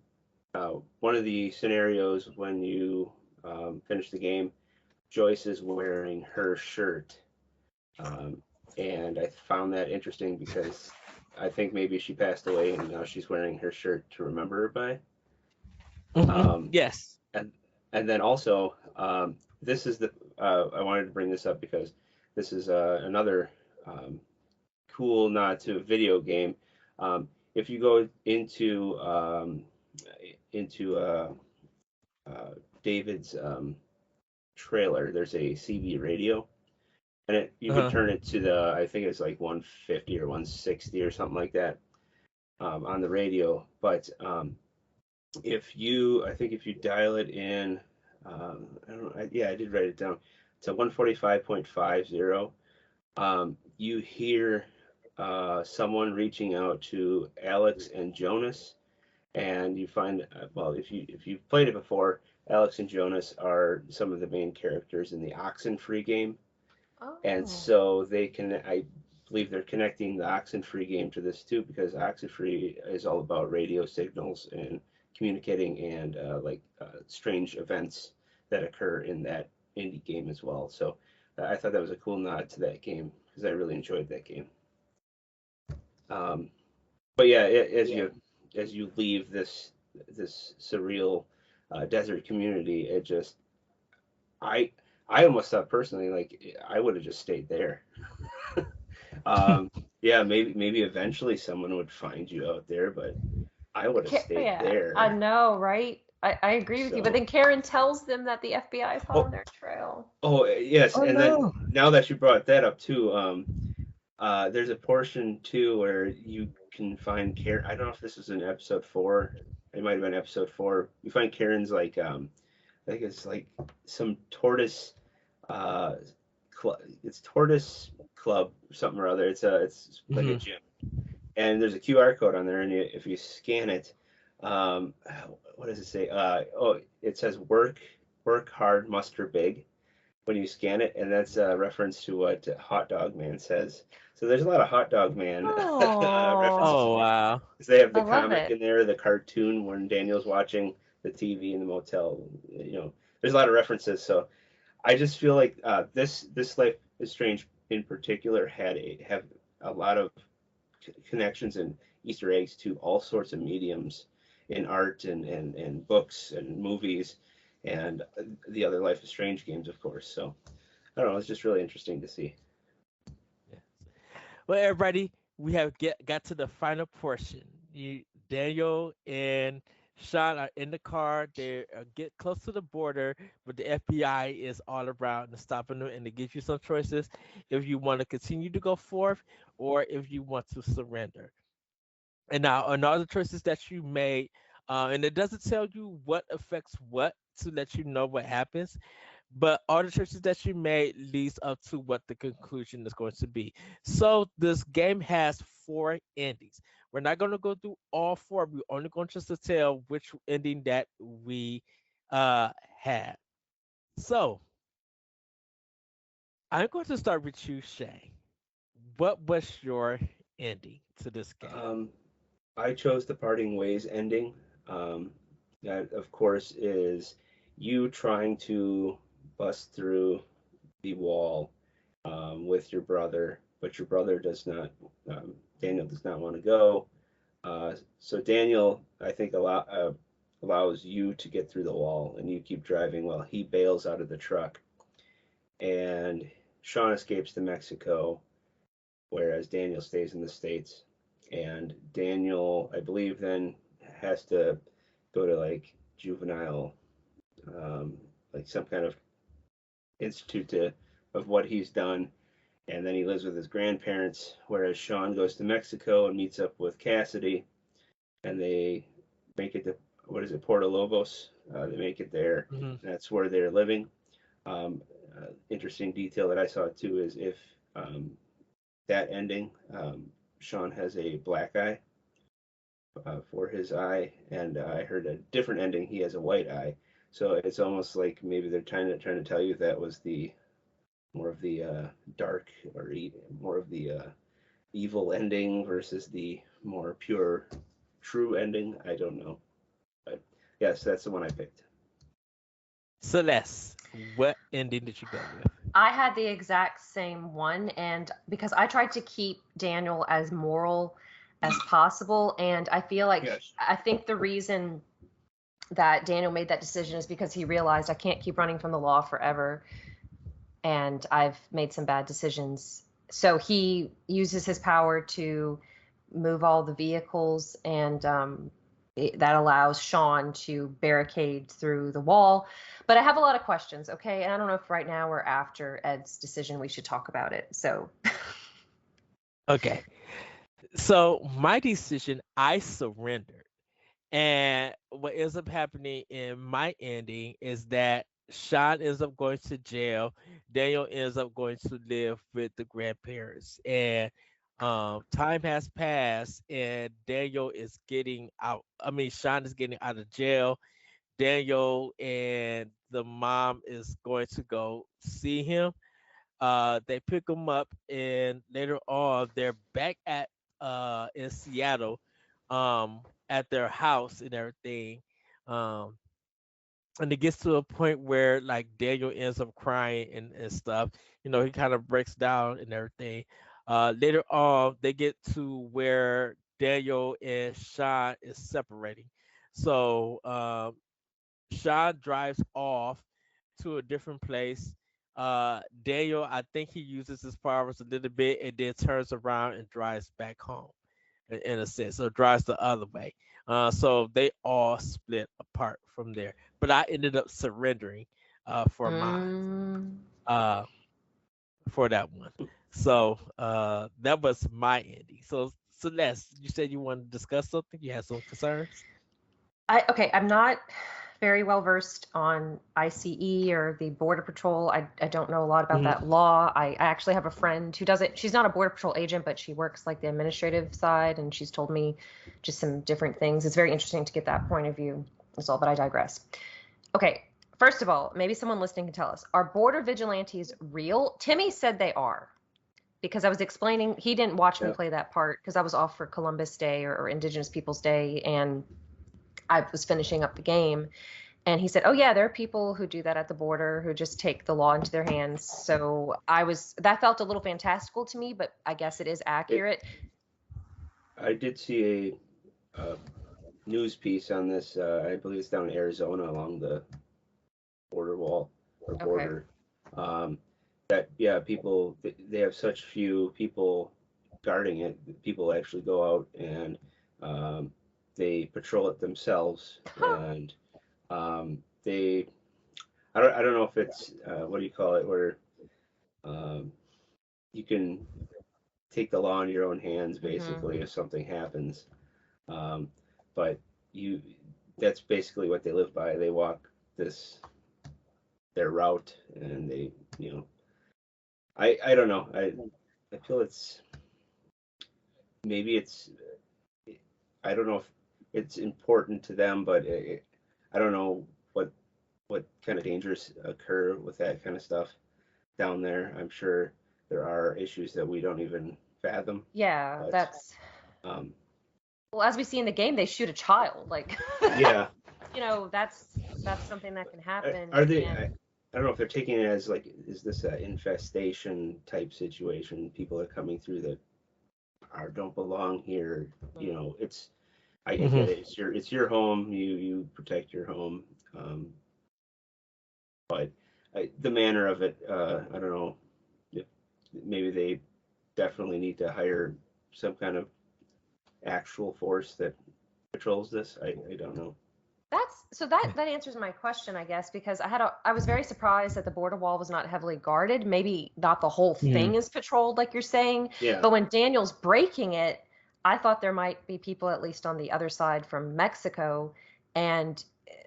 one of the scenarios when you finish the game, Joyce is wearing her shirt, um, and I found that interesting because I think maybe she passed away and now she's wearing her shirt to remember her by. Um, Yes. and and then also this is the I wanted to bring this up because this is another um, cool nod to a video game. If you go into David's trailer, there's a CB radio, and you can Uh-huh. turn it to the I think it's like 150 or 160 or something like that on the radio. But I think if you dial it in, I don't know, yeah, I did write it down. It's a 145.50. You hear someone reaching out to Alex and Jonas, and you find, well, if you've played it before, Alex and Jonas are some of the main characters in the Oxenfree game, and Oh. so I believe they're connecting the Oxenfree game to this too, because Oxenfree is all about radio signals and communicating and strange events that occur in that indie game as well. So I thought that was a cool nod to that game because I really enjoyed that game. Um, but yeah, Yeah. as you leave this surreal desert community, it just I I almost thought personally like I would have just stayed there. Um, yeah, maybe eventually someone would find you out there, but I would have stayed Yeah, I there. know, right? I agree with you. But So, then Karen tells them that the FBI is hot on oh, their trail. yes, Oh and then no. now that you brought that up too, there's a portion too where you can find Karen. I don't know if this was in episode four. It might have been episode four. You find Karen's like I think it's like some tortoise uh it's tortoise club or something or other. It's like a Hmm. gym, and there's a QR code on there, and if you scan it, um, what does it say? It says work hard, muster big when you scan it, and that's a reference to what Hot Dog Man says. So there's a lot of Hot Dog Man Oh, references in Oh there. wow. Because they have I the love comic it. in there, the cartoon when Daniel's watching the TV in the motel. There's a lot of references. So I just feel like this Life is Strange in particular have a lot of connections and Easter eggs to all sorts of mediums in art and books and movies and the other Life is Strange games, of course. So I don't know. It's just really interesting to see. Yeah. Well, everybody, we have got to the final portion. Daniel and Sean are in the car. They get close to the border, but the FBI is all around and stopping them, and it gives you some choices if you want to continue to go forth or if you want to surrender. And now, another choices that you made, and it doesn't tell you what affects what to let you know what happens, but all the choices that you made leads up to what the conclusion is going to be. So this game has four endings. We're not going to go through all four. We're only going just to tell which ending that we uh had. So I'm going to start with you, Shay. what was your ending to this game? I chose the parting ways ending. Um, that, of course, is you trying to bust through the wall with your brother, but your brother does not, Daniel does not want to go. So Daniel, I think, allows you to get through the wall, and you keep driving while he bails out of the truck. And Sean escapes to Mexico, whereas Daniel stays in the States. And Daniel, I believe, then has to go to like juvenile, like some kind of institute of what he's done. And then he lives with his grandparents, whereas Sean goes to Mexico and meets up with Cassidy, and they make it to, what is it, Porto Lobos? They make it there. Hmm. That's where they're living. Interesting detail that I saw too is if that ending, Sean has a black eye for his eye, and I heard a different ending. He has a white eye, so it's almost like maybe they're trying to tell you that was the more of the dark or more of the evil ending versus the more pure, true ending. I don't know, but yes, that's the one I picked. Celeste, what ending did you go with? I had the exact same one, and because I tried to keep Daniel as moral as possible, and I feel like Yes. I think the reason that Daniel made that decision is because he realized I can't keep running from the law forever, and I've made some bad decisions. So he uses his power to move all the vehicles, and that allows Sean to barricade through the wall. But I have a lot of questions, okay? And I don't know if right now or after Ed's decision we should talk about it. So, Okay. So my decision, I surrendered. And what ends up happening in my ending is that Sean ends up going to jail. Daniel ends up going to live with the grandparents. And time has passed and Daniel is getting out. I mean, Sean is getting out of jail. Daniel and the mom is going to go see him. They pick him up, and later on, they're back at in Seattle, at their house and everything. Um, and it gets to a point where like Daniel ends up crying and stuff. You know, he kind of breaks down and everything. Later on, they get to where Daniel and Sean is separating. So Sean drives off to a different place. Daniel, I think he uses his powers a little bit and then turns around and drives back home in a sense, so drives the other way. So they all split apart from there. But I ended up surrendering for mine, mm, uh, for that one. So that was my ending. So Celeste, you said you wanted to discuss something. You had some concerns. I'm not very well versed on ICE or the Border Patrol. I don't know a lot about Hmm. that law. I actually have a friend who does it. She's not a Border Patrol agent, but she works like the administrative side, and she's told me just some different things. It's very interesting to get that point of view. That's all, but I digress. Okay, first of all, maybe someone listening can tell us, are border vigilantes real? Timmy said they are, because I was explaining, he didn't watch me Yeah. play that part because I was off for Columbus Day or Indigenous Peoples Day, and I was finishing up the game. And he said, "Oh yeah, there are people who do that at the border who just take the law into their hands." So that felt a little fantastical to me, but I guess it is It, accurate. I did see a news piece on this. I believe it's down in Arizona along the border wall or Okay. border. Um, that yeah, people they have such few people guarding it. People actually go out and um, they patrol it themselves, and they I don't know if it's what do you call it, where um, you can take the law in your own hands Hmm. basically if something happens. Um, but you that's basically what they live by. They walk this their route, and they I don't know. I feel it's maybe it's I don't know if it's important to them, but I don't know what kind of dangers occur with that kind of stuff down there. I'm sure there are issues that we don't even fathom. Yeah, But that's um, well, as we see in the game, they shoot a child. Like, yeah, that's something that can happen. are they? And I don't know if they're taking it as like, is this an infestation type situation? People are coming through that don't belong here. You know, it's I Hmm. get it. It's your home. You protect your home. But the manner of it, I don't know. If maybe they definitely need to hire some kind of actual force that patrols this. I don't know. that answers my question, I guess, because I was very surprised that the border wall was not heavily guarded. Maybe not the whole Hmm. thing is patrolled like you're saying, Yeah, but when Daniel's breaking it, I thought there might be people at least on the other side from Mexico, and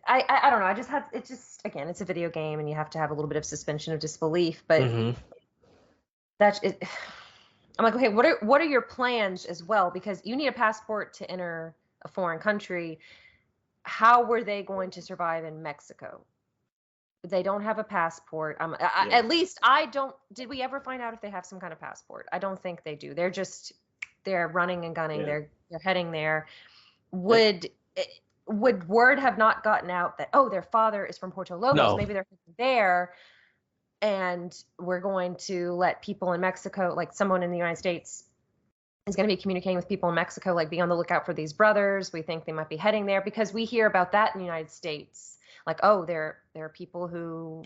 I don't know. I just had it just again, it's a video game, and you have to have a little bit of suspension of disbelief, but Hmm. that's it. I'm like, okay, what are your plans as well? Because you need a passport to enter a foreign country. How were they going to survive in Mexico? They don't have a passport. yeah, At least I don't. Did we ever find out if they have some kind of passport? I don't think they do. They're running and gunning. yeah. They're heading there. I, Would would word have not gotten out that, oh, their father is from Porto Lobos? No. Maybe they're there, and we're going to let people in Mexico, like someone in the United States is going to be communicating with people in Mexico, like be on the lookout for these brothers. We think they might be heading there, because we hear about that in the United States. Like, oh, there are people who,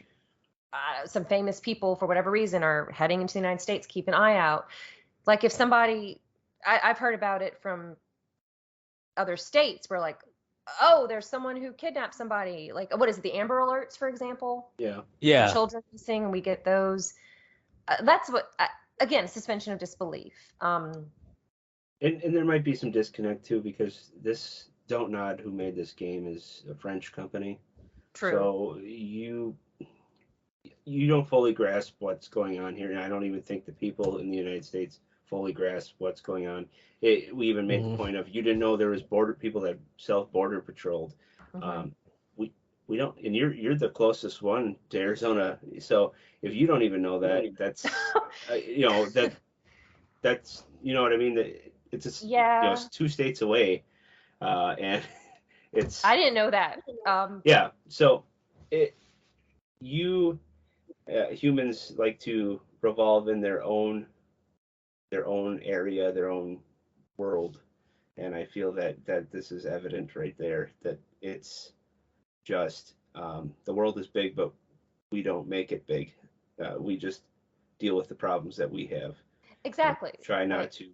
some famous people for whatever reason are heading into the United States. Keep an eye out. Like if somebody, I've heard about it from other states where like, oh, there's someone who kidnapped somebody. Like, what is it, the Amber Alerts, for example? yeah. For Yeah. children missing, and we get those. That's what, again, suspension of disbelief. And there might be some disconnect too because this Don't Nod, who made this game, is a French company. True. So you don't fully grasp what's going on here, and I don't even think the people in the United States fully grasp what's going on. We even made the Hmm. point of you didn't know there was border people that self border patrolled. Hmm. Um, we we don't, and you're the closest one to Arizona. So if you don't even know that, that's you know that's you know what I mean. That it's just Yeah, it's 2 states away, and I it's didn't know that. yeah. So it you humans like to revolve in their own area, their own world, and I feel that this is evident right there that it's just the world is big, but we don't make it big. We just deal with the problems that we have and Exactly. try not Like, to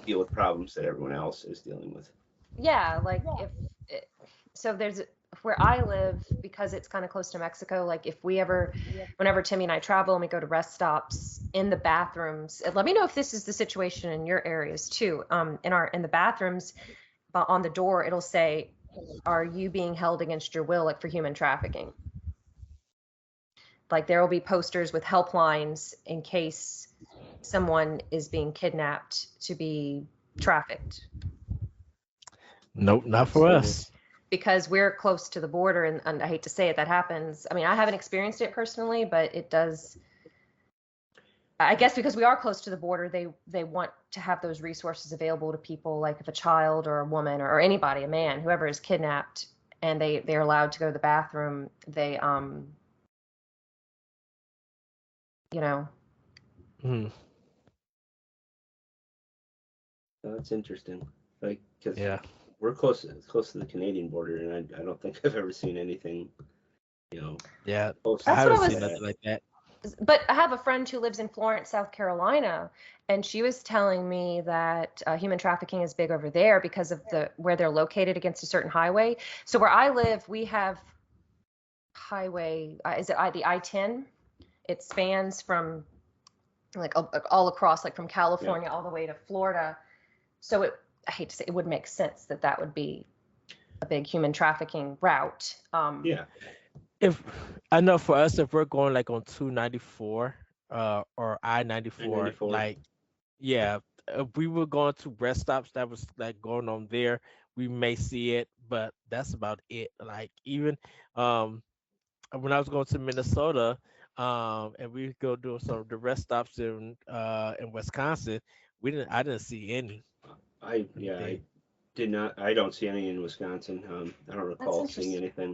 deal with problems that everyone else is dealing with. yeah, like if it, so there's where I live, because it's kind of close to Mexico. Like if we ever, whenever Timmy and I travel and we go to rest stops, in the bathrooms, and let me know if this is the situation in your areas too. In the bathrooms, on the door, it'll say, "Are you being held against your will, like for human trafficking?" Like there will be posters with helplines in case someone is being kidnapped to be trafficked. Nope, not for Absolutely. us. Because we're close to the border, and I hate to say it, that happens. I mean, I haven't experienced it personally, but it does. I guess because we are close to the border, they want to have those resources available to people, like if a child or a woman or anybody, a man, whoever is kidnapped, and they're allowed to go to the bathroom, they you know. Hmm. That's interesting. Like, because Yeah. we're close to the Canadian border, and I don't think I've ever seen anything, you know, Yeah. close I That's to what haven't I seen that. nothing was. like that. But I have a friend who lives in Florence, South Carolina, and she was telling me that human trafficking is big over there because of the where they're located against a certain highway. So where I live, we have highway. Is it the I-10? It spans from like all across, like from Yeah, California all the way to Florida. So I hate to say, it would make sense that that would be a big human trafficking route. yeah, If I know for us, if we're going like on 294, or I I 94, 94. like yeah, if we were going to rest stops that was like going on there, we may see it, but that's about it. Like even um when I was going to Minnesota, and we go do some of the rest stops in Wisconsin, I didn't see any. I Anything. did not. I don't see any in Wisconsin. I don't That's recall seeing interesting.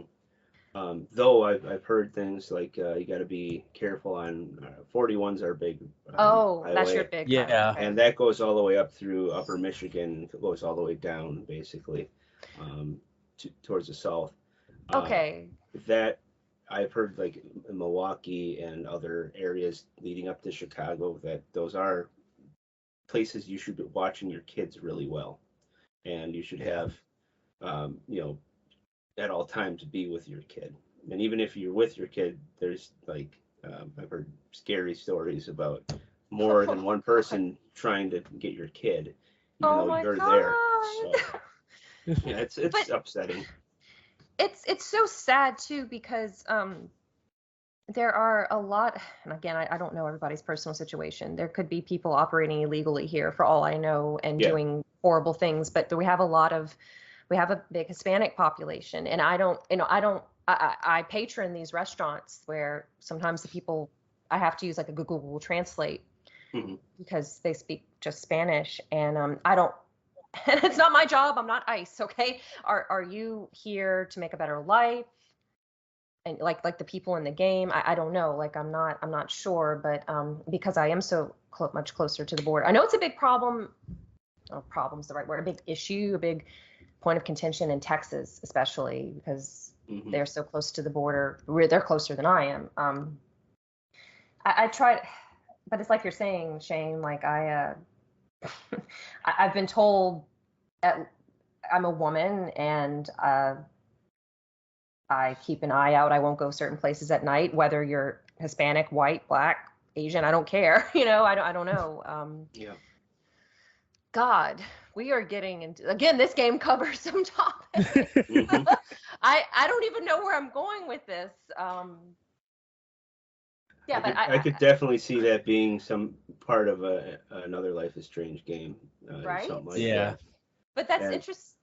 anything. Though I've heard things like you got to be careful on 41's our big Oh, that's your highway, big highway. Yeah. Okay. and that goes all the way up through Upper Michigan. It goes all the way down basically um, towards the south. Uh, Okay. that I've heard like in Milwaukee and other areas leading up to Chicago that those are places you should be watching your kids really well, and you should Yeah. have you know at all times be with your kid. And even if you're with your kid, there's like I've heard scary stories about more than one person trying to get your kid, even Oh though my you're there. So God. yeah, But it's upsetting. it's so sad too because there are a lot, and again, I don't know everybody's personal situation. There could be people operating illegally here for all I know and Yeah. doing horrible things, but we have a big Hispanic population, and I patron these restaurants where sometimes the people, I have to use like a Google Translate Hmm. because they speak just Spanish, and I don't, and it's not my job. I'm not ICE, okay? Are you here to make a better life? And like the people in the game, I don't know. Like I'm not sure, but because I am so much closer to the border, I know it's a big problem. Oh, problem's the right word. A big issue, a big point of contention in Texas, especially because Hmm. they're so close to the border. They're closer than I am. I tried, but it's like you're saying, Shane. Like I've been told that I'm a woman and I keep an eye out. I won't go certain places at night, whether you're Hispanic, white, black, Asian. I don't care. I don't know. Yeah. God, we are getting into, again, this game covers some topics. Hmm. I don't even know where I'm going with this. Yeah, but I could definitely see that being some part of another Life is Strange game, right. something like Yeah. that. But that's And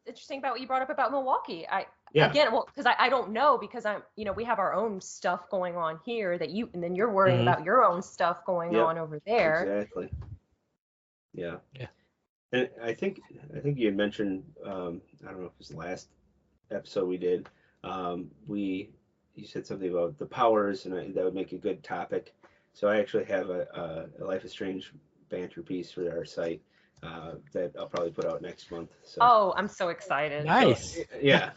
interesting about what you brought up about Milwaukee. yeah. Again, well, because I don't know because we have our own stuff going on here and then you're worrying Hmm. about your own stuff going Yep. on over there. Exactly. Yeah. Yeah. And I think you had mentioned I don't know if it was the last episode we did. We You said something about the powers, and that would make a good topic. So I actually have a Life is Strange banter piece for our site that I'll probably put out next month. So Oh, I'm so excited. Nice. yeah.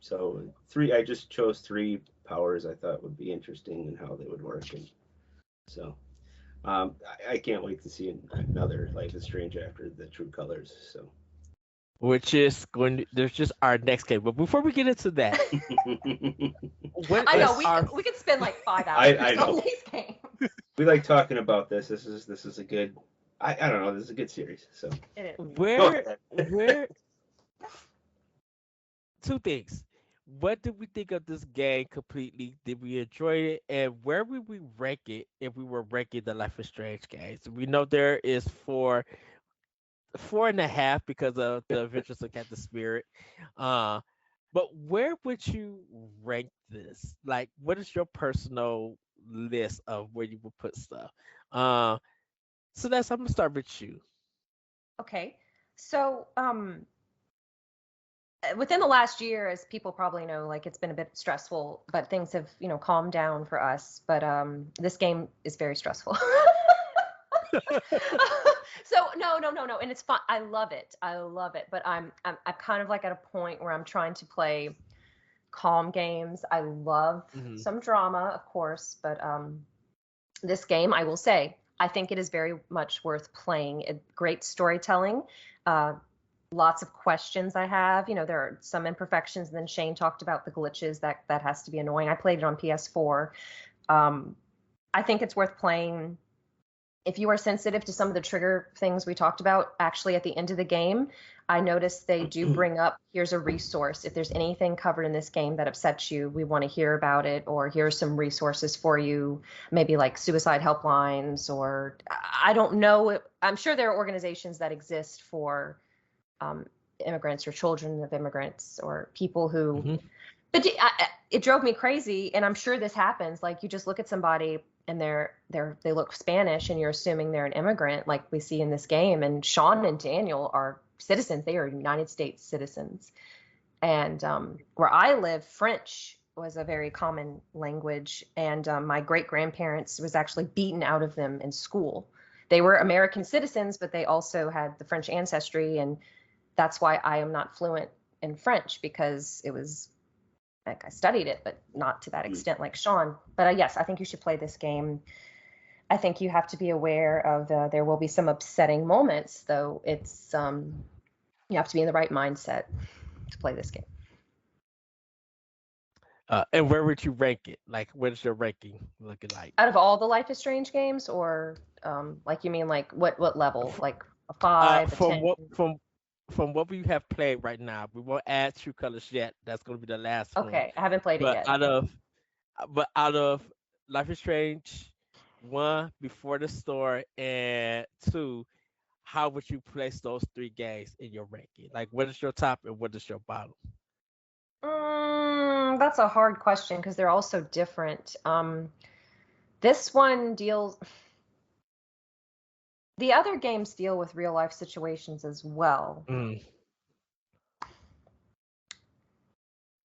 So three. I just chose three powers I thought would be interesting and how they would work, and so I can't wait to see another Life is Strange after the True Colors. So. Which is there's just our next game. But before we get into that, what I is know our we could spend like 5 hours I know. on these games. We like talking about this. This is a good. I don't know. This is a good series. So It is. go where ahead. two things. What did we think of this game completely? Did we enjoy it? And where would we rank it if we were ranking the Life is Strange games? We know there is four and a half because of the Adventures of Captain Spirit. Uh, but where would you rank this? Like, what is your personal list of where you would put stuff? Uh, so I'm gonna start with you. Okay. So, within the last year, as people probably know, like it's been a bit stressful, but things have, calmed down for us. But this game is very stressful. So no, and it's fun. I love it. I love it. But I'm kind of like at a point where I'm trying to play calm games. I love Mhm. some drama, of course, but this game, I will say, I think it is very much worth playing. Great storytelling. Uh, Lots of questions I have. There are some imperfections. And then Shane talked about the glitches that has to be annoying. I played it on PS4. I think it's worth playing if you are sensitive to some of the trigger things we talked about. Actually, at the end of the game, I noticed they do bring up, here's a resource. If there's anything covered in this game that upsets you, we want to hear about it, or here's some resources for you, maybe like suicide helplines, or I don't know. I'm sure there are organizations that exist for immigrants or children of immigrants or people who, Mhm. but it drove me crazy, and I'm sure this happens. Like, you just look at somebody and they look Spanish, and you're assuming they're an immigrant, like we see in this game. And Sean and Daniel are citizens; they are United States citizens. And where I live, French was a very common language, and my great grandparents was actually beaten out of them in school. They were American citizens, but they also had the French ancestry, and that's why I am not fluent in French, because it was like I studied it, but not to that extent like Sean. But yes, I think you should play this game. I think you have to be aware of there will be some upsetting moments, though. It's you have to be in the right mindset to play this game. And where would you rank it? Like, what is your ranking looking like? Out of all the Life is Strange games, or like, you mean like what level? Like a 5, a 10? From what we have played right now, we won't add True Colors yet. That's going to be the last one. Okay, I haven't played it yet. Out of Life is Strange 1, Before the Storm, and 2, how would you place those 3 games in your ranking? Like, what is your top and what is your bottom? That's a hard question because they're all so different. This one deals. The other games deal with real life situations as well.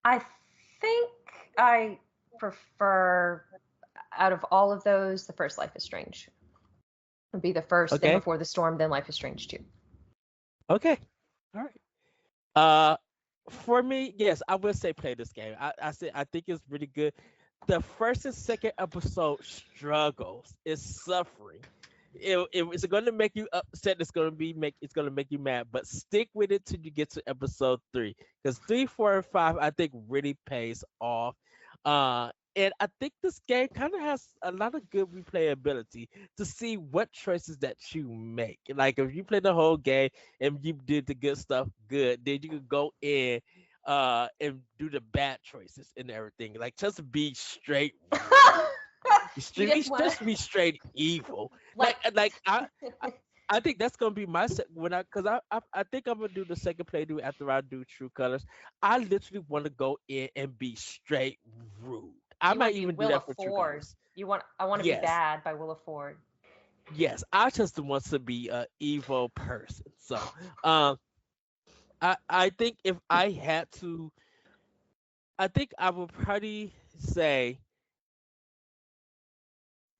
I think I prefer, out of all of those, the first Life is Strange. Would be the first, then Before the Storm, then Life is Strange 2. Okay. All right. For me, yes, I would say play this game. I think it's really good. The first and second episode struggles. It's suffering. It's going to make you upset. It's going to make you mad. But stick with it till you get to episode 3, because 3, 4, and 5 I think really pays off. And I think this game kind of has a lot of good replayability to see what choices that you make. Like, if you play the whole game and you did the good stuff good, then you can go in and do the bad choices and everything. Like, just be straight. Just be straight evil. Like I think that's gonna be my I think I'm gonna do the second playthrough after I do True Colors. I literally want to go in and be straight rude. I might even do that for True Colors. I want to be bad by Willa Ford. Yes, I just want to be an evil person. So, I think if I had to, I think I would probably say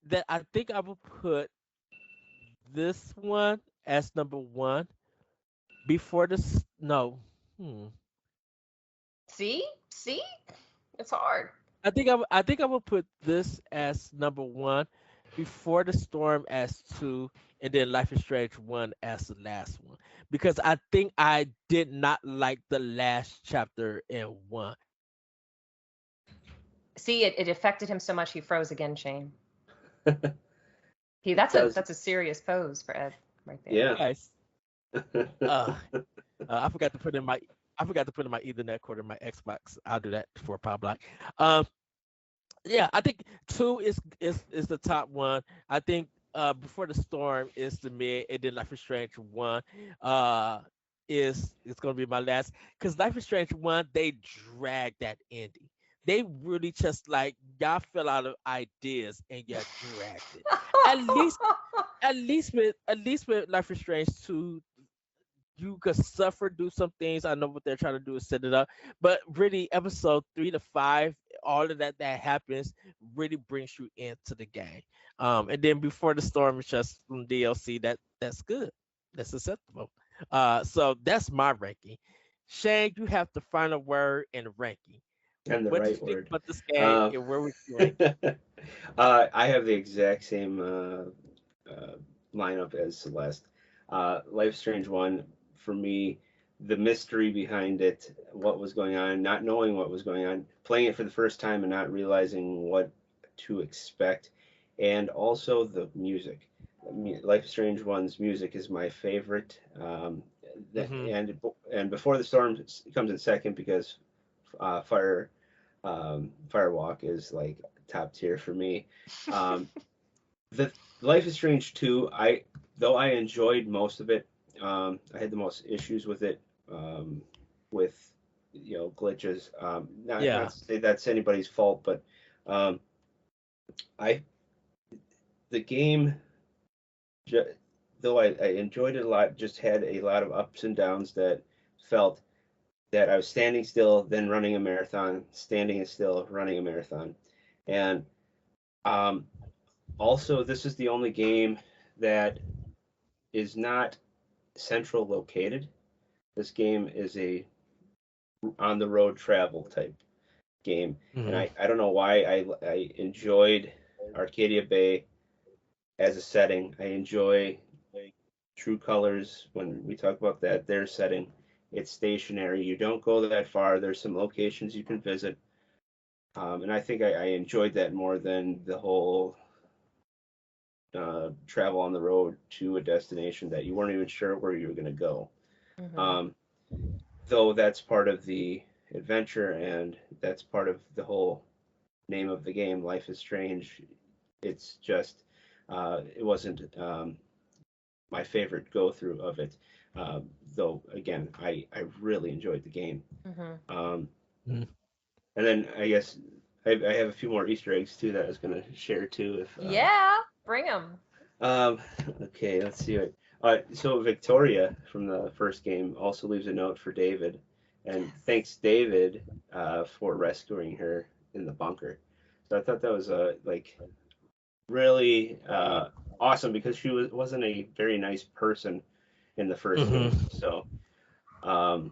that I think I would put this one as number 1 before this. No. See, it's hard. I think I would put this as number 1, Before the Storm as 2, and then Life is Strange 1 as the last one, because I think I did not like the last chapter in 1. See, it affected him so much he froze again, Shane. That's a serious pose for Ed right there. Yeah. Guys, I forgot to put in my Ethernet cord in my Xbox. I'll do that for Power Block. Yeah, I think 2 is the top one. I think Before the Storm is the mid, and then Life is Strange 1 is gonna be my last, because Life is Strange 1, they drag that ending. They really just, like, y'all fell out of ideas and y'all dragged it. At least with Life is Strange 2, you could do some things. I know what they're trying to do is set it up, but really episode 3 to 5, all of that happens really brings you into the game. And then Before the Storm is just from DLC. That's good. That's acceptable. So that's my ranking. Shane, you have the final word in ranking. And the what right do you word. think about this game, and where would you rank it? I have the exact same lineup as Celeste. Life is Strange 1, for me, the mystery behind it, what was going on, not knowing what was going on, playing it for the first time and not realizing what to expect, and also the music. Life is Strange 1's music is my favorite. And Before the Storm comes in second, because Firewalk is like top tier for me. The Life is Strange 2, though I enjoyed most of it, I had the most issues with it, with glitches. Not Yeah. to say that's anybody's fault, but um, I the game, ju- though I enjoyed it a lot, just had a lot of ups and downs that felt that I was standing still, then running a marathon, standing still, running a marathon, and um, also this is the only game that is not central located. This game is a on the road travel type game, and Hmm. I don't know why I enjoyed Arcadia Bay as a setting. I enjoy True Colors when we talk about that their setting. It's stationary. You don't go that far. There's some locations you can visit, and I think I enjoyed that more than the whole travel on the road to a destination that you weren't even sure where you were going to go. Hmm. Um, though that's part of the adventure and that's part of the whole name of the game, Life is Strange. It's just it wasn't my favorite go through of it. Though again, I really enjoyed the game. Hmm. Um, Hmm. and then I guess I have a few more Easter eggs too that I was gonna share too. If Yeah, bring them. um, okay, let's see what. So Victoria from the first game also leaves a note for David, and thanks David for rescuing her in the bunker. So I thought that was like really awesome because she wasn't a very nice person in the first Hmm. game. So um,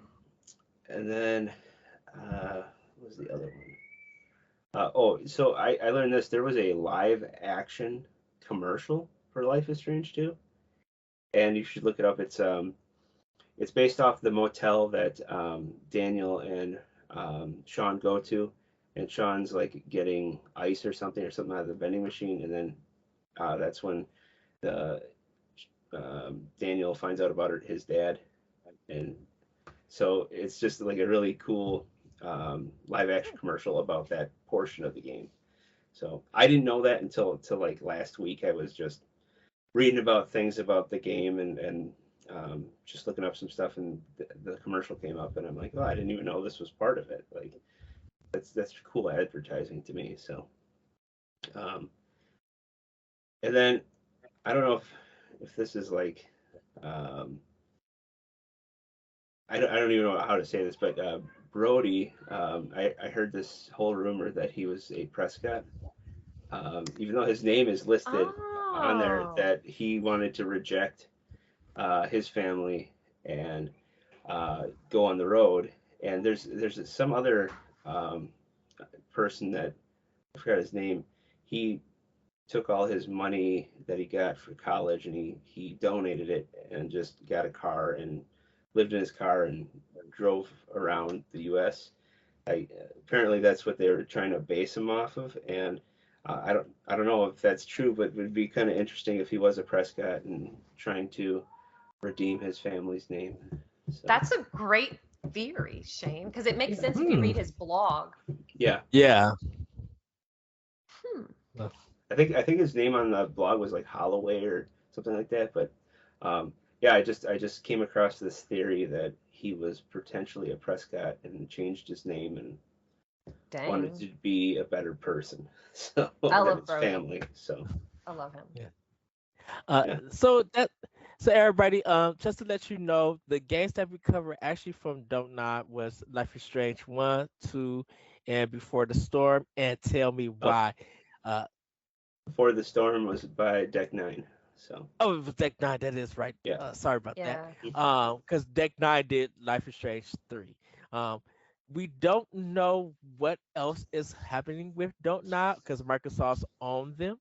and then what was the other one? So I learned this. There was a live action commercial for Life is Strange too, and you should look it up. It's based off the motel that Daniel and Sean go to, and Sean's like getting ice or something out of the vending machine, and then that's when the Daniel finds out about his dad, and so it's just like a really cool live action commercial about that portion of the game. So I didn't know that until like last week. I was just reading about things about the game and just looking up some stuff, and the commercial came up, and I'm like, oh, I didn't even know this was part of it. Like that's cool advertising to me. So um, and then I don't know if this is like um, I don't even know how to say this, but Brody, I heard this whole rumor that he was a Prescott, even though his name is listed on there, Oh. that he wanted to reject his family and go on the road. And there's some other um, person that I forgot his name. He took all his money that he got for college and he donated it and just got a car and lived in his car and drove around the U.S. Apparently that's what they were trying to base him off of, and I don't know if that's true, but it would be kind of interesting if he was a Prescott and trying to redeem his family's name. So That's a great theory, Shane, because it makes yeah, sense if you Hmm. read his blog. yeah. Yeah. Hmm. Uh, I think his name on the blog was like Holloway or something like that. But yeah, I just came across this theory that he was potentially a Prescott and changed his name and wanted Dang. to be a better person, so I than love his Brody. family. So I love him. yeah. Uh, yeah, so that so everybody, just to let you know, the games that we covered actually from Don't Nod was Life is Strange 1, 2, and Before the Storm, and Tell Me uh, Why. Uh, Before the Storm was by Deck Nine. So oh, it was Deck 9, that is right. yeah, Sorry about that. Yeah. Because Deck 9 did Life is Strange 3. Um, we don't know what else is happening with Don't Nod because Microsoft's owned them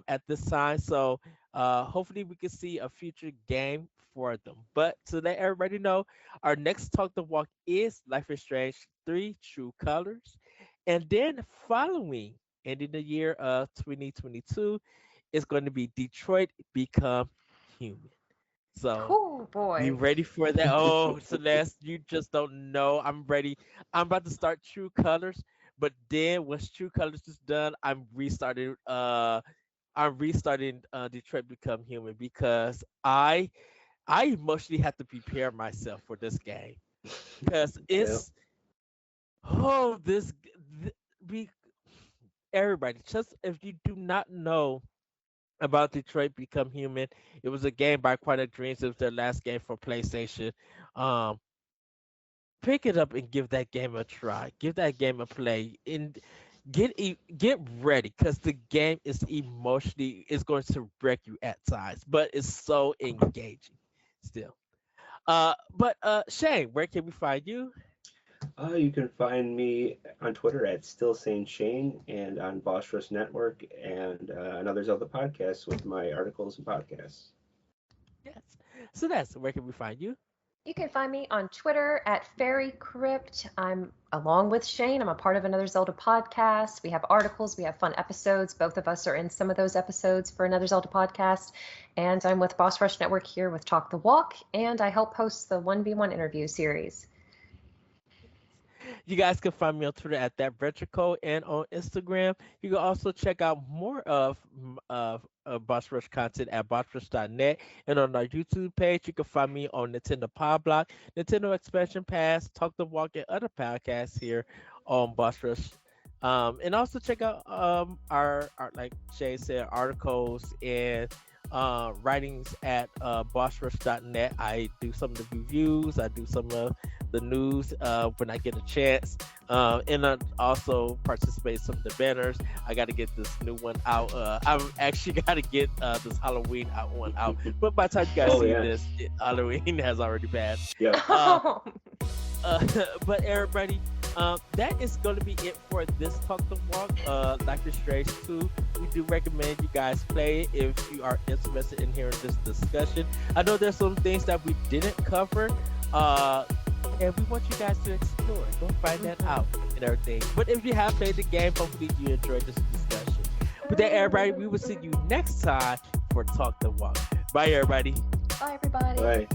at this time. So hopefully we can see a future game for them. But to let everybody know, our next Talk the Walk is Life is Strange 3 True Colors. And then following, ending the year of 2022, is going to be Detroit Become Human. So Oh be boy. ready for that. Oh, Celeste, you just don't know. I'm ready. I'm about to start True Colors, but then once True Colors is done, I'm restarting Detroit Become Human because I emotionally have to prepare myself for this game because yeah, Oh, be everybody. Just if you do not know about Detroit Become Human, it was a game by Quantic Dreams. It was their last game for PlayStation. Um, Pick it up and give that game a try. Give that game a play and get ready because the game is emotionally is going to wreck you at times, but it's so engaging still. But Shane, where can we find you? You can find me on Twitter at Still Sane Shane and on Boss Rush Network and another Zelda podcast with my articles and podcasts. Yes. So that's where can we find you? You can find me on Twitter at Fairy Crypt. I'm along with Shane. I'm a part of another Zelda podcast. We have articles, we have fun episodes. Both of us are in some of those episodes for another Zelda podcast. And I'm with Boss Rush Network here with Talk the Walk, and I help host the 1v1 interview series. You guys can find me on Twitter at that Retrico and on Instagram. You can also check out more Boss Rush content at bossrush.net. And on our YouTube page, you can find me on Nintendo Power Block, Nintendo Expansion Pass, Talk the Walk, and other podcasts here on Boss Rush. And also check out our like Shay said, articles and writings at bossrush.net. I do some of the reviews. I do some of the news when I get a chance. And I also participate in some of the banners. I got to get this new one out. I've actually got to get this Halloween one out. But by the time you guys see this, Halloween has already passed. Yeah. But everybody, that is going to be it for this Talk the Walk. Life is Strange 2. We do recommend you guys play it if you are interested in hearing this discussion. I know there's some things that we didn't cover, and we want you guys to explore. Go find that out and everything. But if you have played the game, hopefully you enjoyed this discussion. With that, everybody, we will see you next time for Talk the Walk. Bye, everybody. Bye, everybody. Bye.